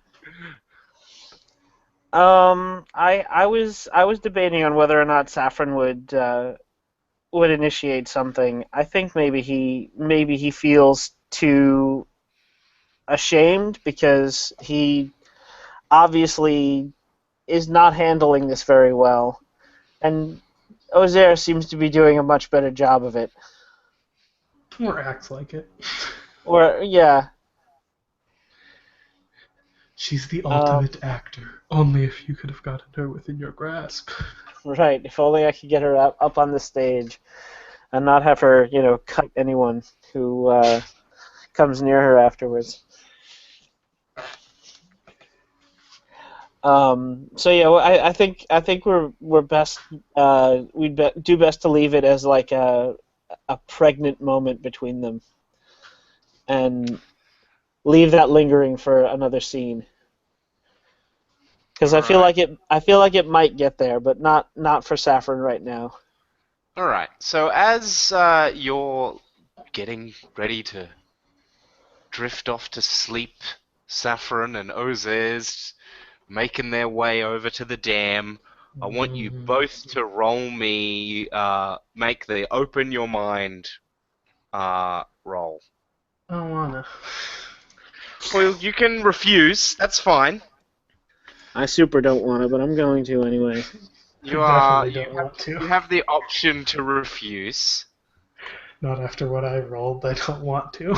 I was debating on whether or not Saffron would initiate something. I think maybe he feels too ashamed because he obviously is not handling this very well, and Ozair seems to be doing a much better job of it. Or acts like it. Or yeah, She's the ultimate actor. Only if you could have gotten her within your grasp. right. If only I could get her up on the stage and not have her, cut anyone who comes near her afterwards. So yeah, well, I think we're best do best to leave it as like a pregnant moment between them, and leave that lingering for another scene. Because I feel like it might get there, but not for Saffron right now. Alright, so as you're getting ready to drift off to sleep, Saffron and Ozir's making their way over to the dam. I want you both to roll me, make the open your mind roll. I don't wanna. Well, you can refuse, that's fine. I super don't want to, but I'm going to anyway. You Definitely don't want to. you have the option to refuse. Not after what I rolled. I don't want to.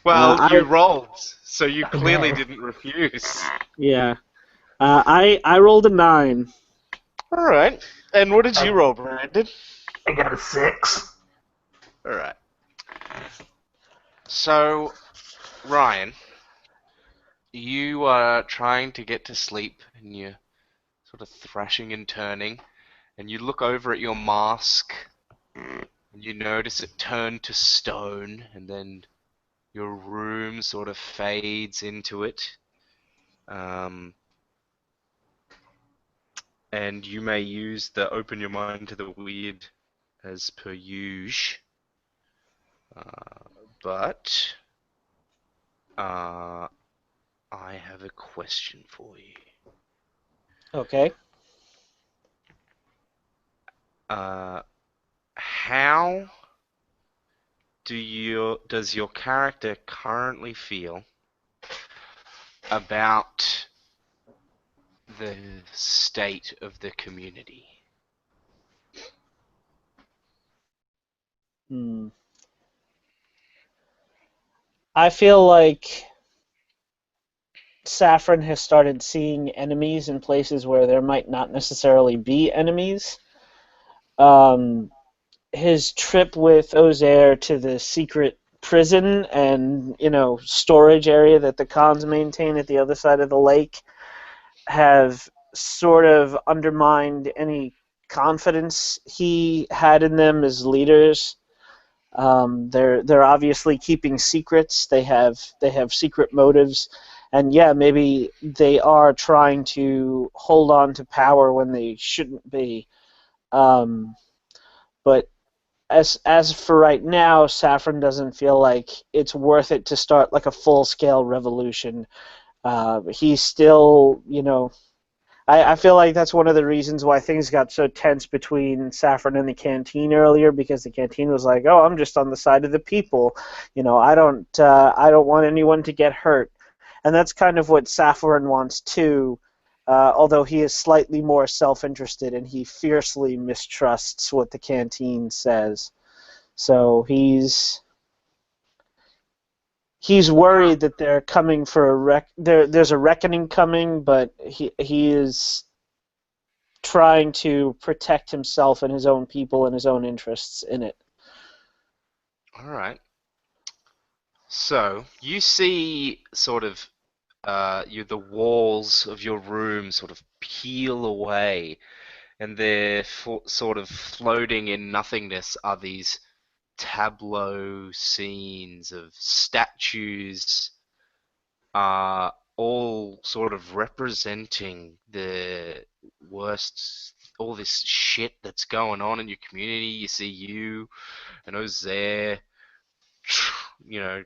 Well, I- you rolled, so you clearly No. didn't refuse. Yeah. I rolled a 9. Alright, and what did you roll, Brandon? I got a 6. Alright. So, Ryan, you are trying to get to sleep and you're sort of thrashing and turning, and you look over at your mask and you notice it turned to stone, and then your room sort of fades into it. And you may use the open your mind to the weird as per usual. But Uh, I have a question for you. Okay. How does your character currently feel about the state of the community? Hmm. I feel like Saffron has started seeing enemies in places where there might not necessarily be enemies. Um, his trip with Ozair to the secret prison and storage area that the Khans maintain at the other side of the lake have sort of undermined any confidence he had in them as leaders. They're obviously keeping secrets. They have secret motives, and yeah, maybe they are trying to hold on to power when they shouldn't be. Um, but as for right now, Saffron doesn't feel like it's worth it to start like a full scale revolution. He's still, I feel like that's one of the reasons why things got so tense between Saffron and the canteen earlier, because the canteen was like, "Oh, I'm just on the side of the people, I don't want anyone to get hurt," and that's kind of what Saffron wants too. Although he is slightly more self-interested and he fiercely mistrusts what the canteen says, so he's worried that they're coming for there's a reckoning coming, but he is trying to protect himself and his own people and his own interests in it. All right. So you see, sort of, the walls of your room sort of peel away, and they're sort of floating in nothingness are these tableau scenes of statues, all sort of representing the worst, all this shit that's going on in your community. You see you and Ozair, you know,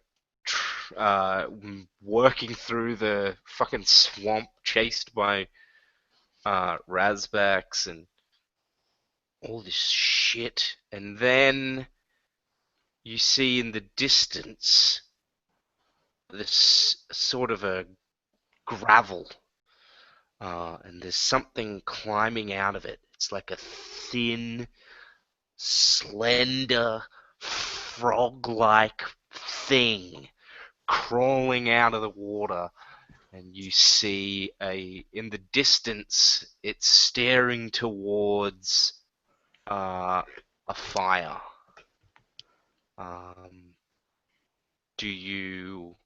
working through the fucking swamp, chased by Razbacks and all this shit. And then you see in the distance this sort of a gravel, and there's something climbing out of it. It's like a thin, slender, frog-like thing crawling out of the water, and you see in the distance, it's staring towards a fire. Um, do you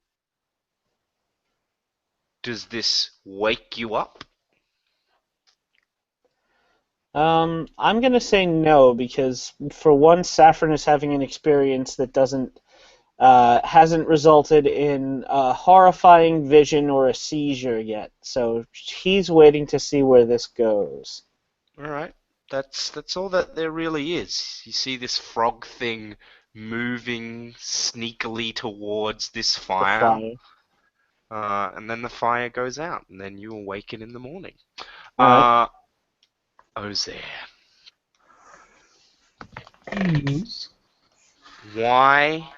Does this wake you up? I'm gonna say no because for once, Saffron is having an experience that doesn't hasn't resulted in a horrifying vision or a seizure yet. So he's waiting to see where this goes. All right. That's all that there really is. You see this frog thing moving sneakily towards this The fire, fire. and then the fire goes out, and then you awaken in the morning. All right. Uh, Ozair, Yes. why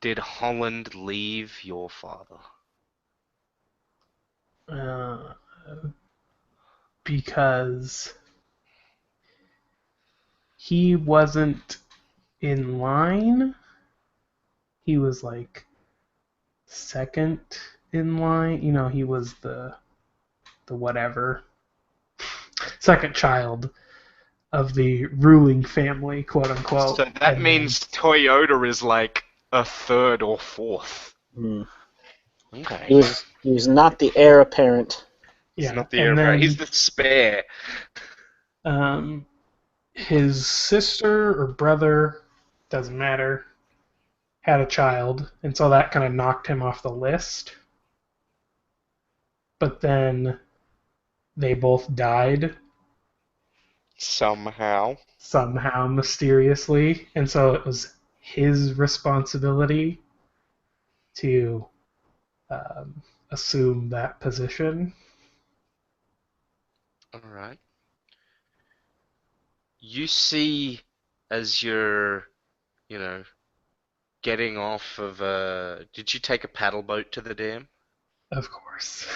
did Holland leave your father? Uh, because he wasn't in line. He was like second in line. He was the whatever second child of the ruling family, quote So unquote. that And then means Toyota is like a third or fourth. Hmm. He Okay. was he was not the heir apparent. He's yeah, not the heir and apparent. then He's the spare. um, his sister or brother, doesn't matter, had a child, and so that kind of knocked him off the list. But then they both died Somehow. somehow mysteriously, and so it was his responsibility to assume that position. All right. You see, as you're, you know, getting off of a. Did you take a paddle boat to the dam? Of course.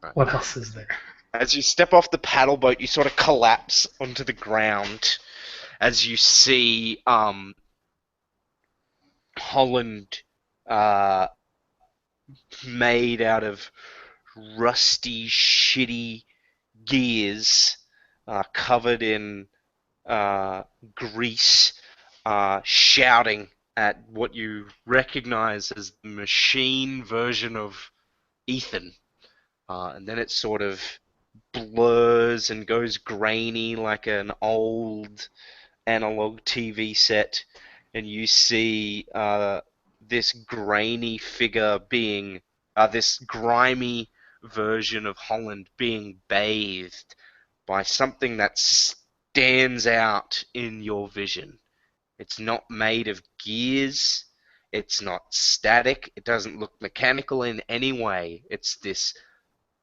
Right. What else is there? As you step off the paddle boat, you sort of collapse onto the ground as you see Holland uh, made out of rusty, shitty gears, covered in grease, shouting at what you recognize as the machine version of Ethan. And then it sort of blurs and goes grainy like an old analog TV set, and you see this grainy figure being, this grimy version of Holland being bathed by something that stands out in your vision. It's not made of gears. It's not static. It doesn't look mechanical in any way. It's this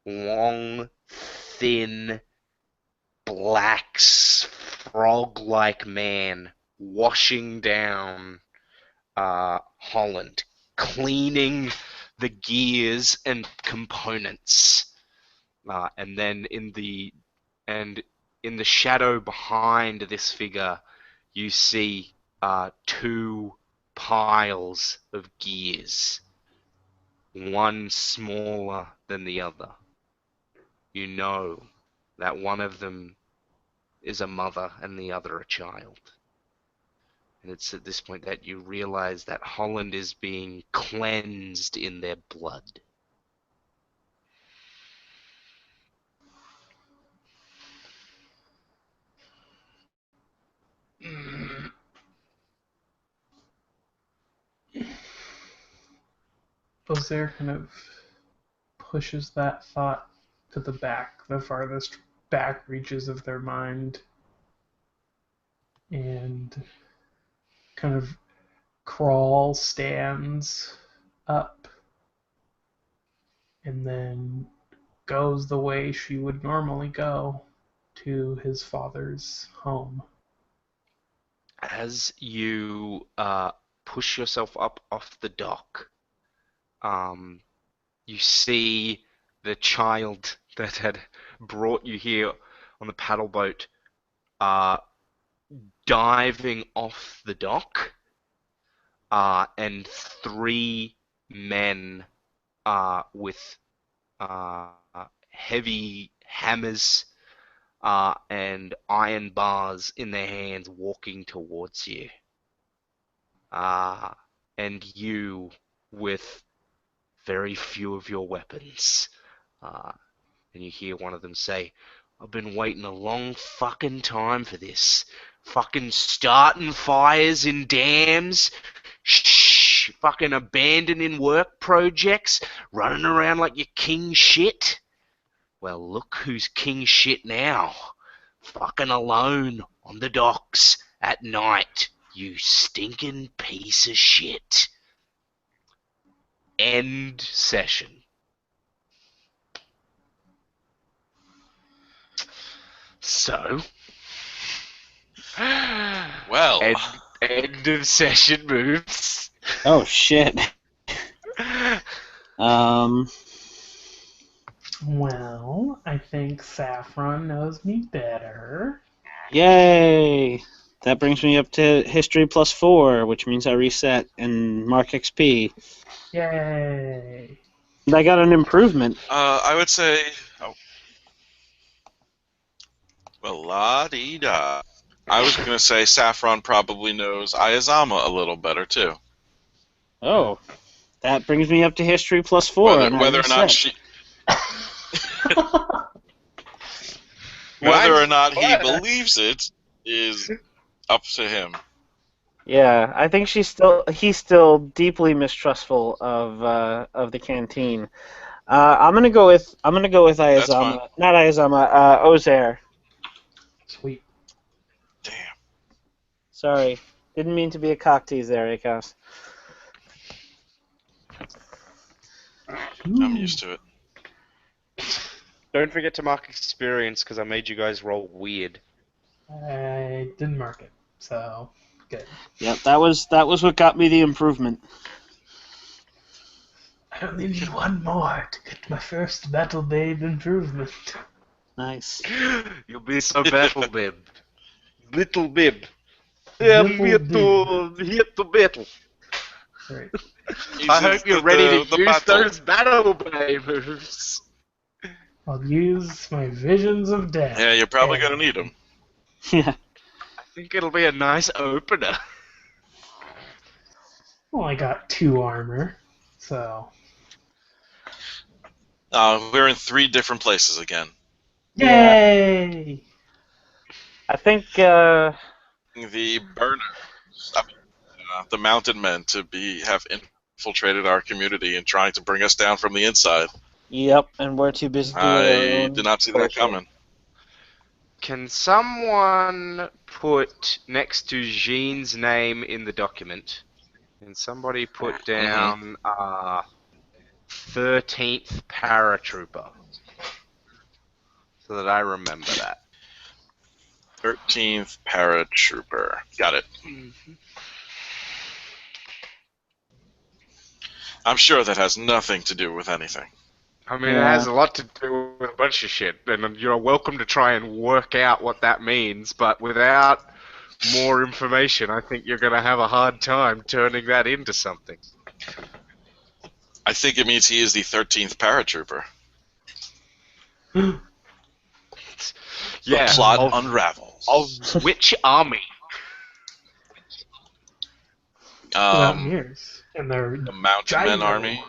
long, thin, black, frog-like man washing down Holland, cleaning the gears and components, and then in the shadow behind this figure, you see two piles of gears, one smaller than the other. You know that one of them is a mother and the other a child. And it's at this point that you realize that Holland is being cleansed in their blood. Ozair kind of pushes that thought to the back, the farthest back reaches of their mind, and kind of stands up, and then goes the way she would normally go to his father's home. As you push yourself up off the dock, you see the child that had brought you here on the paddle boat diving off the dock, and three men with heavy hammers and iron bars in their hands walking towards you. And you with very few of your weapons. And you hear one of them say, I've been waiting a long fucking time for this. Fucking starting fires in dams, fucking abandoning work projects, running around like you're king shit. Well, look who's king shit now. Fucking alone on the docks at night, you stinking piece of shit. End session. So, Well, end of session moves. Oh shit. Well, I think Saffron knows me better. Yay! That brings me up to history +4, which means I reset and mark XP. Yay! And I got an improvement. I would say, well, la-dee-da. I was going to say Saffron probably knows Ayazama a little better, too. Oh, that brings me up to history +4. and I Whether or not reset. she... Whether or not he believes it is up to him. Yeah, I think he's still deeply mistrustful of the canteen. I'm gonna go with Ayazama. That's fine. Not Ayazama. Ozair. Sweet. Damn. Sorry, didn't mean to be a cock tease there, Akos. I'm used to it. Don't forget to mark experience because I made you guys roll weird. I didn't mark it, so good. Yep, that was what got me the improvement. I only need one more to get my first Battle Babe improvement. Nice. You'll be so battle bib. Little bib. Little I'm here to battle. Right. I hope you're ready to the use battle. those battle babes. I'll use my visions of death. Yeah, you're probably gonna need them. Yeah. I think it'll be a nice opener. Well, I got 2 armor, so We're in 3 different places again. yay! I think The burners, the mountain men, have infiltrated our community and trying to bring us down from the inside. yep, and we're too busy doing our I own did not see that bullshit. coming. Can someone put next to Jean's name in the document? Can somebody put down 13th paratrooper? So that I remember that. 13th paratrooper. Got it. I'm sure that has nothing to do with anything. I mean, Yeah. it has a lot to do with a bunch of shit, and you're welcome to try and work out what that means, but without more information, I think you're going to have a hard time turning that into something. I think it means he is the 13th paratrooper. Yeah, The plot of, unravels. of which army? Mountaineers and their The Mountain Men gyro. Army.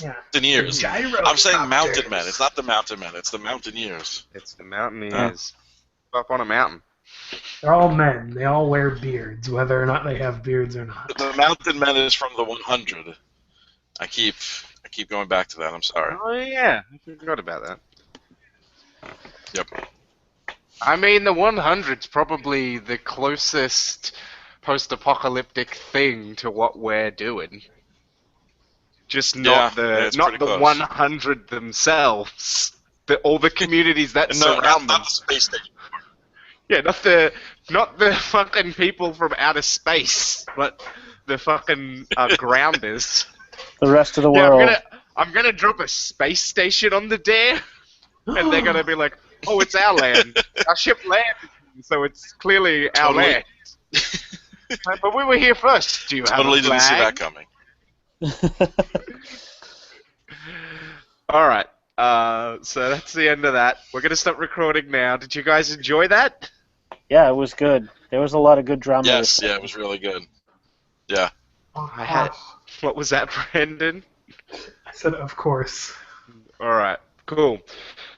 Yeah. Mountaineers. Gyro I'm saying copters. Mountain Men. It's not the Mountain Men. It's the Mountaineers. It's the Mountaineers. Up on a mountain. They're all men. They all wear beards, whether or not they have beards or not. The Mountain Men is from the 100. I keep going back to that. I'm sorry. Oh, yeah. I forgot about that. Yep. I mean, the 100's probably the closest post-apocalyptic thing to what we're doing. Just not it's not pretty the close. 100 themselves. All the communities that No, surround them. not the space station. Yeah, not the fucking people from outer space, but the fucking grounders. The rest of the Yeah, world. I'm gonna drop a space station on the dare, and they're gonna be like, "Oh, it's our land. Our ship landed, so it's clearly our Totally. land." But we were here first. Do you have Totally a didn't see that flag? coming. All right. So that's the end of that. We're gonna stop recording now. Did you guys enjoy that? Yeah, it was good. There was a lot of good drama. Yes, yeah, it was really good. Yeah. I had. What was that, Brandon? I said, of course. All right. Cool.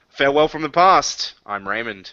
Farewell from the past. I'm Raymond.